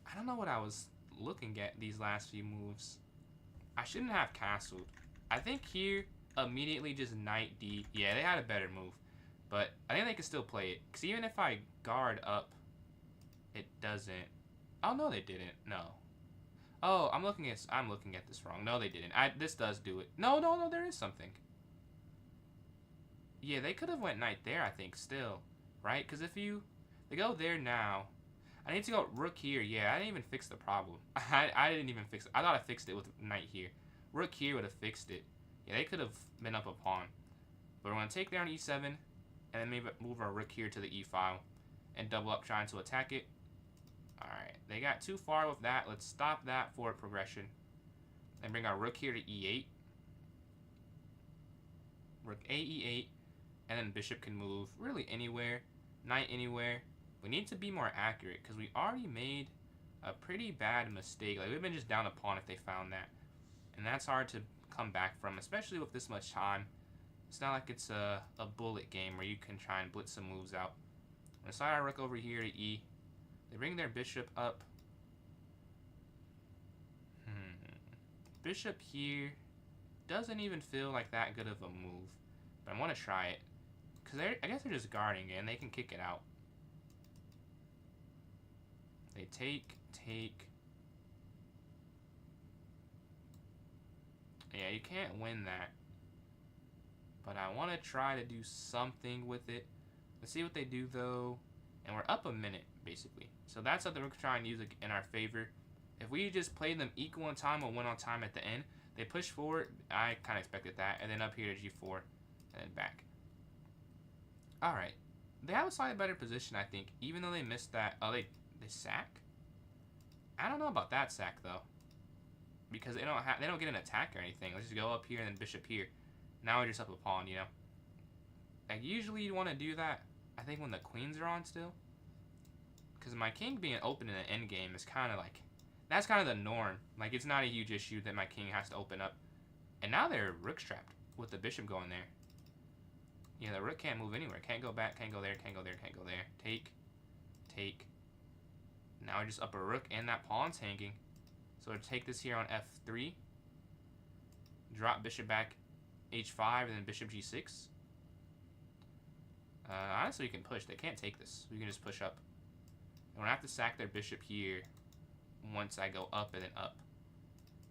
I don't know what I was looking at these last few moves. I shouldn't have castled. I think here, immediately just knight d. Yeah, they had a better move. But I think they can still play it. Because even if I guard up, it doesn't. Oh, no, they didn't. No. Oh, I'm looking at this wrong. No, they didn't. This does do it. No, there is something. Yeah, they could have went knight there, I think, still. Right? Because if they go there now. I need to go rook here. Yeah, I didn't even fix the problem. I didn't even fix it. I thought I fixed it with knight here. Rook here would have fixed it. Yeah, they could have been up a pawn. But we're going to take down e7. And then maybe move our rook here to the e file. And double up trying to attack it. Alright, they got too far with that. Let's stop that forward progression. And bring our rook here to e8. Rook a, e8. And then bishop can move really anywhere. Knight anywhere. We need to be more accurate because we already made a pretty bad mistake. Like, we've been just down a pawn if they found that. And that's hard to come back from, especially with this much time. It's not like it's a bullet game where you can try and blitz some moves out. I'm gonna slide our rook over here to e. They bring their bishop up. Bishop here doesn't even feel like that good of a move. But I want to try it. Because I guess they're just guarding it and they can kick it out. They take. Yeah, you can't win that. But I want to try to do something with it. Let's see what they do, though. And we're up a minute, basically. So that's something we're trying to use in our favor. If we just play them equal in time or win on time at the end, they push forward. I kind of expected that. And then up here to g4. And then back. Alright. They have a slightly better position, I think. Even though they missed that. Oh, they sack? I don't know about that sack, though. Because they don't get an attack or anything. Let's just go up here and then bishop here. Now we're just up a pawn, you know. Like, usually you want to do that, I think, when the queens are on still. Because my king being open in the endgame is kind of like, That's kind of the norm. Like, it's not a huge issue that my king has to open up. And now they're rook strapped with the bishop going there. Yeah, the rook can't move anywhere. Can't go back, can't go there, can't go there, can't go there. Take, take. Now I just up a rook and that pawn's hanging. So to take this here on f3. Drop bishop back h5 and then bishop g6. Honestly, you can push. They can't take this. We can just push up. I'm going to have to sack their bishop here once I go up and then up.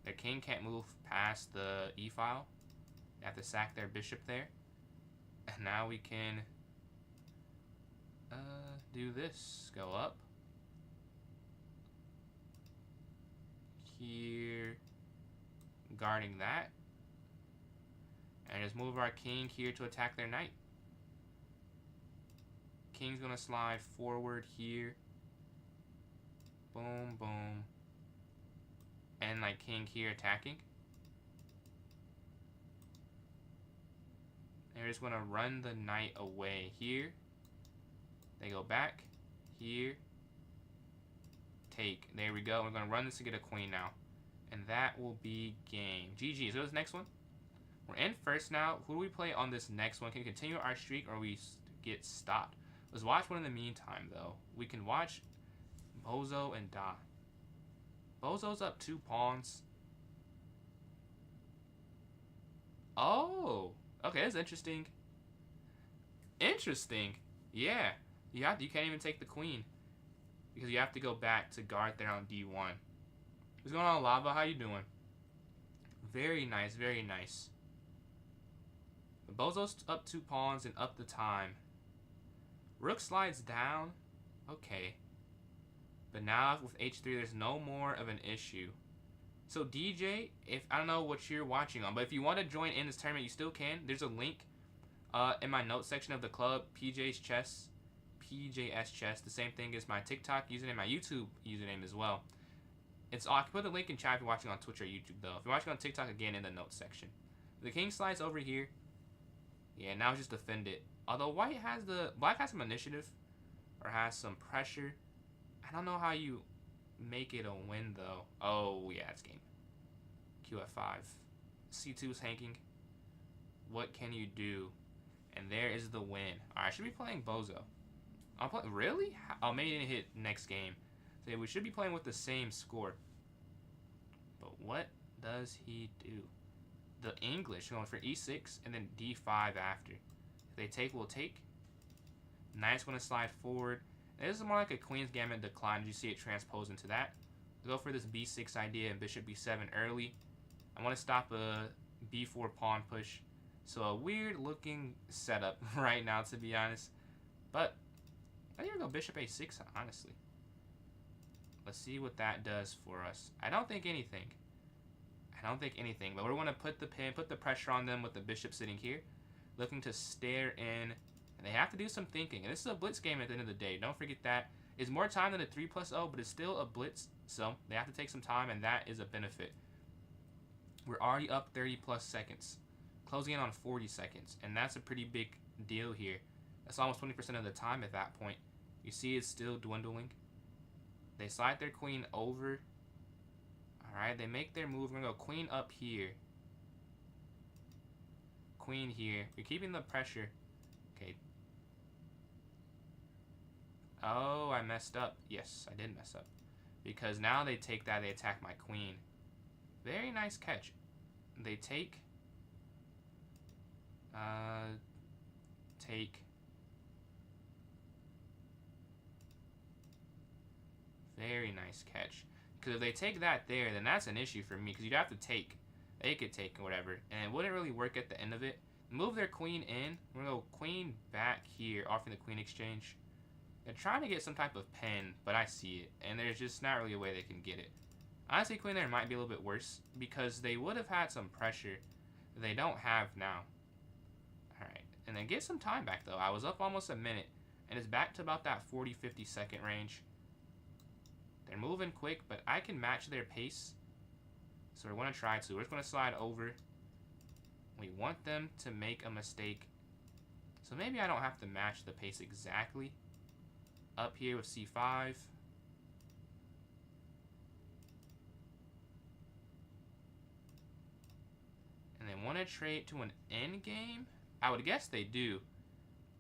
Their king can't move past the e-file. They have to sack their bishop there. And now we can do this. Go up. Here. Guarding that. And just move our king here to attack their knight. King's gonna slide forward here. Boom, boom. And like king here attacking. They're just gonna run the knight away here. They go back. Here. Take. There we go. We're gonna run this to get a queen now. And that will be game. GG. So this next one. We're in first now. Who do we play on this next one? Can we continue our streak or we get stopped? Let's watch one in the meantime, though. We can watch Bozo and Da. Bozo's up 2 pawns. Oh. Okay, that's interesting. Interesting. Yeah. You can't even take the queen. Because you have to go back to guard there on d1. What's going on, Lava? How you doing? Very nice, very nice. Bozo's up 2 pawns and up the time. Rook slides down. Okay. But now with h3, there's no more of an issue. So DJ, if I don't know what you're watching on, but if you want to join in this tournament, you still can. There's a link in my notes section of the club, PJ's Chess, PJS Chess. The same thing as my TikTok username, my YouTube username as well. I can put the link in chat if you're watching on Twitch or YouTube, though. If you're watching on TikTok, again, in the notes section. The king slides over here. Yeah, now just defend it. Although Black has some initiative or has some pressure. I don't know how you make it a win, though. Oh, yeah, it's game. QF5. C2 is hanging. What can you do? And there is the win. Alright, I should be playing Bozo. Really? Oh, maybe didn't hit next game. So yeah, we should be playing with the same score. But what does he do? The English going for e6 and then d5 after. If they take, we'll take. Knight's going to slide forward. And this is more like a Queen's Gambit decline. You see it transpose into that. Go for this b6 idea and bishop b7 early. I want to stop a b4 pawn push. So a weird looking setup right now, to be honest. But I think we'll go bishop a6, honestly. Let's see what that does for us. I don't think anything. But we're going to put the pressure on them with the bishop sitting here. Looking to stare in. And they have to do some thinking. And this is a blitz game at the end of the day. Don't forget that. It's more time than a 3+0, but it's still a blitz. So they have to take some time, and that is a benefit. We're already up 30+ seconds. Closing in on 40 seconds. And that's a pretty big deal here. That's almost 20% of the time at that point. You see it's still dwindling. They slide their queen over. Alright, they make their move. We're going to go queen up here. Queen here. We're keeping the pressure. Okay. Oh, I messed up. Yes, I did mess up. Because now they take that, they attack my queen. Very nice catch. They take. Take. Very nice catch. Because if they take that there, then that's an issue for me. Because you'd have to take. They could take or whatever. And it wouldn't really work at the end of it. Move their queen in. We're going to go queen back here, offering the queen exchange. They're trying to get some type of pen, but I see it. And there's just not really a way they can get it. Honestly, queen there might be a little bit worse. Because they would have had some pressure that they don't have now. Alright. And then get some time back, though. I was up almost a minute. And it's back to about that 40-50 second range. They're moving quick, but I can match their pace. So we're going to try to. We're just going to slide over. We want them to make a mistake. So maybe I don't have to match the pace exactly. Up here with c5. they want to trade to an endgame? I would guess they do.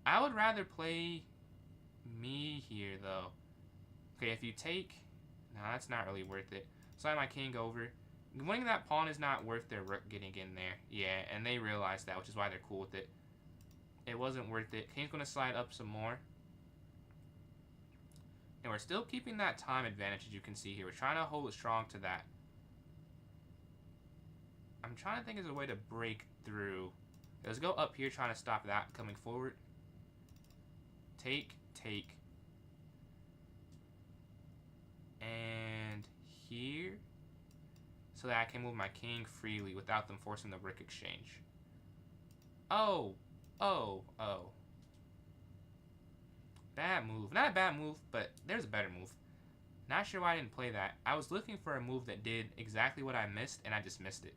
I would rather play me here, though. Okay, if you take... No, that's not really worth it. Slide my king over. Winning that pawn is not worth their rook getting in there. Yeah, and they realize that, which is why they're cool with it. It wasn't worth it. King's going to slide up some more. And we're still keeping that time advantage, as you can see here. We're trying to hold strong to that. I'm trying to think of a way to break through. Let's go up here, trying to stop that coming forward. Take, take. And here. So that I can move my king freely without them forcing the rook exchange. Oh. Oh. Oh. Bad move. Not a bad move, but there's a better move. Not sure why I didn't play that. I was looking for a move that did exactly what I missed, and I just missed it.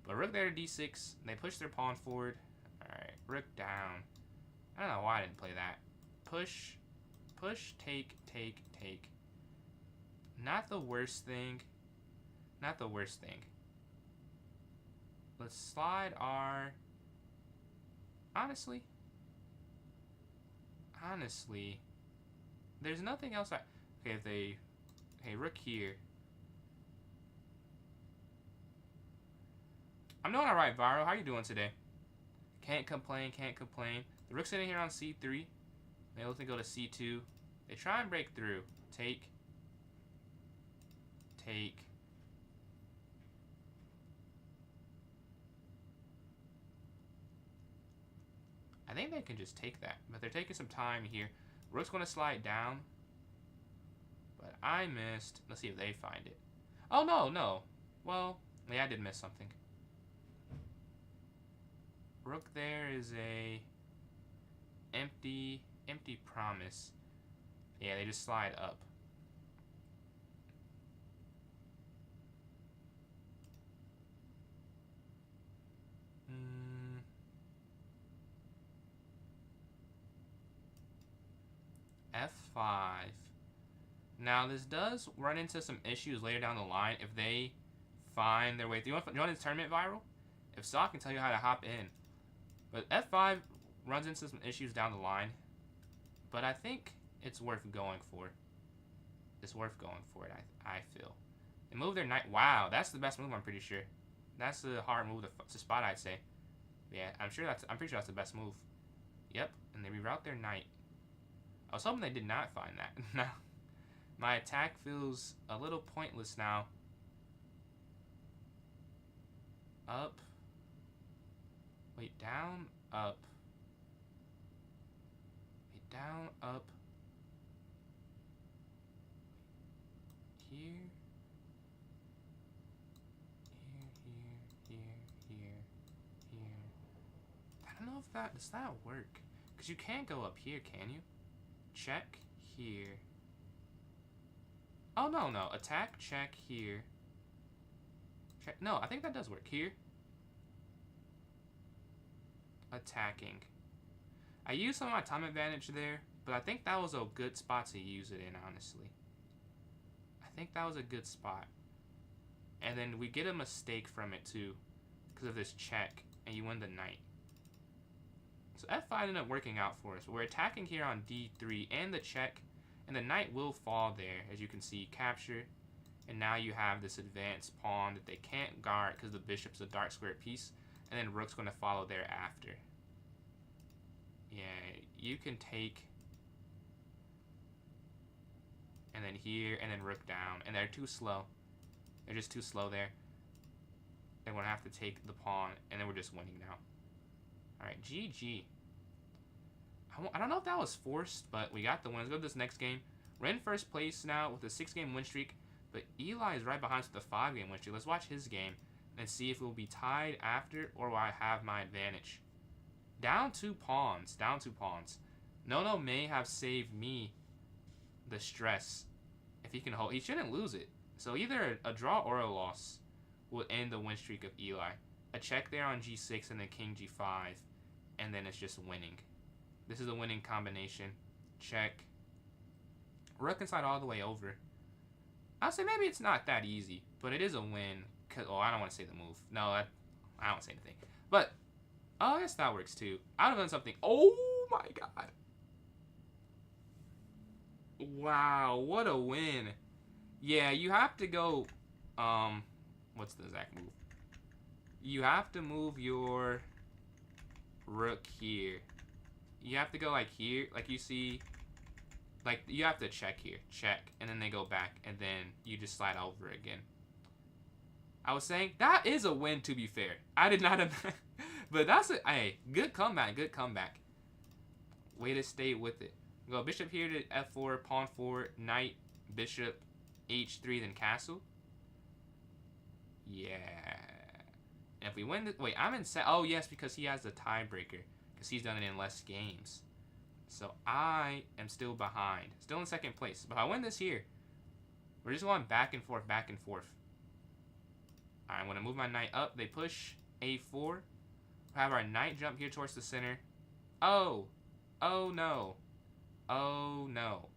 But rook there to d6. They push their pawn forward. Alright, rook down. I don't know why I didn't play that. Push. Push, take, take, take. Not the worst thing. Not the worst thing. Let's slide our... Honestly, there's nothing else I... Okay, if they... Okay, rook here. I'm doing alright, Varo. How you doing today? Can't complain, can't complain. The rook's sitting here on c3. They look to go to c2. They try and break through. Take. Take. I think they can just take that, but they're taking some time here. Rook's going to slide down, but I missed. Let's see if they find it. Oh, no, no. Well, yeah, I did miss something. Rook there is a empty promise. Yeah, they just slide up. F5. Now, this does run into some issues later down the line if they find their way through. You want this tournament viral? If so, I can tell you how to hop in. But F5 runs into some issues down the line. But I think it's worth going for. It's worth going for it, I feel. They move their knight. Wow, that's the best move, I'm pretty sure. That's the hard move to spot, I'd say. Yeah, I'm pretty sure that's the best move. Yep, and they reroute their knight. I was hoping they did not find that. Now, my attack feels a little pointless now. Up. Wait, down, up. Wait, down, up. Here. Here. I don't know if that, does that work? Because you can't go up here, can you? Check here. Oh, no. Attack, check here. Check. No, I think that does work. Here. Attacking. I used some of my time advantage there, but I think that was a good spot to use it in, honestly. I think that was a good spot. And then we get a mistake from it, too, because of this check, and you win the knight. So F5 ended up working out for us. We're attacking here on D3 and the check, and the knight will fall there, as you can see, capture. And now you have this advanced pawn that they can't guard because the bishop's a dark square piece, and then rook's going to follow thereafter. Yeah, you can take, and then here, and then rook down, and they're too slow. They're just too slow there. They're going to have to take the pawn, and then we're just winning now. Alright, GG. I don't know if that was forced, but we got the win. Let's go to this next game. We're in first place now with a 6-game win streak, but Eli is right behind us with a 5-game win streak. Let's watch his game and see if we'll be tied after or will I have my advantage. Down 2 pawns. Down 2 pawns. Nono may have saved me the stress if he can hold. He shouldn't lose it. So either a draw or a loss will end the win streak of Eli. A check there on G6 and then King G5, and then it's just winning. This is a winning combination. Check. Rook inside all the way over. I'll say maybe it's not that easy, but it is a win. Oh, I don't want to say the move. No, I don't say anything. But, oh, I guess that works too. I would have done something. Oh my god. Wow, what a win. Yeah, you have to go, what's the exact move? You have to move your rook here. You have to go like here, like you see, like you have to check here, check, and then they go back, and then you just slide over again. I was saying, that is a win to be fair. I did not have, but that's a, hey, good comeback, good comeback. Way to stay with it. Go bishop here to f4, pawn 4, knight, bishop, h3, then castle. Yeah. And if we win this, wait, I'm in set. Oh yes, because he has the tiebreaker, because he's done it in less games. So I am still behind, still in second place. But if I win this here, we're just going back and forth, back and forth. All right, I'm gonna move my knight up. They push a4. We'll have our knight jump here towards the center. Oh, oh no. Oh no.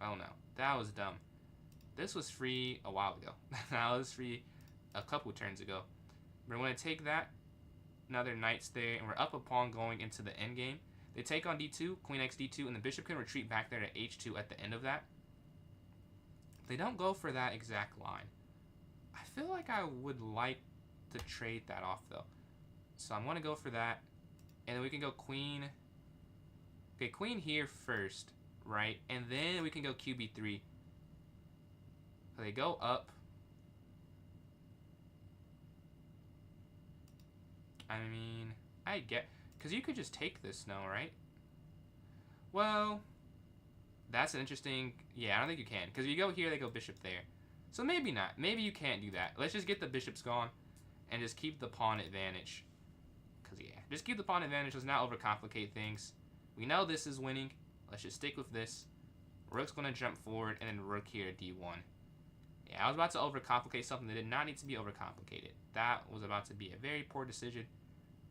Oh no. That was dumb. This was free a while ago. That was free a couple turns ago. We're going to take that. Another knight's there. And we're up a pawn going into the endgame. They take on d2, queen x d2, and the bishop can retreat back there to h2 at the end of that. They don't go for that exact line. I feel like I would like to trade that off though. So I'm going to go for that. And then we can go queen. Okay, queen here first, right? And then we can go qb3. So they go up. I mean, I get, because you could just take this now, right? Well, that's an interesting, yeah, I don't think you can. Because if you go here, they go bishop there. So maybe not. Maybe you can't do that. Let's just get the bishops gone and just keep the pawn advantage. Because, yeah, just keep the pawn advantage. Let's not overcomplicate things. We know this is winning. Let's just stick with this. Rook's going to jump forward, and then rook here at d1. Yeah, I was about to overcomplicate something that did not need to be overcomplicated. That was about to be a very poor decision,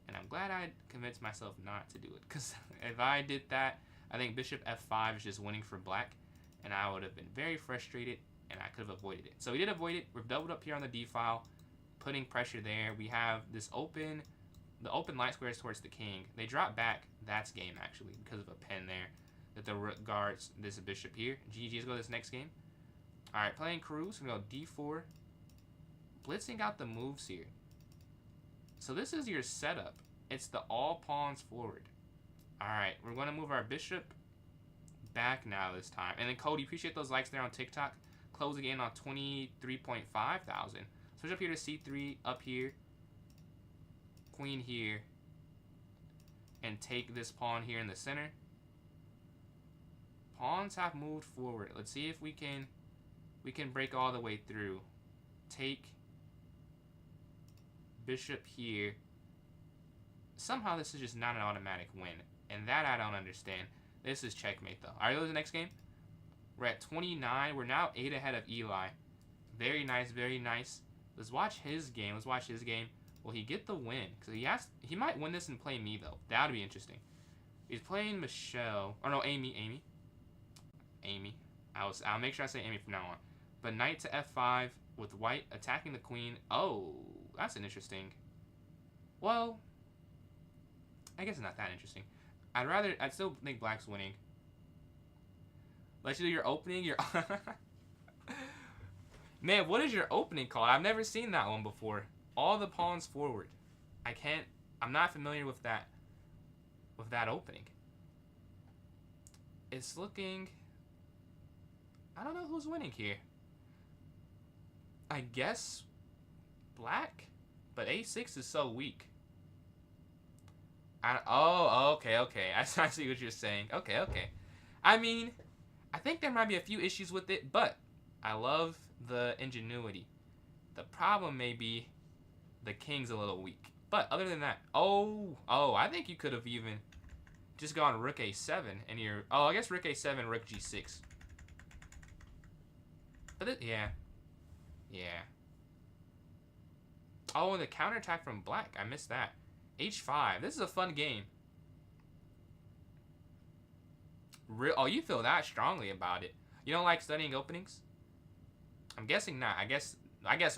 and I'm glad I convinced myself not to do it. Because if I did that, I think bishop f5 is just winning for black, and I would have been very frustrated, and I could have avoided it. So we did avoid it. We're doubled up here on the d file, putting pressure there. We have this open, the open light squares towards the king. They drop back. That's game, actually, because of a pen there that the rook guards this bishop here. GG, let's go to this next game. All right, playing cruise. We're going to go d4. Blitzing out the moves here. So this is your setup. It's the all pawns forward. All right, we're going to move our bishop back now this time. And then Cody, appreciate those likes there on TikTok. Closing in on 23.5 thousand. Switch up here to c3, up here. Queen here. And take this pawn here in the center. Pawns have moved forward. Let's see if we can break all the way through. Take bishop here. Somehow this is just not an automatic win. And that I don't understand. This is checkmate though. Alright, go to the next game. We're at 29. We're now 8 ahead of Eli. Very nice, very nice. Let's watch his game. Let's watch his game. Will he get the win? Because he might win this and play me though. That would be interesting. He's playing Michelle. Oh no, Amy. I'll make sure I say Amy from now on. But knight to f5 with white attacking the queen. Oh, that's an interesting. Well, I guess it's not that interesting. I'd still think black's winning. Let's do your opening. Man, what is your opening called? I've never seen that one before. All the pawns forward. I'm not familiar with that opening. It's looking, I don't know who's winning here. I guess black, but a6 is so weak. Oh, okay. I see what you're saying. Okay. I mean, I think there might be a few issues with it, but I love the ingenuity. The problem may be the king's a little weak. But other than that, oh, I think you could have even just gone rook a7 and you're, I guess rook a7, rook g6. But yeah. Oh, and the counterattack from black. I missed that. h5. This is a fun game. Oh, you feel that strongly about it. You don't like studying openings? I'm guessing not. I guess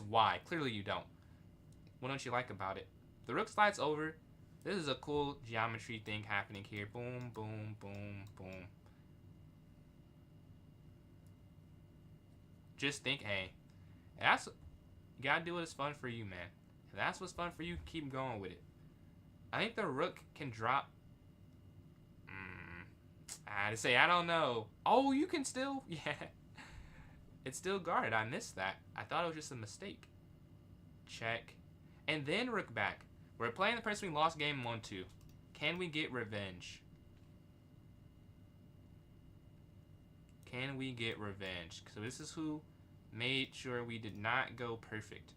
why. Clearly you don't. What don't you like about it? The rook slides over. This is a cool geometry thing happening here. Boom, boom, boom, boom. Just think, hey, that's you gotta do what's fun for you, man. If that's what's fun for you, keep going with it. I think the rook can drop. I had to say, I don't know. Oh, you can still, yeah. It's still guarded. I missed that. I thought it was just a mistake. Check. And then rook back. We're playing the person we lost game 1-2. Can we get revenge? Can we get revenge? So this is who made sure we did not go perfect.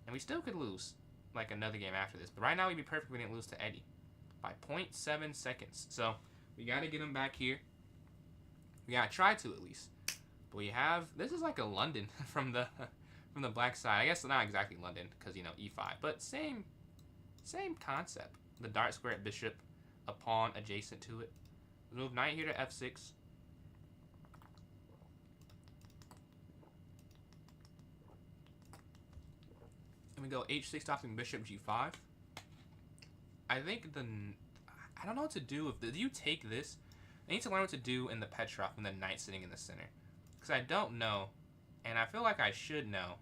And we still could lose like another game after this. But right now we'd be perfect if we didn't lose to Eddie. By 0.7 seconds. So we got to get him back here. We got to try to at least. But we have, this is like a London from the black side. I guess not exactly London because, you know, e5. But same concept. The dart square at bishop, a pawn adjacent to it. Move knight here to f6. And we go h6 stopping bishop g5. I think I don't know what to do. Do you take this? I need to learn what to do in the Petrov when the knight's sitting in the center. Because I don't know. And I feel like I should know.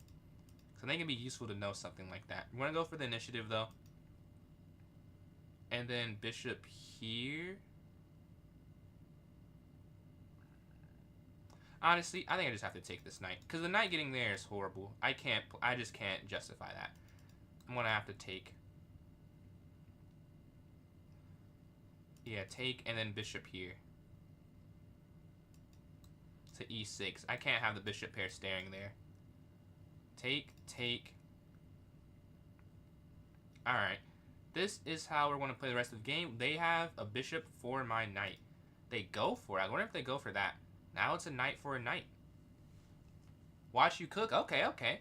Because I think it'd be useful to know something like that. We're going to go for the initiative, though. And then bishop here. Honestly, I think I just have to take this knight. Because the knight getting there is horrible. I just can't justify that. I'm going to have to take. Yeah, take and then bishop here. To e6. I can't have the bishop pair staring there. Take, take. Alright. This is how we're going to play the rest of the game. They have a bishop for my knight. They go for it. I wonder if they go for that. Now it's a knight for a knight. Watch you cook. Okay, okay.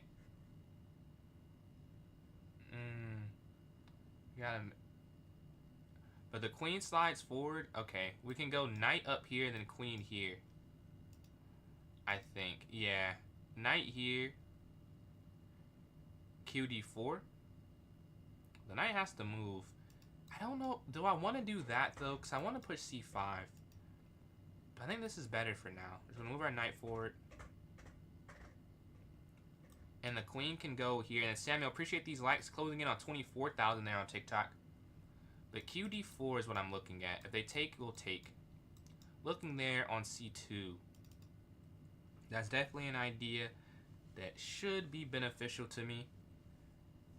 Got him. But the queen slides forward. Okay, we can go knight up here and then queen here. I think. Yeah. Knight here. QD4. The knight has to move. I don't know. Do I want to do that, though? Because I want to push c5. But I think this is better for now. We're going to move our knight forward. And the queen can go here. And then Samuel, appreciate these likes. Closing in on 24,000 there on TikTok. But QD4 is what I'm looking at. If they take, we'll take. Looking there on c2. That's definitely an idea that should be beneficial to me.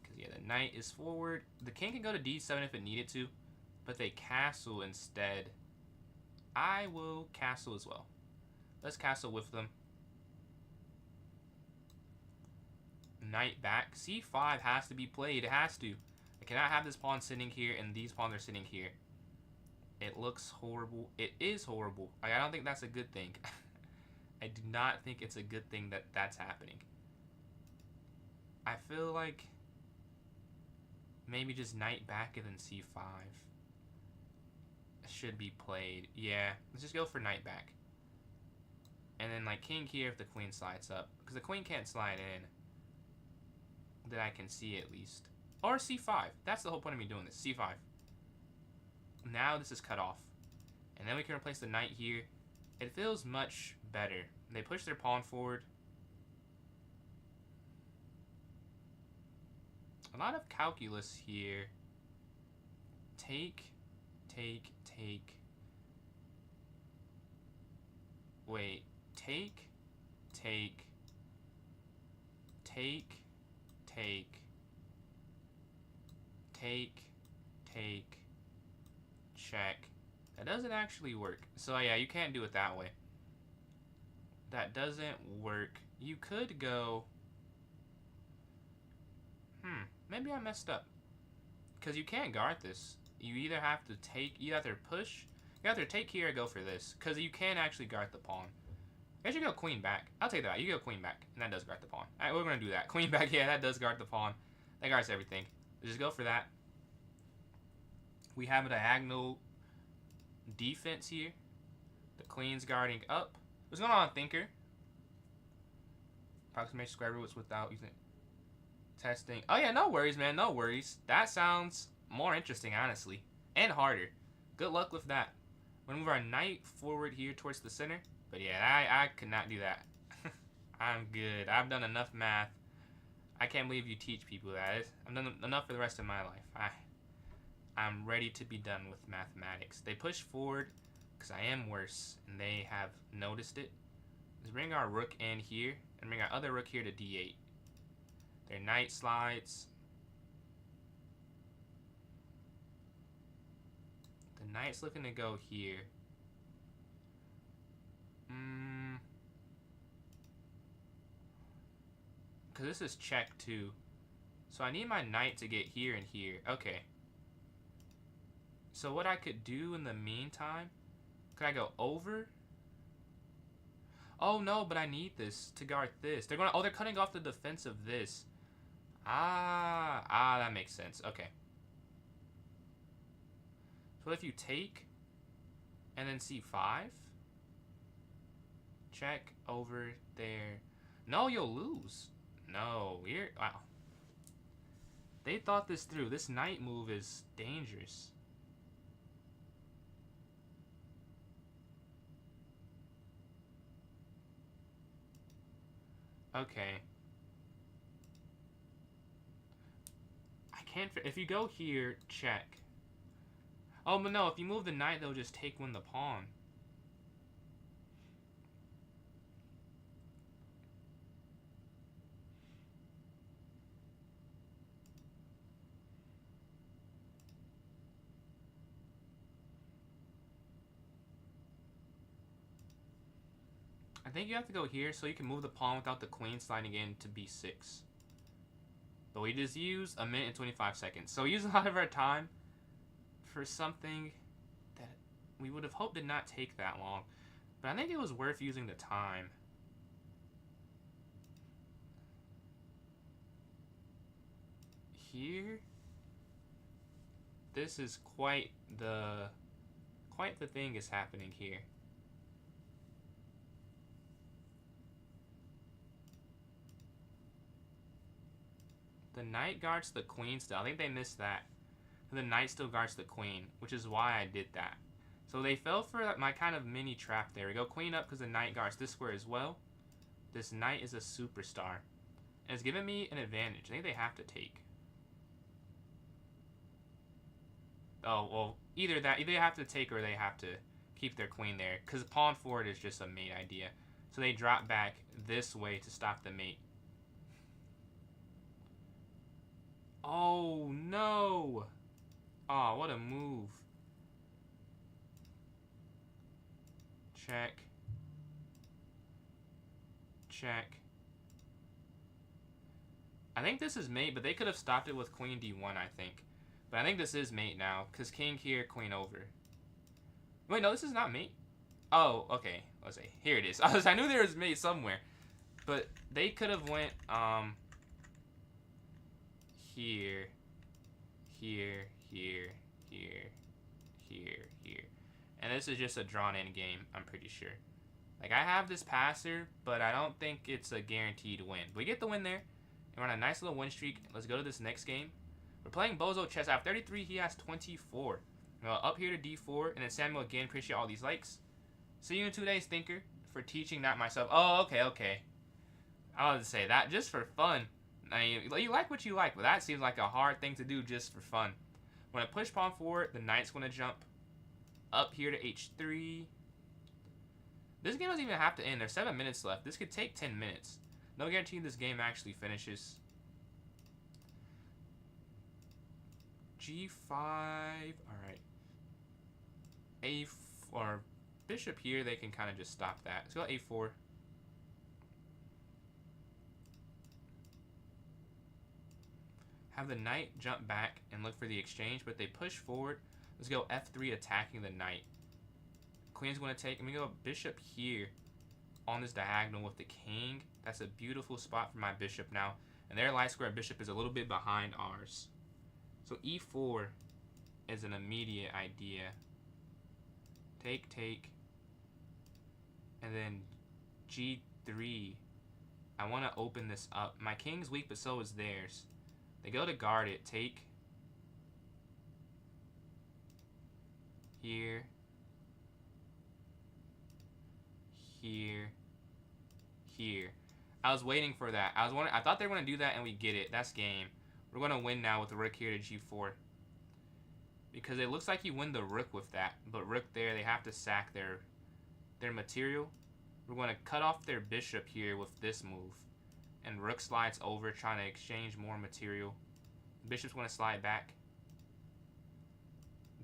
Because, yeah, the knight is forward. The king can go to d7 if it needed to. But they castle instead. I will castle as well. Let's castle with them. Knight back. c5 has to be played. It has to. I cannot have this pawn sitting here and these pawns are sitting here. It looks horrible. It is horrible. I don't think that's a good thing. I do not think it's a good thing that that's happening. I feel like maybe just knight back and then c5 should be played. Yeah, let's just go for knight back. And then like king here if the queen slides up. Because the queen can't slide in. That I can see at least. Or c5. That's the whole point of me doing this. c5. Now this is cut off. And then we can replace the knight here. It feels much better. They push their pawn forward. A lot of calculus here. Take, take, take. Wait. Take, take, take, take, take, take, check. That doesn't actually work. So yeah, you can't do it that way. That doesn't work. You could go... maybe I messed up. Because you can't guard this. You either have to take... You either push... You either take here or go for this. Because you can actually guard the pawn. I guess you go queen back. I'll take that. You go queen back. And that does guard the pawn. Alright, we're going to do that. Queen back, yeah, that does guard the pawn. That guards everything. Just go for that. We have a diagonal defense here. The queen's guarding up. What's going on, Thinker? Approximation square roots without using... Testing. Oh yeah, no worries, man. No worries. That sounds more interesting, honestly, and harder. Good luck with that. We're gonna move our knight forward here towards the center. But yeah, I could not do that. I'm good. I've done enough math. I can't believe you teach people that. I've done enough for the rest of my life. I'm ready to be done with mathematics. They push forward because I am worse, and they have noticed it. Let's bring our rook in here and bring our other rook here to d8. Their knight slides. The knight's looking to go here. Because this is check too. So I need my knight to get here and here. Okay. So what I could do in the meantime, could I go over? Oh no, but I need this to guard this. They're cutting off the defense of this. That makes sense. Okay. So if you take and then c5, check over there. No, you'll lose. No, wow. They thought this through. This knight move is dangerous. Okay. I can't. If you go here, check. Oh, but no. If you move the knight, they'll just take the pawn. I think you have to go here so you can move the pawn without the queen sliding in to b6. But we just used 1 minute and 25 seconds. So we used a lot of our time for something that we would have hoped did not take that long. But I think it was worth using the time. Here, this is quite the thing is happening here. The knight guards the queen still. I think they missed that. The knight still guards the queen, which is why I did that. So they fell for my kind of mini trap there. We go queen up because the knight guards this square as well. This knight is a superstar. And it's giving me an advantage. I think they have to take. Oh, well, either they have to take or they have to keep their queen there. Because pawn forward is just a mate idea. So they drop back this way to stop the mate. Oh, no. Oh, what a move. Check. Check. I think this is mate, but they could have stopped it with queen d1, I think. But I think this is mate now, because king here, queen over. Wait, no, this is not mate. Oh, okay. Let's see. Here it is. I knew there was mate somewhere. But they could have went, here, here, here, here, here, here. And this is just a drawn-in game, I'm pretty sure. Like, I have this passer, but I don't think it's a guaranteed win. We get the win there, and we're on a nice little win streak. Let's go to this next game. We're playing Bozo Chess. I have 33, he has 24. Up here to d4, and then Samuel again, appreciate all these likes. See you in 2 days, Thinker, for teaching that myself. Oh, okay. I was to say that just for fun. I mean, you like what you like, but that seems like a hard thing to do just for fun. When I push pawn forward, the knight's going to jump up here to h3. This game doesn't even have to end. There's 7 minutes left. This could take 10 minutes. No guarantee this game actually finishes. G5. Alright. A4. Bishop here, they can kind of just stop that. Let's go A4. Have the knight jump back and look for the exchange, but they push forward. Let's go F3 attacking the knight. Queen's going to take, and we go bishop here on this diagonal with the king. That's a beautiful spot for my bishop now. And their light square bishop is a little bit behind ours. So E4 is an immediate idea. Take. And then G3 I want to open this up. My king's weak, but so is theirs. They go to guard it. Take. Here. Here. Here. I was waiting for that. I thought they were going to do that and we get it. That's game. We're going to win now with the rook here to g4. Because it looks like you win the rook with that. But rook there, they have to sack their material. We're going to cut off their bishop here with this move. And rook slides over, trying to exchange more material. Bishop's going to slide back.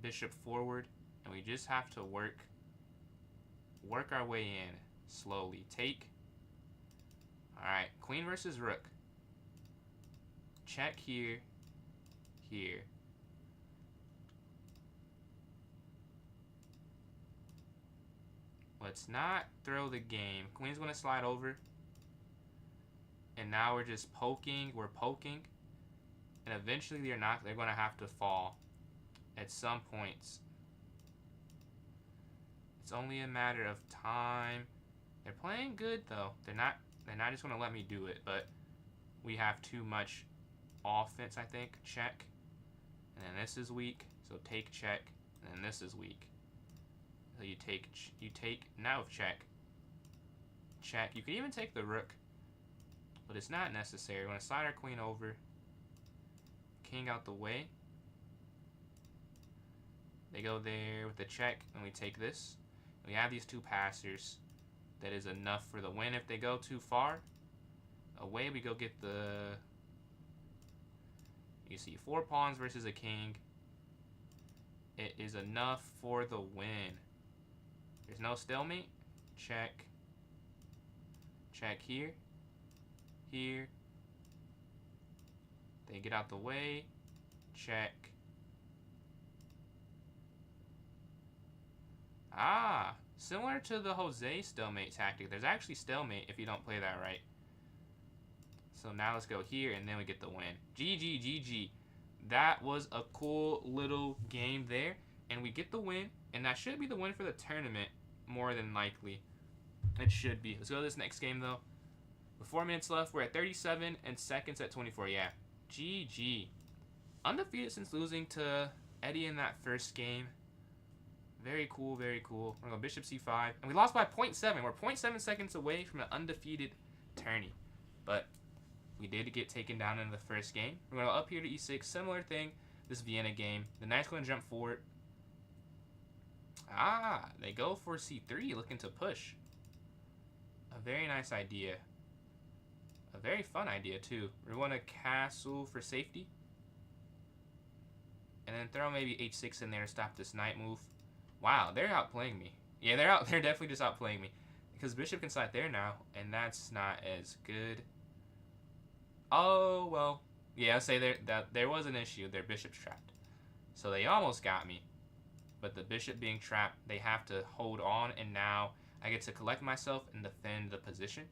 Bishop forward. And we just have to work our way in slowly. Take. Alright, queen versus rook. Check here. Here. Let's not throw the game. Queen's going to slide over. And now we're just poking. We're poking. And eventually they're going to have to fall at some points. It's only a matter of time. They're playing good though. They're not just going to let me do it, but we have too much offense, I think. Check. And then this is weak, so take check. And then this is weak. So you take now with check. Check. You can even take the rook, but it's not necessary. We're going to slide our queen over. King out the way. They go there with the check, and we take this. We have these two passers. That is enough for the win. If they go too far away, we go get the... You see, 4 pawns versus a king. It is enough for the win. There's no stalemate. Check. Check here. Here. They get out the way. Check. Ah, similar to the Jose stalemate tactic. There's actually stalemate if you don't play that right. So now let's go here, and then we get the win. GG, GG. That was a cool little game there. And we get the win, and that should be the win for the tournament, more than likely. It should be. Let's go to this next game, though. With 4 minutes left, we're at 37 and seconds at 24. Yeah, GG. Undefeated since losing to Eddie in that first game. Very cool, very cool. We're going to go bishop c5. And we lost by 0.7. We're 0.7 seconds away from an undefeated tourney. But we did get taken down in the first game. We're going to go up here to e6. Similar thing, this Vienna game. The knight's going to jump forward. Ah, they go for c3, looking to push. A very nice idea. A very fun idea, too. We're going to castle for safety. And then throw maybe h6 in there to stop this knight move. Wow, they're outplaying me. Yeah, they're definitely just outplaying me. Because bishop can slide there now, and that's not as good. Oh, well. Yeah, I'll say there was an issue. Their bishop's trapped. So they almost got me. But the bishop being trapped, they have to hold on, and now I get to collect myself and defend the position.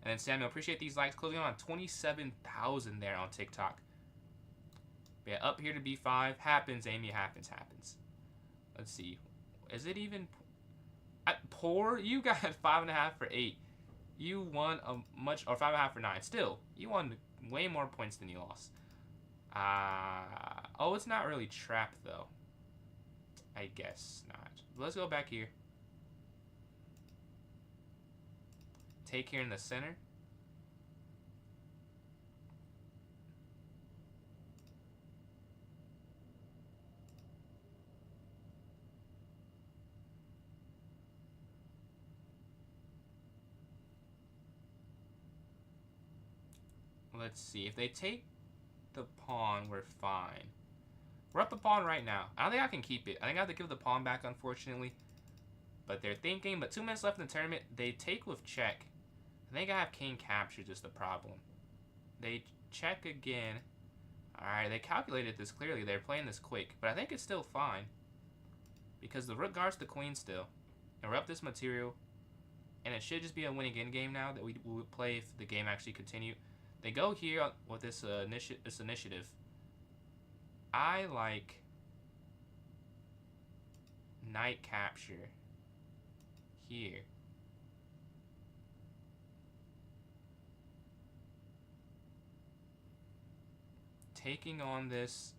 And then Samuel, appreciate these likes. Closing on 27,000 there on TikTok. But yeah, up here to b5. Happens, Amy, happens. Let's see. Is it even... Poor? You got 5.5 for 8. You won a much... Or 5.5 for 9. Still, you won way more points than you lost. Oh, it's not really trapped, though. I guess not. Let's go back here. Take here in the center. Let's see. If they take the pawn, we're fine. We're up the pawn right now. I don't think I can keep it. I think I have to give the pawn back, unfortunately. But they're thinking. But 2 minutes left in the tournament. They take with check. I think I have king capture, just the problem. They check again. Alright, they calculated this clearly. They're playing this quick. But I think it's still fine. Because the rook guards the queen still. And we're up this material. And it should just be a winning endgame now that we will play if the game actually continued. They go here with this initiative. I like knight capture here. taking on this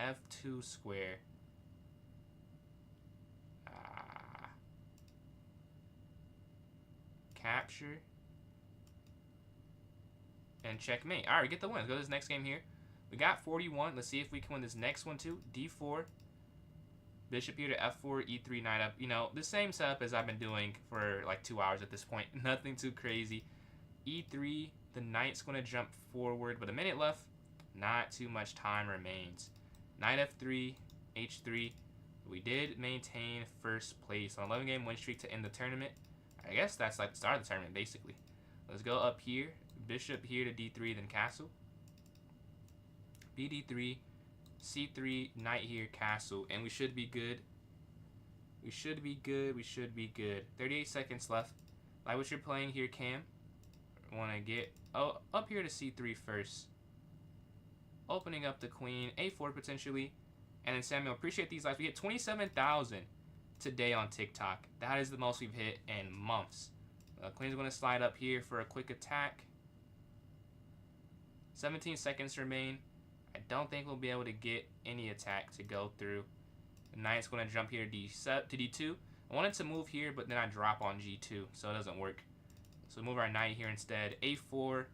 f2 square. Capture. And checkmate. Alright, get the win. Let's go to this next game here. We got 41. Let's see if we can win this next one too. D4. Bishop here to F4, E3, knight up. You know, the same setup as I've been doing for like 2 hours at this point. Nothing too crazy. E3, the knight's going to jump forward. With a minute left, not too much time remains. Knight F3, H3. We did maintain first place on 11-game win streak to end the tournament. I guess that's like the start of the tournament, basically. Let's go up here. Bishop here to D3, then castle. BD3, C3, knight here, castle. And we should be good. We should be good. We should be good. 38 seconds left. Like what you're playing here, Cam. Want to get up here to C3 first. Opening up the queen. A4 potentially. And then Samuel, appreciate these likes. We hit 27,000 today on TikTok. That is the most we've hit in months. Queen's going to slide up here for a quick attack. 17 seconds remain. I don't think we'll be able to get any attack to go through. The knight's going to jump here to D2. I wanted to move here, but then I drop on G2, so it doesn't work. So move our knight here instead. A4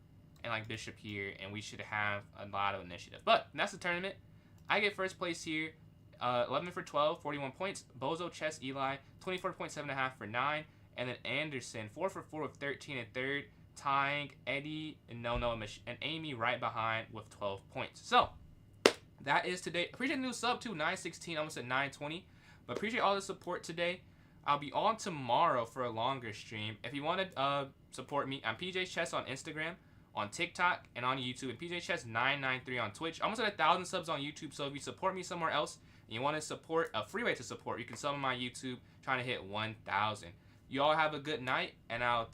and like bishop here, and we should have a lot of initiative. But that's the tournament. I get first place here. 11 for 12, 41 points. Bozo, Chess, Eli, 24.7.5 for 9. And then Anderson, 4 for 4 with 13 in third. Tying Eddie and and Amy right behind with 12 points. So that is today. Appreciate the new sub too, 916, almost at 920. But appreciate all the support today. I'll be on tomorrow for a longer stream. If you want to support me, I'm PJ Chess on Instagram, on TikTok, and on YouTube. And PJ Chess 993 on Twitch. Almost at 1,000 subs on YouTube. So if you support me somewhere else and you want to support a free way to support, you can sub on my YouTube, trying to hit 1,000. You all have a good night, and I'll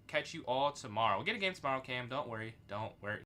catch you all tomorrow. We'll get a game tomorrow, Cam. Don't worry. Don't worry.